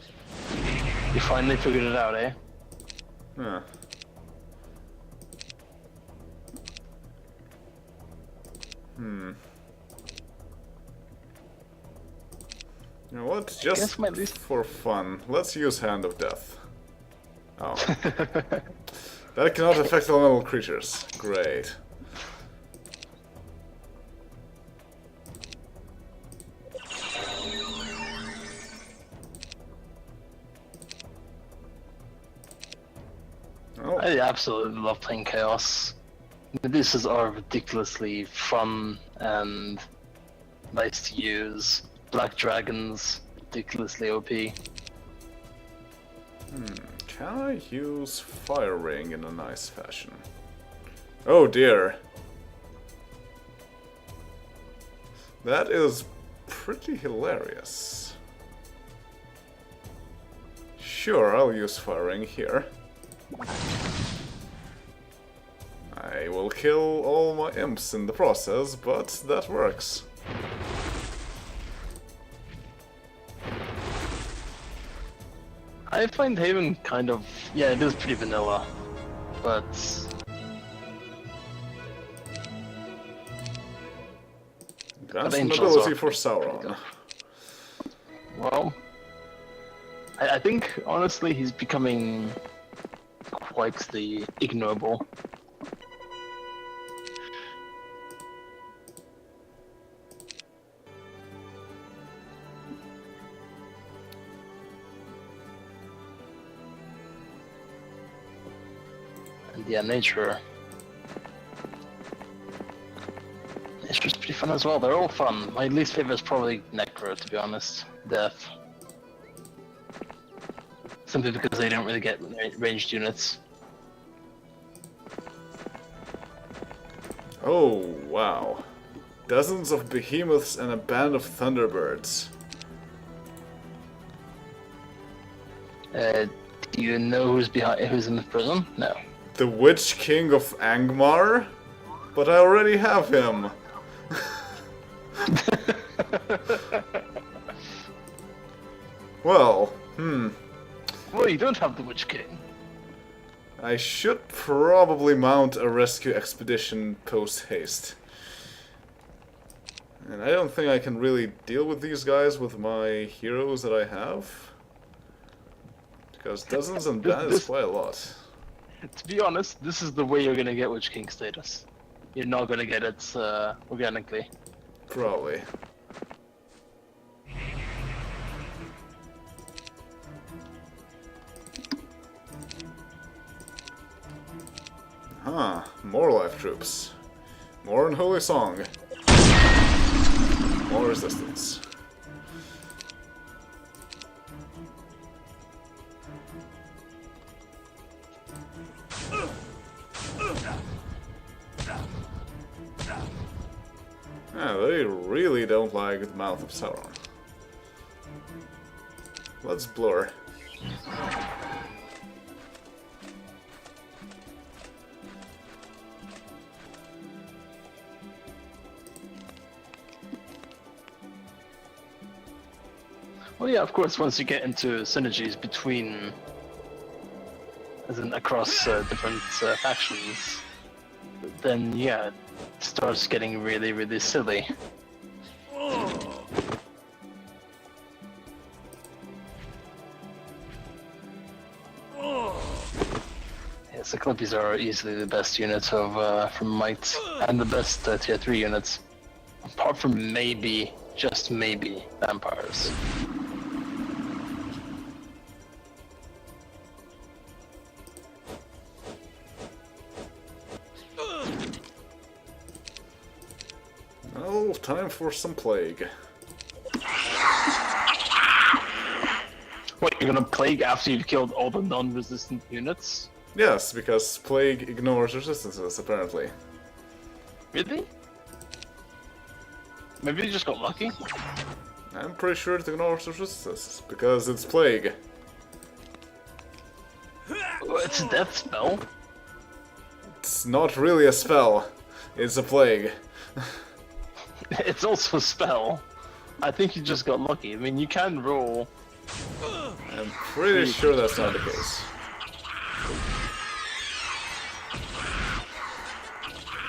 You finally figured it out, eh? Yeah. You know what? Just for fun, let's use Hand of Death. Oh. That cannot affect elemental creatures. Great. Oh. I absolutely love playing Chaos. These are ridiculously fun and nice to use. Black Dragons, ridiculously OP. Can I use Fire Ring in a nice fashion? Oh dear. That is pretty hilarious. Sure, I'll use firing here. I will kill all my imps in the process, but that works. I find Haven kind of... yeah, it is pretty vanilla, but... Advanced ability for Sauron. Well, I think, honestly, he's becoming quite the ignorable. And yeah, Nature's pretty fun as well. They're all fun. My least favorite is probably Necro, to be honest. Death. Simply because they don't really get ranged units. Oh, wow. Dozens of behemoths and a band of thunderbirds. Do you know who's in the prison? No. The Witch King of Angmar? But I already have him. Well, Well, you don't have the Witch King. I should probably mount a rescue expedition post-haste. And I don't think I can really deal with these guys with my heroes that I have. Because dozens and band is quite a lot. To be honest, this is the way you're gonna get Witch King status. You're not gonna get it organically. Probably. Huh, more life troops. More unholy song. More resistance. Yeah, they really don't like the mouth of Sauron. Let's blur. Well, yeah, of course, once you get into synergies between, as in across different factions, then yeah, it starts getting really, really silly. Yeah, Cyclopes are easily the best units of from Might, and the best tier 3 units, apart from maybe, just maybe, vampires. Oh, time for some plague. What, you're gonna plague after you've killed all the non-resistant units? Yes, because plague ignores resistances, apparently. Really? Maybe you just got lucky? I'm pretty sure it ignores resistances, because it's plague. Oh, it's a death spell. It's not really a spell, it's a plague. It's also a spell. I think you just got lucky. I mean, you can roll. I'm pretty sure that's not the case.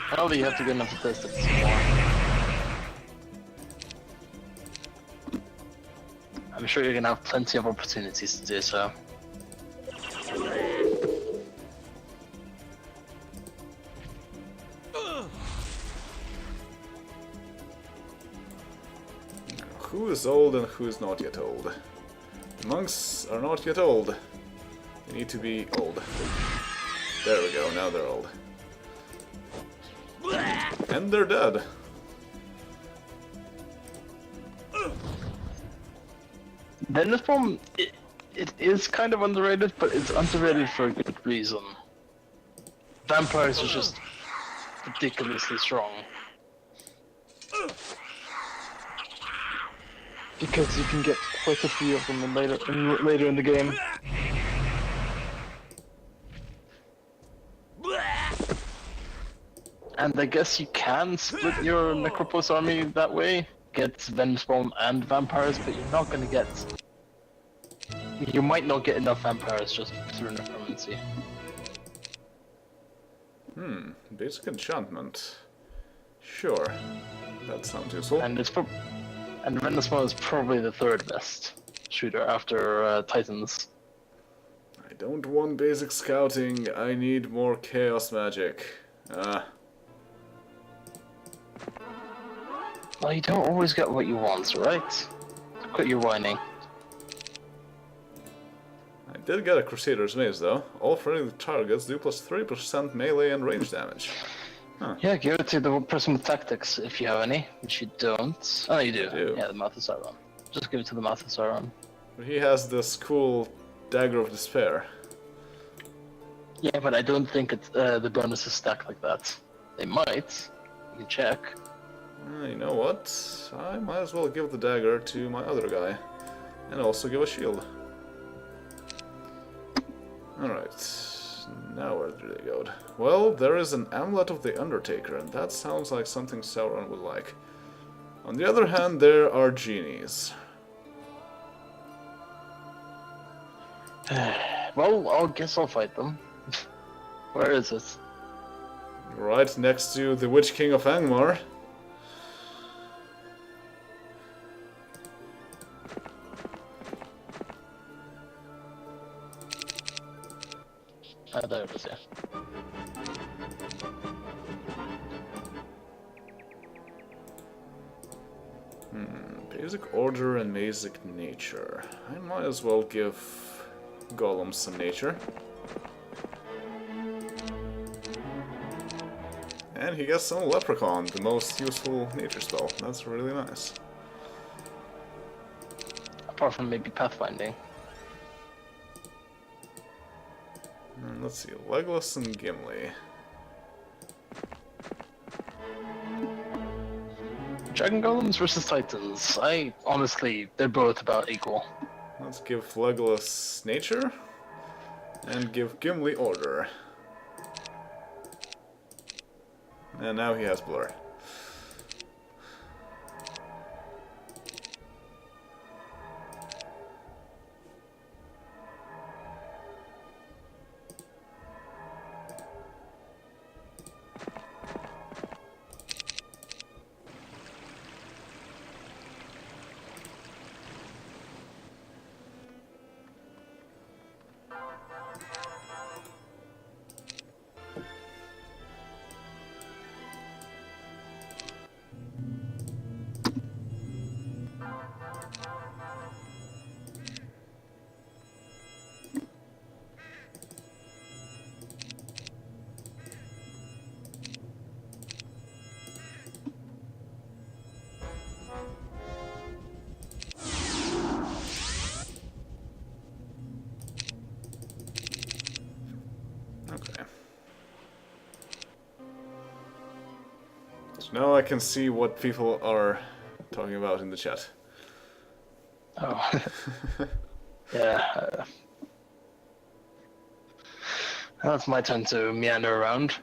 Probably you have to get enough to test it some more. I'm sure you're gonna have plenty of opportunities to do so. Who is old and who is not yet old? The monks are not yet old. They need to be old. There we go, now they're old. And they're dead. Then the problem, it is kind of underrated, but it's underrated for a good reason. Vampires are just ridiculously strong. Because you can get quite a few of them later in the game. And I guess you can split your Necropos army that way, get Venomspawn and Vampires, but you're not gonna get... You might not get enough Vampires just through Necromancy. Basic enchantment. Sure. That sounds useful. And and Venomspawn is probably the third best shooter after Titans. I don't want basic scouting, I need more chaos magic. Well, you don't always get what you want, right? Quit your whining. I did get a Crusader's Maze though. All friendly targets do plus 3% melee and range damage. Huh. Yeah, give it to the person with tactics if you have any, which you don't. Oh, you do. I do. Yeah, the Mouth of Sauron. Just give it to the Mouth of Sauron. But he has this cool Dagger of Despair. Yeah, but I don't think the bonuses stack like that. They might. You can check. You know what? I might as well give the dagger to my other guy. And also give a shield. Alright. Now where do they go? Well, there is an Amulet of the Undertaker, and that sounds like something Sauron would like. On the other hand, there are genies. Well, I guess I'll fight them. Where is it? Right next to the Witch King of Angmar. Ah, there it is, yeah. Basic order and basic nature. I might as well give Gollum some nature. And he gets some Leprechaun, the most useful nature spell. That's really nice. Apart from maybe pathfinding. And let's see, Legolas and Gimli. Dragon Golems versus Titans. Honestly, they're both about equal. Let's give Legolas nature, and give Gimli order. And now he has blur. Okay. So now I can see what people are talking about in the chat. Oh. Yeah. Now it's my turn to meander around.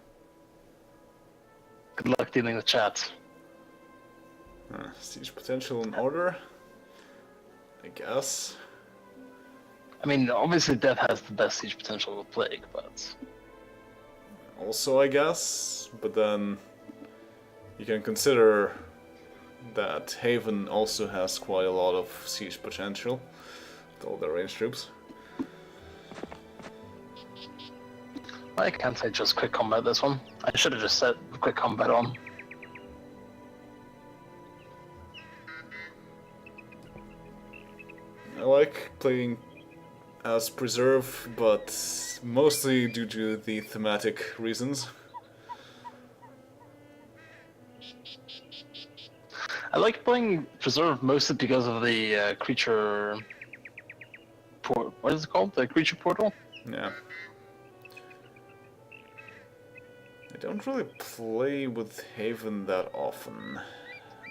Good luck dealing with chat. Siege potential and order, I guess. I mean, obviously Death has the best siege potential of Plague, but... Also, I guess, but then you can consider that Haven also has quite a lot of siege potential with all their ranged troops. Why can't I just quick combat this one? I should have just set quick combat on. I like playing as Preserve, but mostly due to the thematic reasons. I like playing Preserve mostly because of the creature... What is it called? The creature portal? Yeah. I don't really play with Haven that often,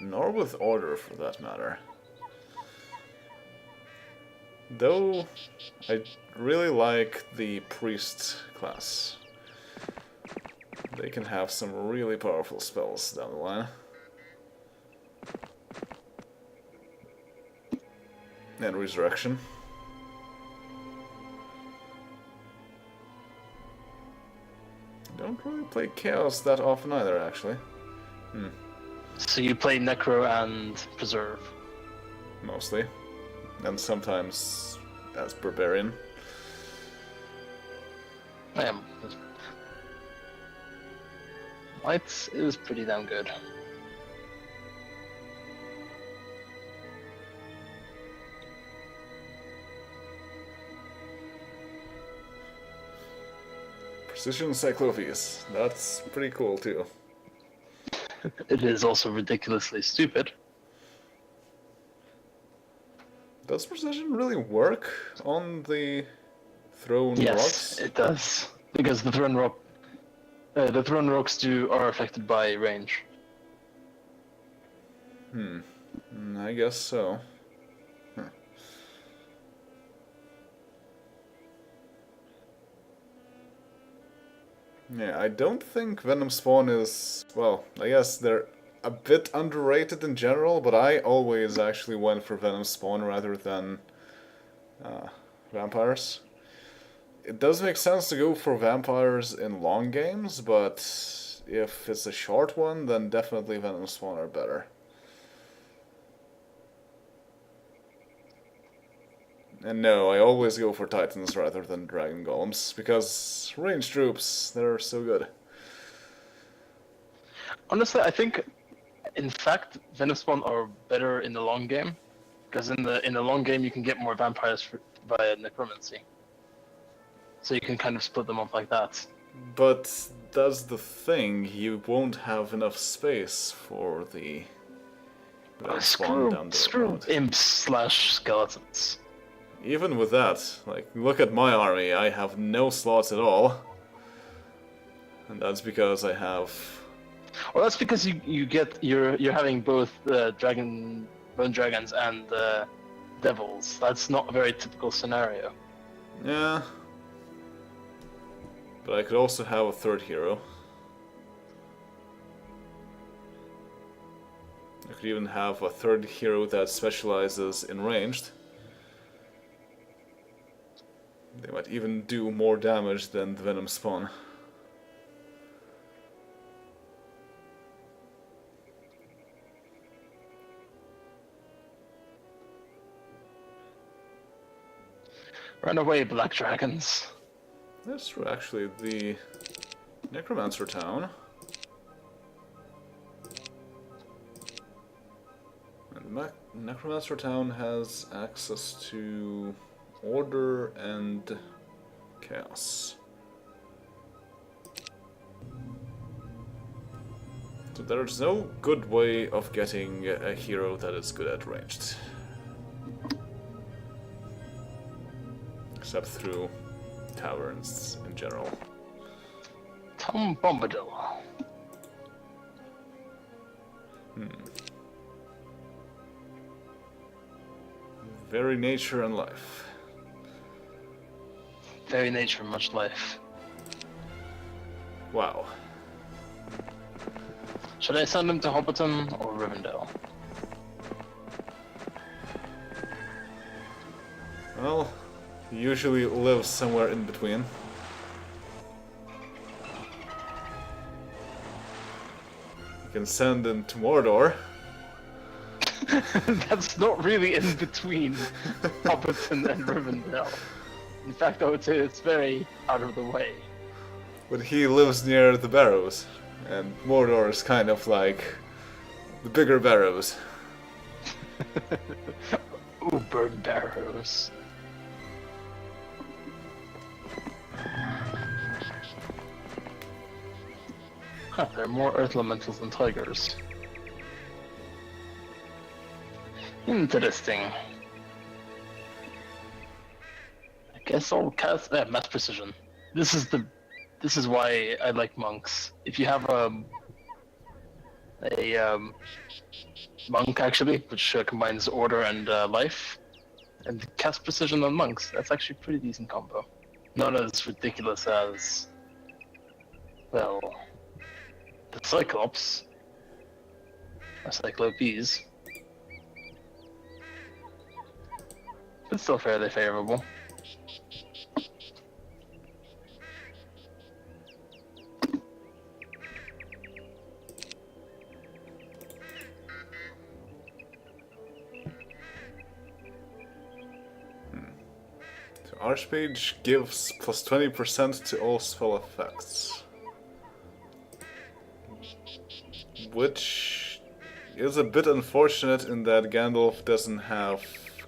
nor with Order for that matter. Though, I really like the Priest class. they can have some really powerful spells down the line. And Resurrection. Don't really play Chaos that often either, actually. So you play Necro and Preserve. Mostly. And sometimes as Barbarian. Lights is pretty damn good. Precision Cyclopes. That's pretty cool too. It is also ridiculously stupid. Does Precision really work on the thrown Yes, rocks? it does. Because the thrown rocks are affected by range. I guess so. Huh. Yeah, I don't think Venom Spawn is... Well, I guess they're a bit underrated in general, but I always actually went for Venom Spawn rather than vampires. It does make sense to go for vampires in long games, but if it's a short one, then definitely Venom Spawn are better. And no, I always go for Titans rather than Dragon Golems, because ranged troops, they're so good. Honestly, I think, in fact, Venom Spawn are better in the long game, because in the long game you can get more vampires via necromancy. So you can kind of split them up like that. But that's the thing, you won't have enough space for the Venom Spawn down the Screw road. imps/skeletons. Even with that, like, look at my army, I have no slots at all. And that's because I have... Well, that's because you're having both bone dragons and devils. That's not a very typical scenario. Yeah. But I could also have a third hero. I could even have a third hero that specializes in ranged. They might even do more damage than the Venom Spawn. Run away, black dragons. That's true, actually. The Necromancer town. And Necromancer town has access to order and chaos. So there's no good way of getting a hero that is good at ranged. Except through taverns in general. Tom Bombadil. Very nature and life. Very nature, much life. Wow. Should I send him to Hobbiton or Rivendell? Well, he usually lives somewhere in between. You can send him to Mordor. That's not really in between Hobbiton and Rivendell. In fact, I would say it's very out of the way. But he lives near the Barrows, and Mordor is kind of like the bigger Barrows. Uber Barrows. Huh, there are more earth elementals than tigers. Interesting. I guess I'll cast mass precision. This is why I like monks. If you have a monk actually, which combines order and life, and cast precision on monks, that's actually a pretty decent combo. Not as ridiculous as, well, the Cyclops, or Cyclopes, it's still fairly favorable. Archmage gives plus 20% to all spell effects. Which is a bit unfortunate in that Gandalf doesn't have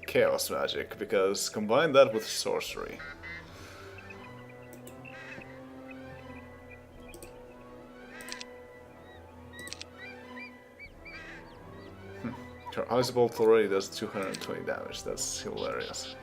chaos magic, because combine that with sorcery. Her Ice Bolt already does 220 damage, that's hilarious.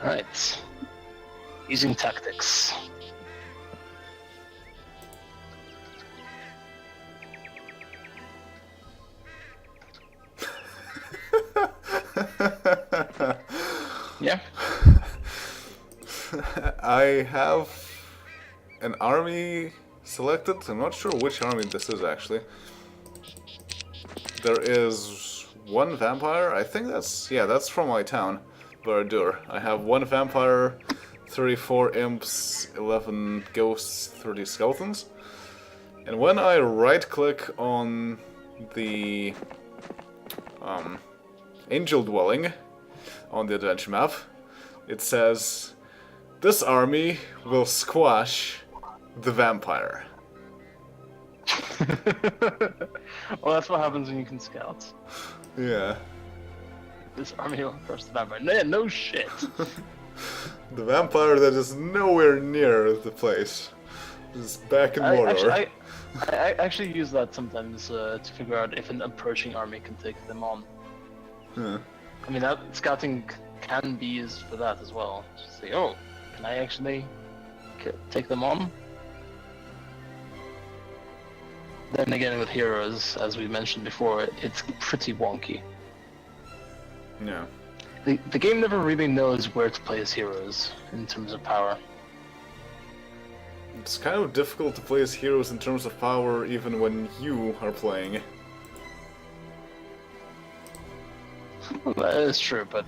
Right. Using tactics. Yeah. I have an army selected. I'm not sure which army this is actually. There is one vampire. I think that's from my town, Baradur. I have one vampire, 34 imps, 11 ghosts, 30 skeletons. And when I right-click on the angel dwelling on the adventure map, it says, this army will squash the vampire. Well, that's what happens when you can scout. Yeah. This army will crush the vampire. No, no shit. The vampire that is nowhere near the place is back in Mordor. I actually use that sometimes to figure out if an approaching army can take them on. Huh. I mean, that scouting can be used for that as well. Just say, oh, can I actually take them on? Then again, with heroes, as we mentioned before, it's pretty wonky. Yeah. The game never really knows where to place heroes in terms of power. It's kind of difficult to play as heroes in terms of power even when you are playing. Well, that is true, but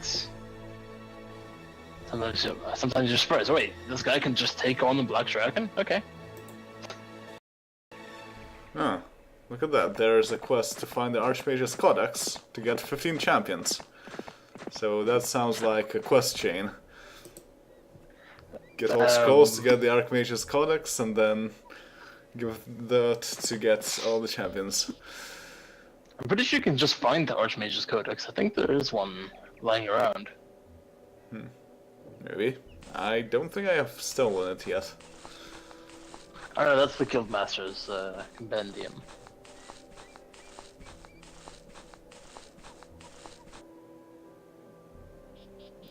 sometimes you're surprised. Wait, this guy can just take on the Black Dragon? Okay. Ah, look at that. There's a quest to find the Archmage's Codex to get 15 champions. So that sounds like a quest chain. Get all scrolls to get the Archmage's Codex, and then give that to get all the champions. I'm pretty sure you can just find the Archmage's Codex. I think there is one lying around. Maybe. I don't think I have stolen it yet. Oh no, that's the Guildmaster's compendium.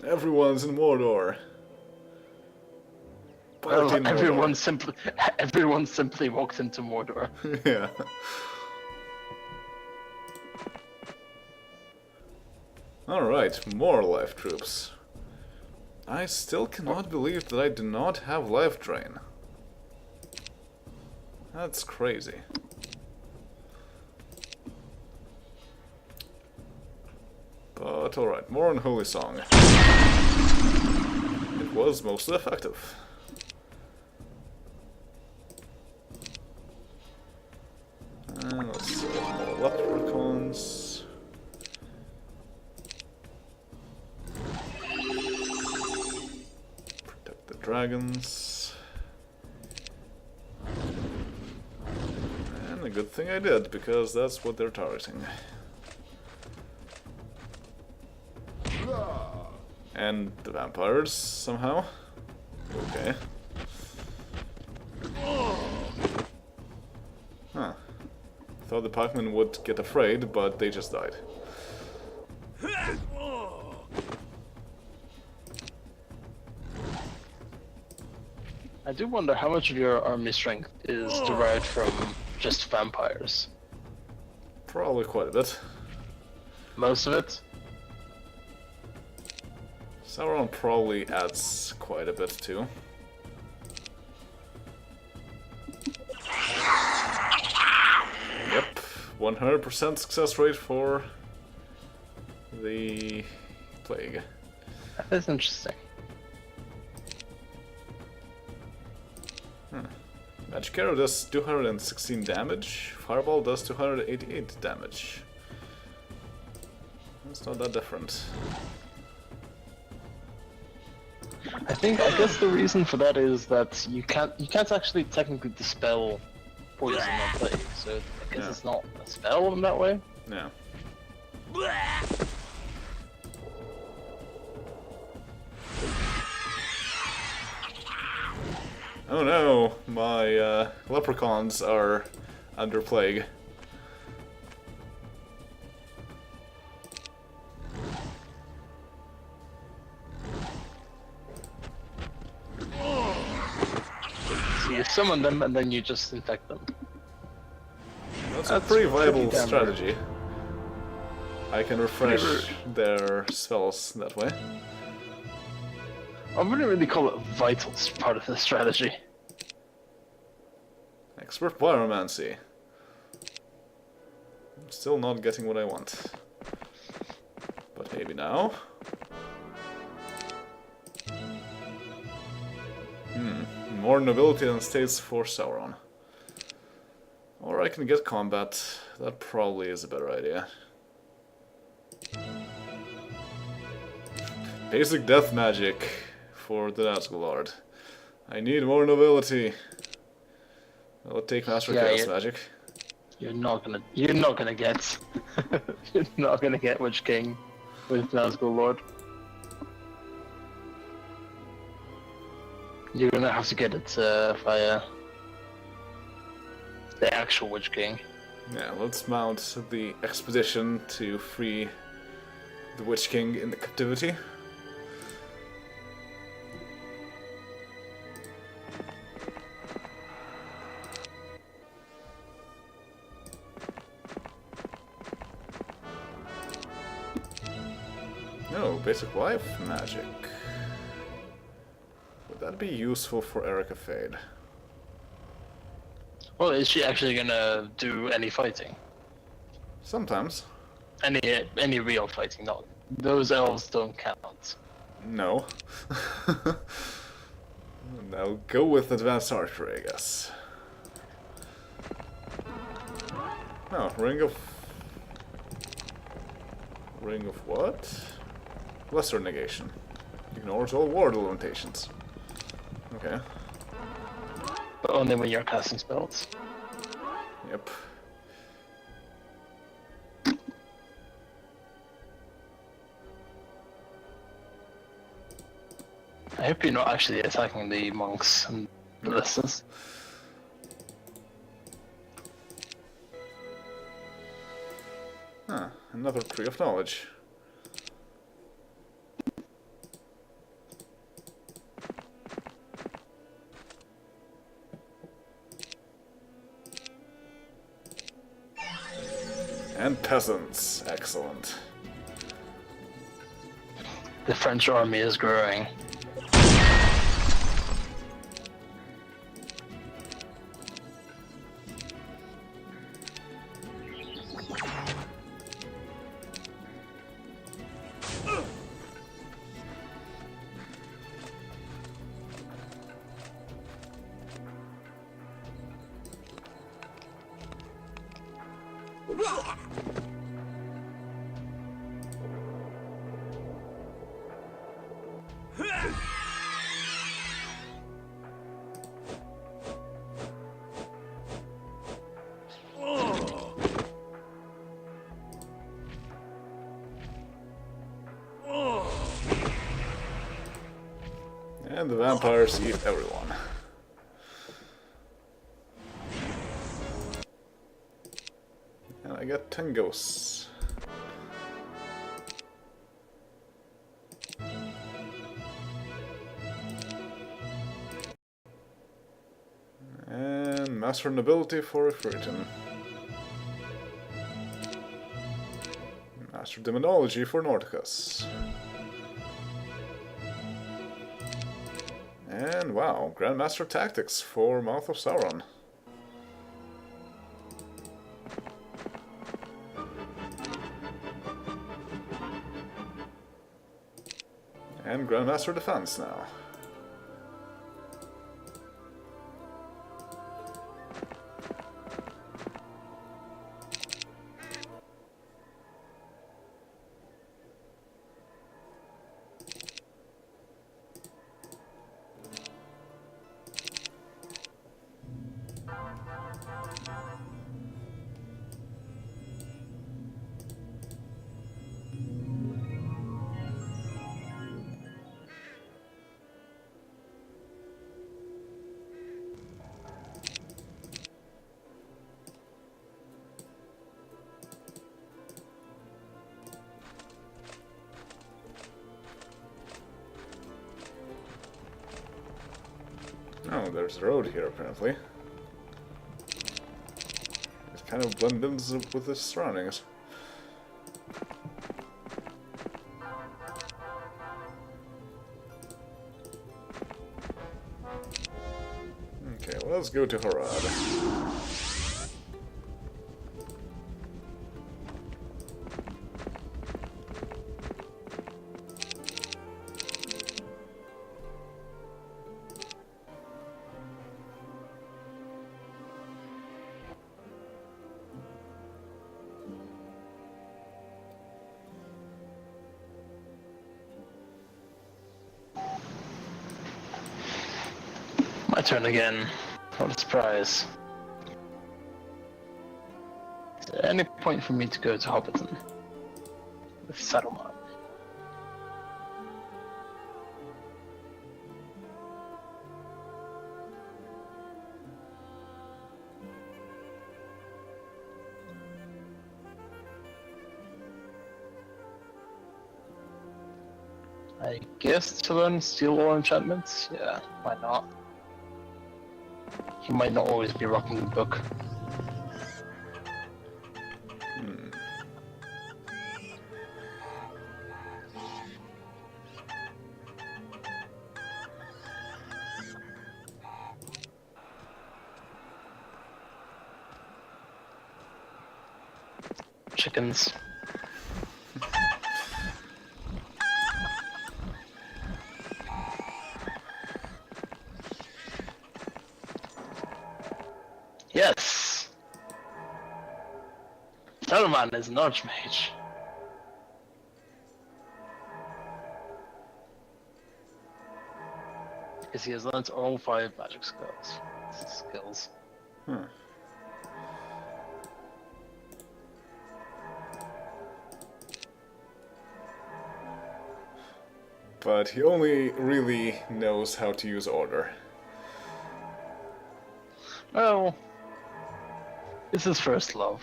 Everyone's in Mordor. Well, Party in Mordor. everyone simply walked into Mordor. Yeah. Alright, more life troops. I still cannot believe that I do not have life drain. That's crazy. But alright, more on Holy Song. It was mostly effective. And let's see, more leprechauns. Protect the dragons. And a good thing I did, because that's what they're targeting. And the vampires, somehow. Okay. Huh. Thought the pikemen would get afraid, but they just died. I do wonder how much of your army strength is derived from just vampires. Probably quite a bit. Most of it? Sauron probably adds quite a bit too. Yep, 100% success rate for the plague. That is interesting. Magic Arrow does 216 damage, Fireball does 288 damage. It's not that different. I guess the reason for that is that you can't actually technically dispel poison or plague, so I guess it's not a spell in that way. Yeah. Oh no, my leprechauns are under plague. So you summon them and then you just infect them. That's a pretty viable strategy. I can refresh their spells that way. I wouldn't really call it vital part of the strategy. Expert Pyromancy. I'm still not getting what I want. But maybe now? More nobility than states for Sauron. Or I can get combat. That probably is a better idea. Basic death magic for the Nazgul Lord. I need more nobility. I'll take Master Chaos magic. You're not gonna get you're not gonna get Witch King with Nazgul Lord. You're gonna have to get it via the actual Witch King. Yeah, let's mount the expedition to free the Witch King in the captivity. No, basic life magic. Would that be useful for Erica Fade? Well, is she actually gonna do any fighting? Sometimes. Any real fighting? No, those elves don't count. No. I'll go with advanced archery, I guess. Oh, Ring of what? Lesser negation. Ignores all ward limitations. Okay. But only when you're casting spells. Yep. I hope you're not actually attacking the monks and ballistas. Huh, another tree of knowledge. And peasants, excellent. The French army is growing. And the vampires eat everyone. And I got 10 ghosts. Grandmaster Nobility for Ifritan. Master Demonology for Nordicus. And wow, Grandmaster Tactics for Mouth of Sauron. And Grandmaster Defense now. Oh, there's a road here, apparently. It kind of blends with the surroundings. Okay, well, let's go to Harad. My turn again. What a surprise. Is there any point for me to go to Hobbiton? With Saruman? I guess to learn Steel Wall enchantments? Yeah, why not? He might not always be rocking the book. Chickens. Yes! Saruman is an archmage. Because he has learned all 5 magic skills. Hmm. But he only really knows how to use order. Well, it's his first love.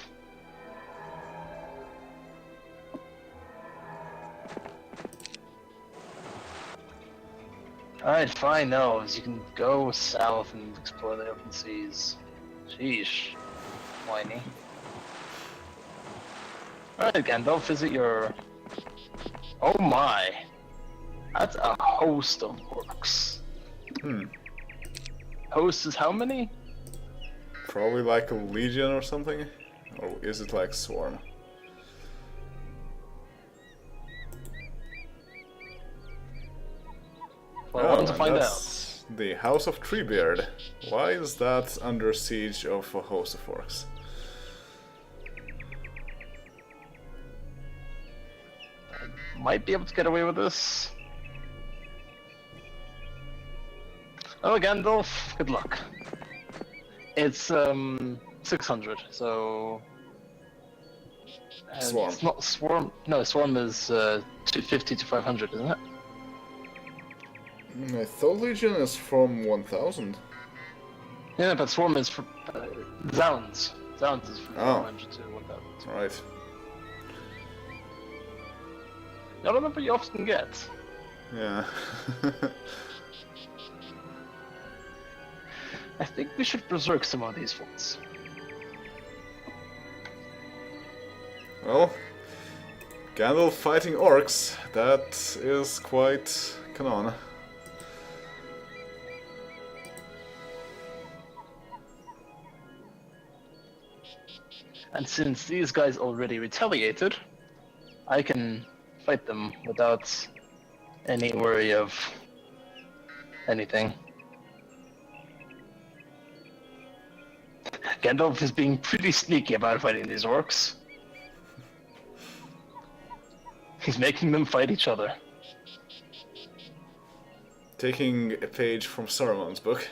Alright, fine, elves. You can go south and explore the open seas. Sheesh. Whiny. Alright, Gandalf, visit your... Oh my! That's a host of orcs. Host is how many? Probably like a legion or something? Or is it like swarm? Well, I want to find out. That's the House of Treebeard. Why is that under siege of a host of orcs? Might be able to get away with this. Oh, Gandalf, good luck. It's 600, so... Swarm. It's not Swarm. No, Swarm is 250 to 500, isn't it? I thought Legion is from 1000. Yeah, but Swarm is from Zounds. Zounds is from 400 to 1000. Right. I don't know what you often get. Yeah. I think we should berserk some of these ones. Well, Gandalf fighting orcs, that is quite canon. And since these guys already retaliated, I can fight them without any worry of anything. Gandalf is being pretty sneaky about fighting these orcs. He's making them fight each other. Taking a page from Saruman's book.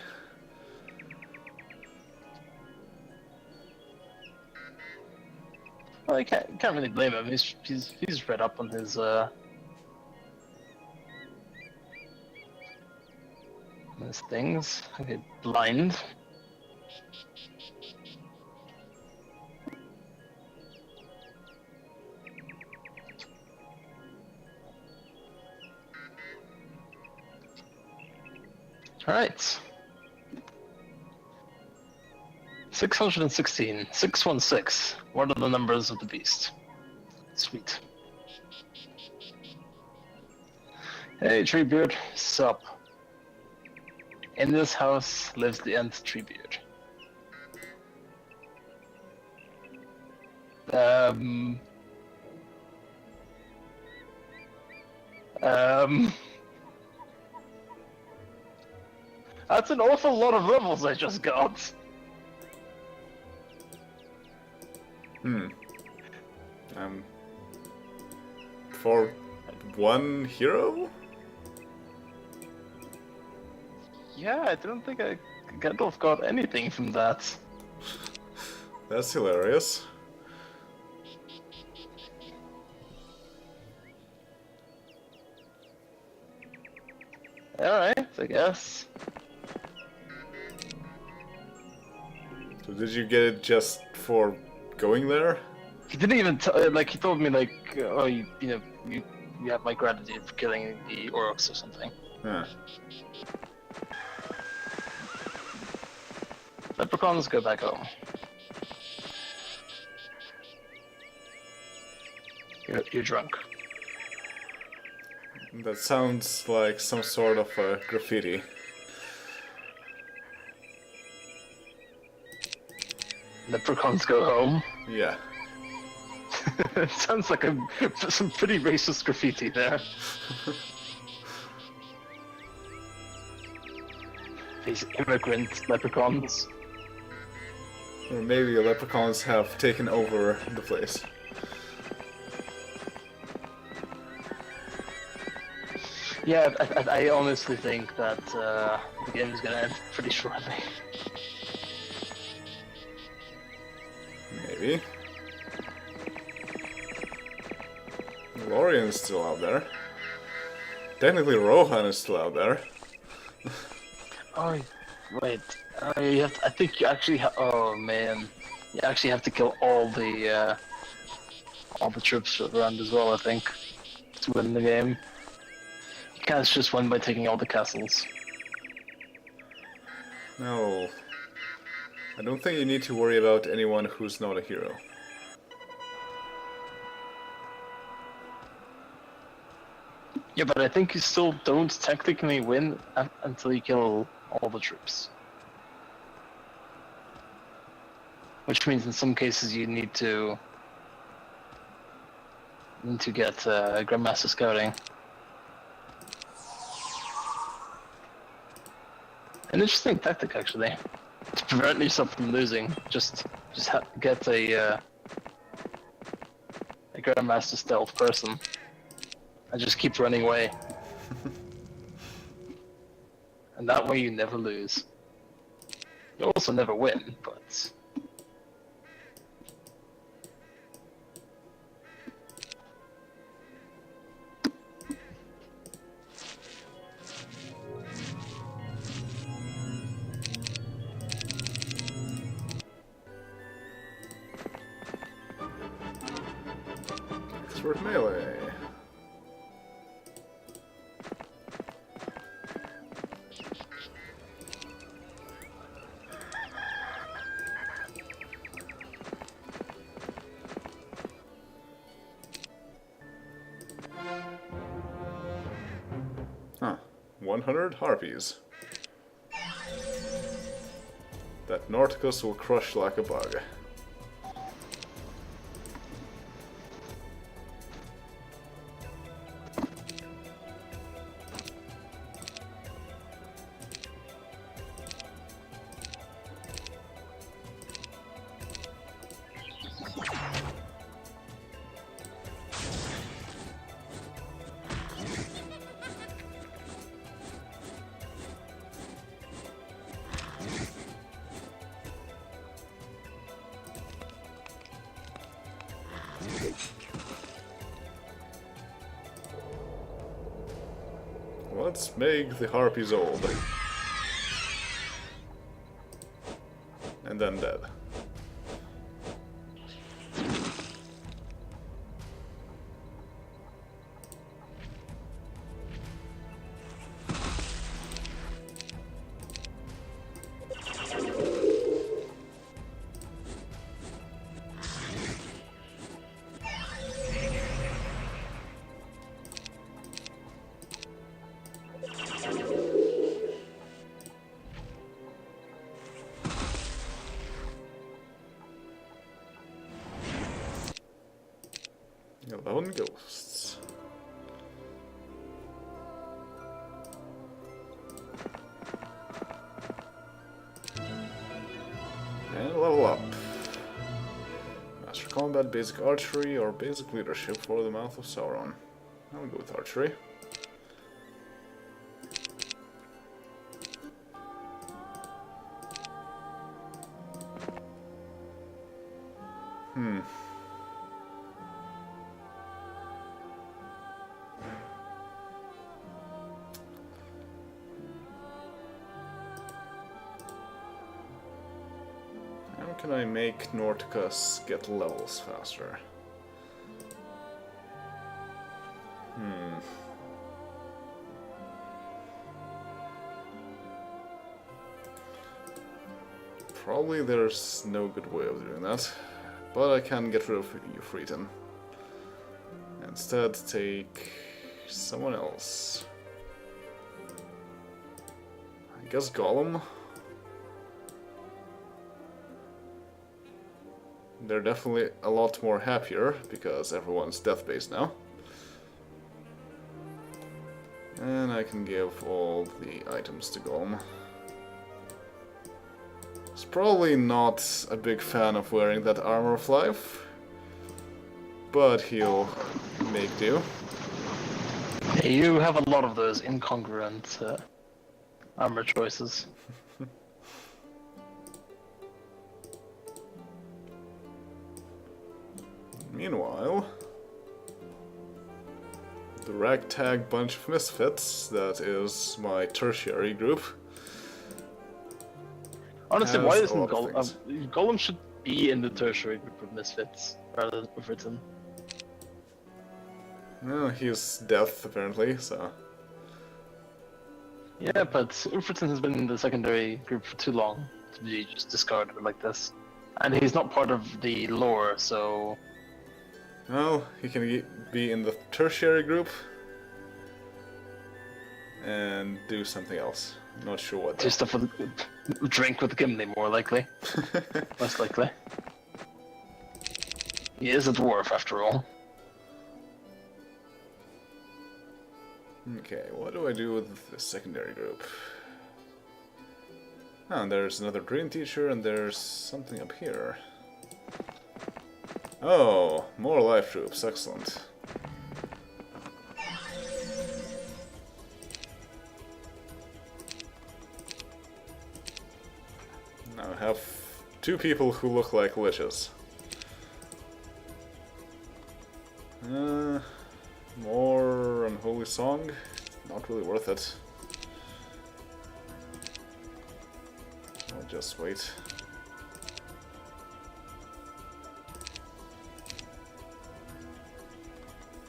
Well, I can't really blame him. He's read up on his things. Okay, blind. All right. 616. 616. What are the numbers of the beast? Sweet. Hey, Treebeard, sup? In this house lives the nth Treebeard. That's an awful lot of levels I just got. For one hero? Yeah, I don't think Gandalf got anything from that. That's hilarious. Alright, I guess. So did you get it just for going there? He didn't even like, he told me like, oh, you have my gratitude for killing the orcs or something. Huh. Leprechauns, go back home. You're drunk. That sounds like some sort of graffiti. Leprechauns, go home. Yeah. It sounds like some pretty racist graffiti there. These immigrant leprechauns. Or maybe the leprechauns have taken over the place. Yeah, I honestly think that the game is gonna end pretty shortly. Maybe. Lorian's still out there. Technically Rohan is still out there. Oh, wait. I think you actually oh man. You actually have to kill all the troops around as well, I think, to win the game. You can't just win by taking all the castles. No. I don't think you need to worry about anyone who's not a hero. Yeah, but I think you still don't technically win until you kill all the troops. Which means in some cases you need to get Grandmaster Scouting. An interesting tactic, actually, to prevent yourself from losing. Just get a Grandmaster Stealth person. And just keep running away. And that way you never lose. You also never win, but... Expert melee. 100 harpies. That Norticus will crush like a bug. Let's make the harpies old. And then dead. Lone ghosts. And level up. Master Combat, Basic Archery, or Basic Leadership for the Mouth of Sauron. I'll go with Archery. How can I make Norticus get levels faster? Probably there's no good way of doing that, but I can get rid of Euphreton. Instead, take someone else. I guess Gollum? They're definitely a lot more happier, because everyone's death-based now. And I can give all the items to Gollum. He's probably not a big fan of wearing that Armor of Life, but he'll make do. You have a lot of those incongruent armor choices. Meanwhile, the ragtag bunch of misfits, that is my tertiary group. Honestly, why has a isn't lot of Gollum? Gollum should be in the tertiary group of misfits rather than Overton. Well, he's death, apparently, so... Yeah, but Uferton has been in the secondary group for too long to be just discarded like this. And he's not part of the lore, so... Well, he can be in the tertiary group and do something else. Not sure what. Do stuff with... drink with Gimli, more likely. Most likely. He is a dwarf, after all. Okay, what do I do with the secondary group? Ah, there's another dream teacher, and there's something up here. Oh, more life troops, excellent. Now I have two people who look like liches. More Unholy Song? Not really worth it. I'll just wait.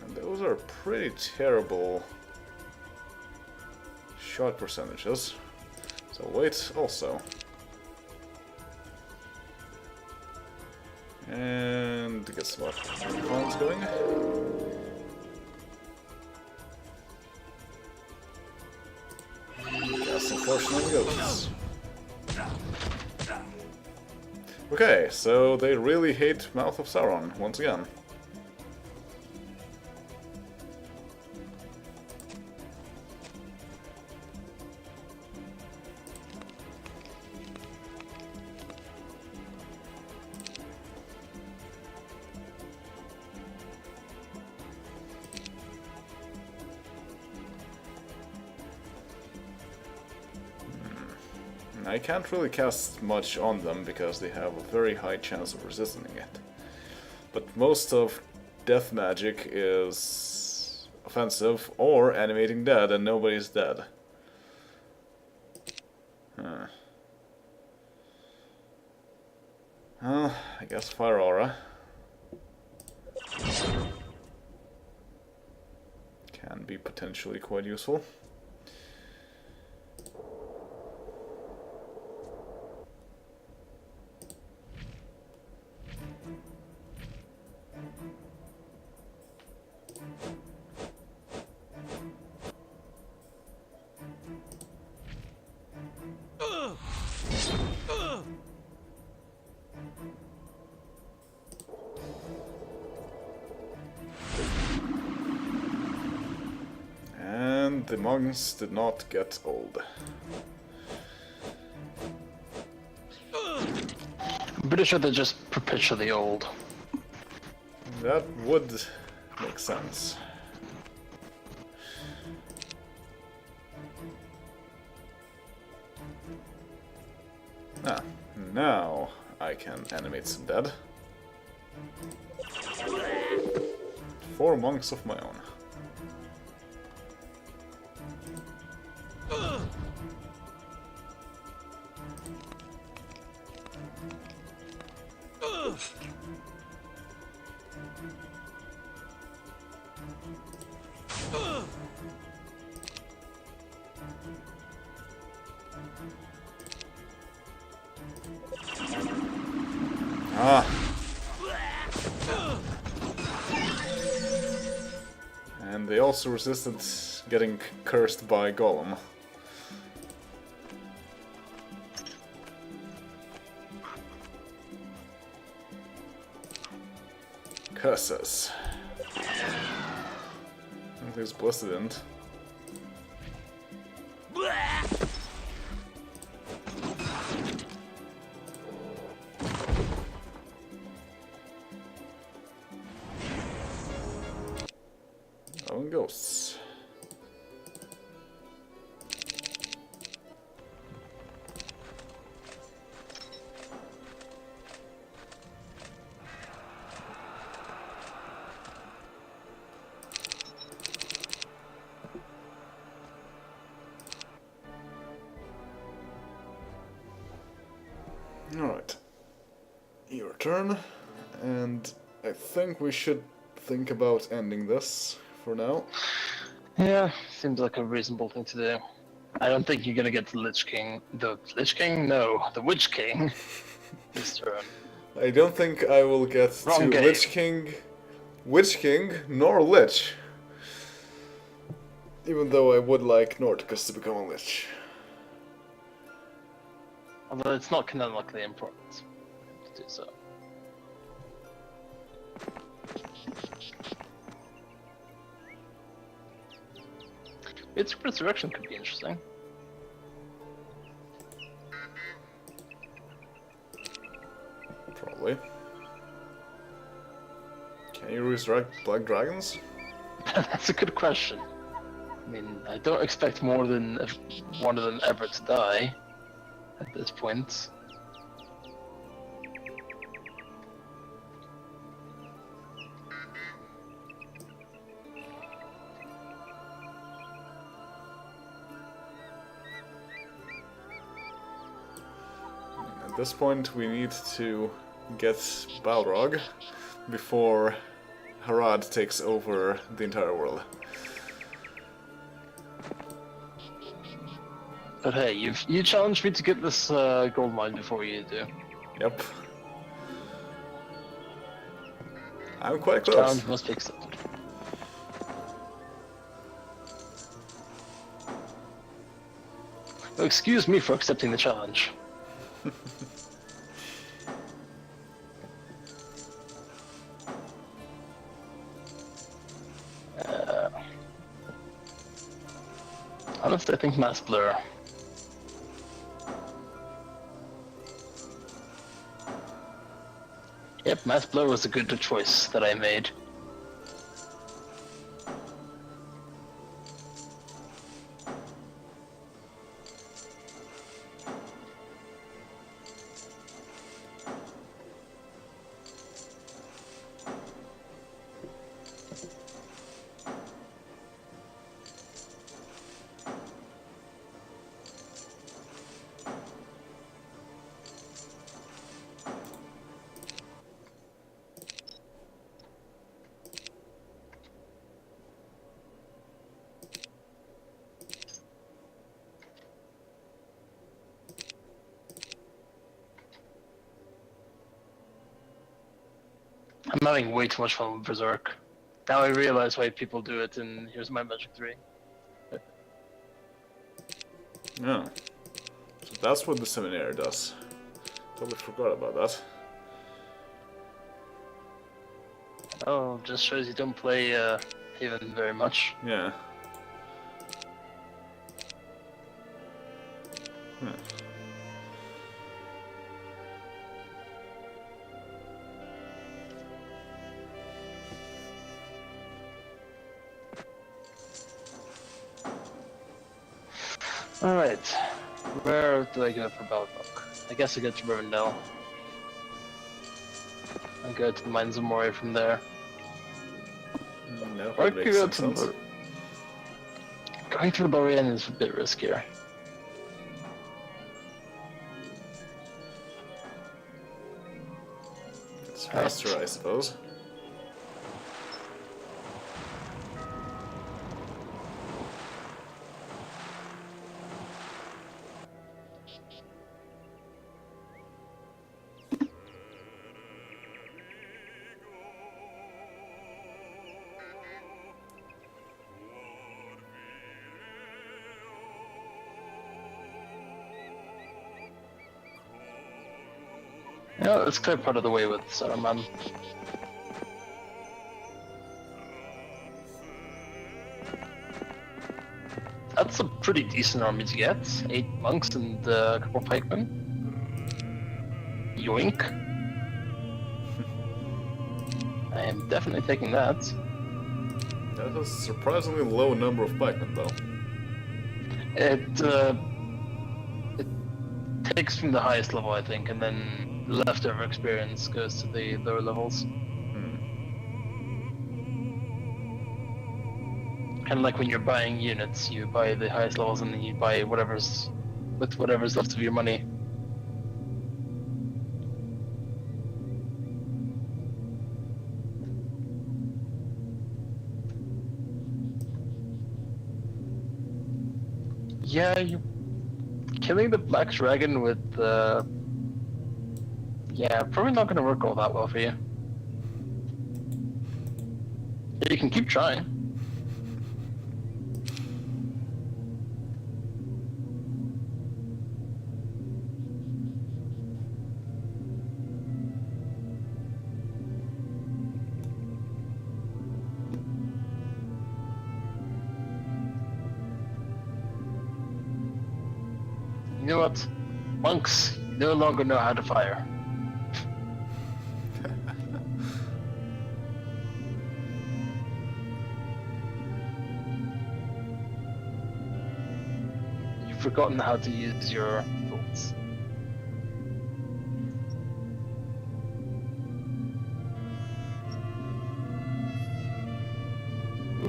And those are pretty terrible shot percentages. So wait also. And get some more points going. Unfortunately goes. Okay, so they really hate Mouth of Sauron once again. I can't really cast much on them because they have a very high chance of resisting it. But most of death magic is offensive or animating dead, and nobody's dead. Huh. Well, I guess Fire Aura can be potentially quite useful. And the monks did not get old. I'm pretty sure they're just perpetually old. That would make sense. Ah, now I can animate some dead. 4 monks of my own. Ah. And they also resisted getting cursed by Golem. Curses. At least Blessed didn't. Oh, ghosts. Alright. Your turn, and I think we should think about ending this for now. Yeah, seems like a reasonable thing to do. I don't think you're gonna get the Lich King. The Lich King? No, the Witch King this turn. I don't think I will get Wrong to game. Witch King, nor Lich. Even though I would like Nordicus to become a Lich. Although it's not canonically important to do so. Its resurrection could be interesting. Probably. Can you resurrect black dragons? That's a good question. I mean, I don't expect more than one of them ever to die at this point. At this point, we need to get Balrog before Harad takes over the entire world. But hey, you challenged me to get this gold mine before you do. Yep. I'm quite close. Challenge must be accepted. Excuse me for accepting the challenge. Honestly, I think Mass Blur. Yep, Mass Blur was a good choice that I made. I'm having way too much fun with Berserk. Now I realize why people do it in Here's My Magic 3. Yeah. So that's what the Seminary does. Totally forgot about that. Oh, just shows you don't play Haven very much. Yeah. Alright, where do I go for Belloc? I guess I go to Rivendell. I go to the Mines of Moria from there. No, Or I that could makes go some to sense. Going to the Lorraine is a bit riskier. It's faster, I suppose. Yeah, let's clear part of the way with Saruman. That's a pretty decent army to get. 8 monks and a couple pikemen. Yoink. I am definitely taking that. That has a surprisingly low number of pikemen, though. It takes from the highest level, I think, and then the leftover experience goes to the lower levels. Kind of like when you're buying units, you buy the highest levels and then you buy whatever's left of your money. Yeah, you killing the black dragon with yeah, probably not gonna work all that well for you. You can keep trying. You know what? Monks no longer know how to fire. You've forgotten how to use your bolts.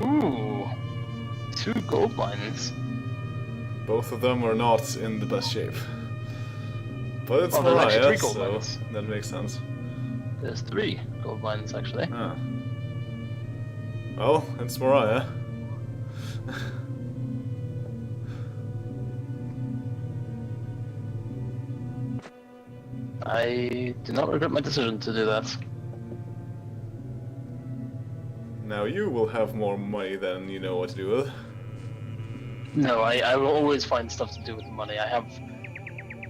Ooh, 2 gold mines. Both of them are not in the best shape. But it's Oh, there's actually Mariah, 3 gold so mines. that makes sense. There's 3 gold mines actually. Ah. Well, it's Mariah. I do not regret my decision to do that. Now you will have more money than you know what to do with. No, I will always find stuff to do with the money. I have...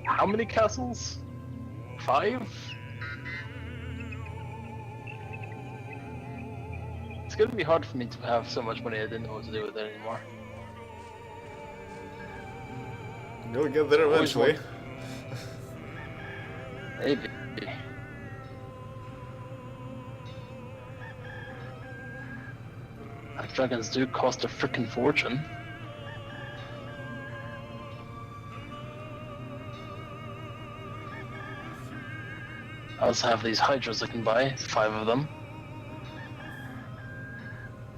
How many castles? 5? It's gonna be hard for me to have so much money I didn't know what to do with it anymore. You'll get there eventually. Maybe. And dragons do cost a frickin' fortune. I also have these hydras I can buy, 5 of them.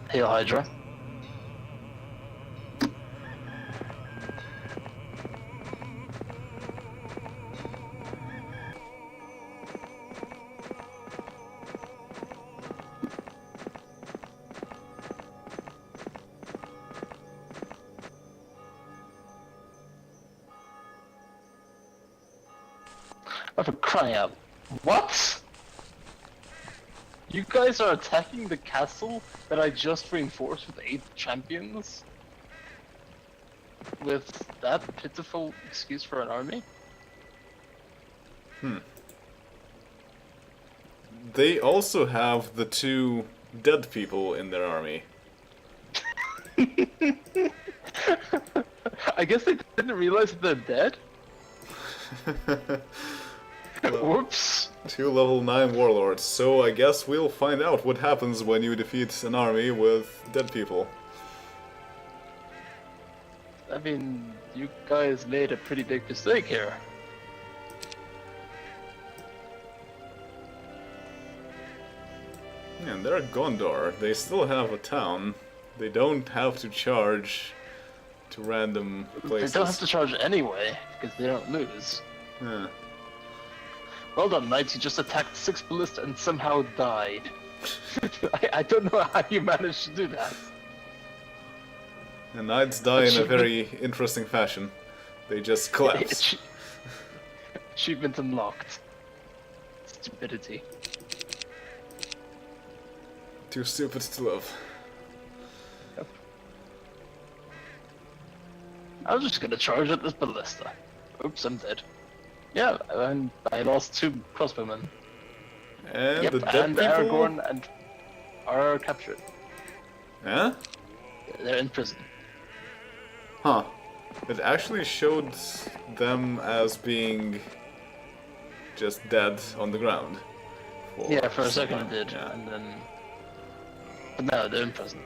Hail Hydra. Oh, for crying out. What? You guys are attacking the castle that I just reinforced with 8 champions? With that pitiful excuse for an army? They also have the 2 dead people in their army. I guess they didn't realize that they're dead? Whoops. 2 level 9 warlords, so I guess we'll find out what happens when you defeat an army with dead people. I mean, you guys made a pretty big mistake here. And they're at Gondor. They still have a town. They don't have to charge to random places. They don't have to charge anyway, because they don't lose. Yeah. Well done, knights, you just attacked 6 ballista and somehow died. I don't know how you managed to do that. And knights die in a very interesting fashion. They just collapse. Achievement unlocked. Stupidity. Too stupid to love. Yep. I was just gonna charge at this ballista. Oops, I'm dead. Yeah, and I lost 2 crossbowmen. And yep, the dead and people? Aragorn and are captured. Yeah? They're in prison. Huh. It actually showed them as being just dead on the ground. Yeah, for a second it did, yeah. and then... But now they're in prison.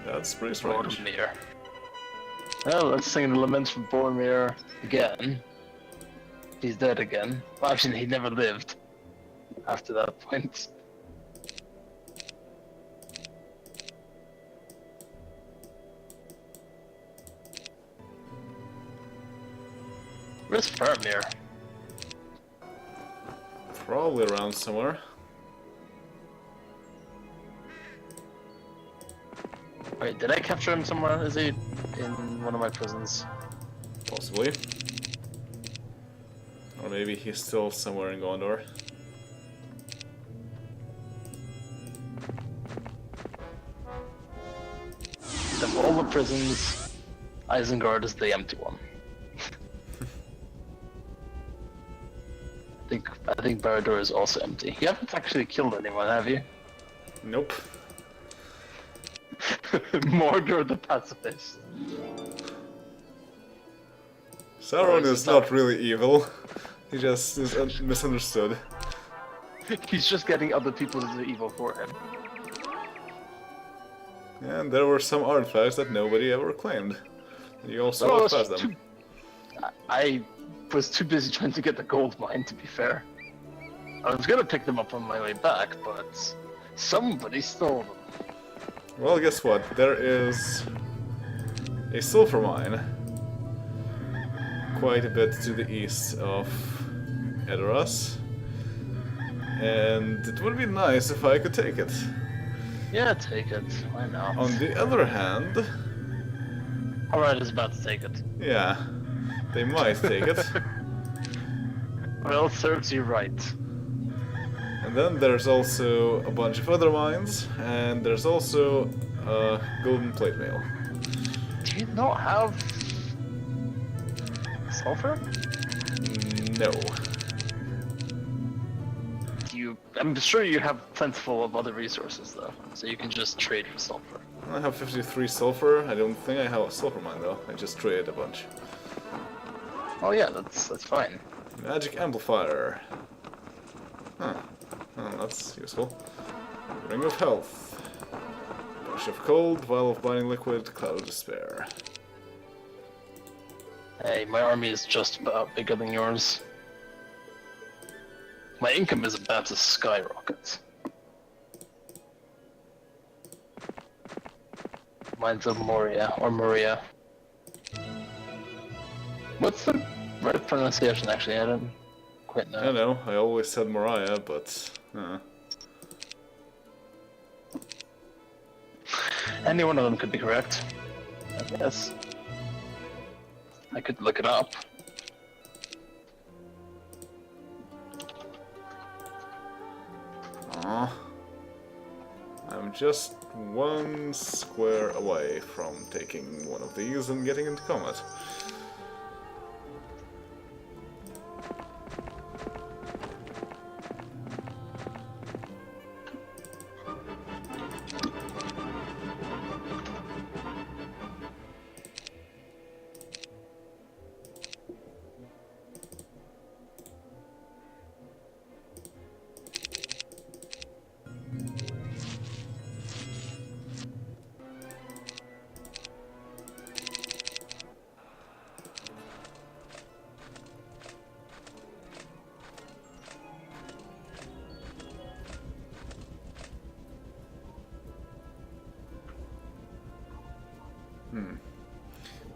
That's pretty strange. Boromir. Well, let's sing the laments for Boromir again. He's dead again. Well, actually, he never lived after that point. Where's Faramir? Probably around somewhere. Wait, did I capture him somewhere? Is he in one of my prisons? Possibly. Or maybe he's still somewhere in Gondor. Of all the prisons, Isengard is the empty one. I think Barad-dûr is also empty. You haven't actually killed anyone, have you? Nope. Mordor the pacifist. Sauron is not really evil. He just is misunderstood. He's just getting other people to do evil for him. And there were some artifacts that nobody ever claimed. You also walked past them. I was too busy trying to get the gold mine, to be fair. I was gonna pick them up on my way back, but somebody stole them. Well, guess what? There is a silver mine quite a bit to the east of Edoras. And it would be nice if I could take it. Yeah, take it. Why not? On the other hand... Alright, is about to take it. Yeah, they might take it. Well, serves you right. And then there's also a bunch of other mines, and there's also a golden plate mail. you not have sulfur? No. I'm sure you have plentiful of other resources though, so you can just trade for sulfur. I have 53 sulfur. I don't think I have a sulfur mine though. I just traded a bunch. Oh yeah, that's fine. Magic amplifier. Huh. Oh, that's useful. Ring of health. Bush of cold, vial of binding liquid, cloud of despair. Hey, my army is just about bigger than yours. My income is about to skyrocket. Mine's a Moria, or Maria. What's the right pronunciation actually? I don't quite know. I don't know, I always said Mariah, but... Any one of them could be correct. I guess. I could look it up. Aww. I'm just one square away from taking one of these and getting into combat.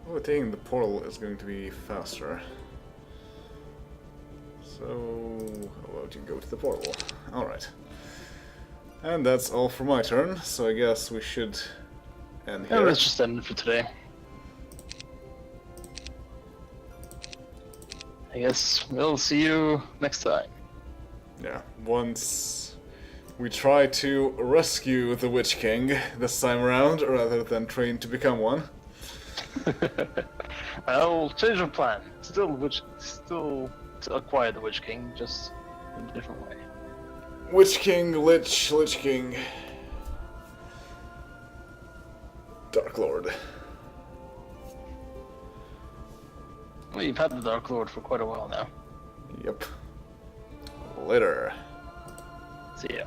Oh, taking the portal is going to be faster. So, how about you go to the portal? Alright. And that's all for my turn, so I guess we should end here. Yeah, let's just end it for today. I guess we'll see you next time. Yeah, once we try to rescue the Witch King this time around, rather than train to become one. I'll change of plan. Still to acquire the Witch King, just in a different way. Witch King, Lich King. Dark Lord. Well, you've had the Dark Lord for quite a while now. Yep. Later. See ya.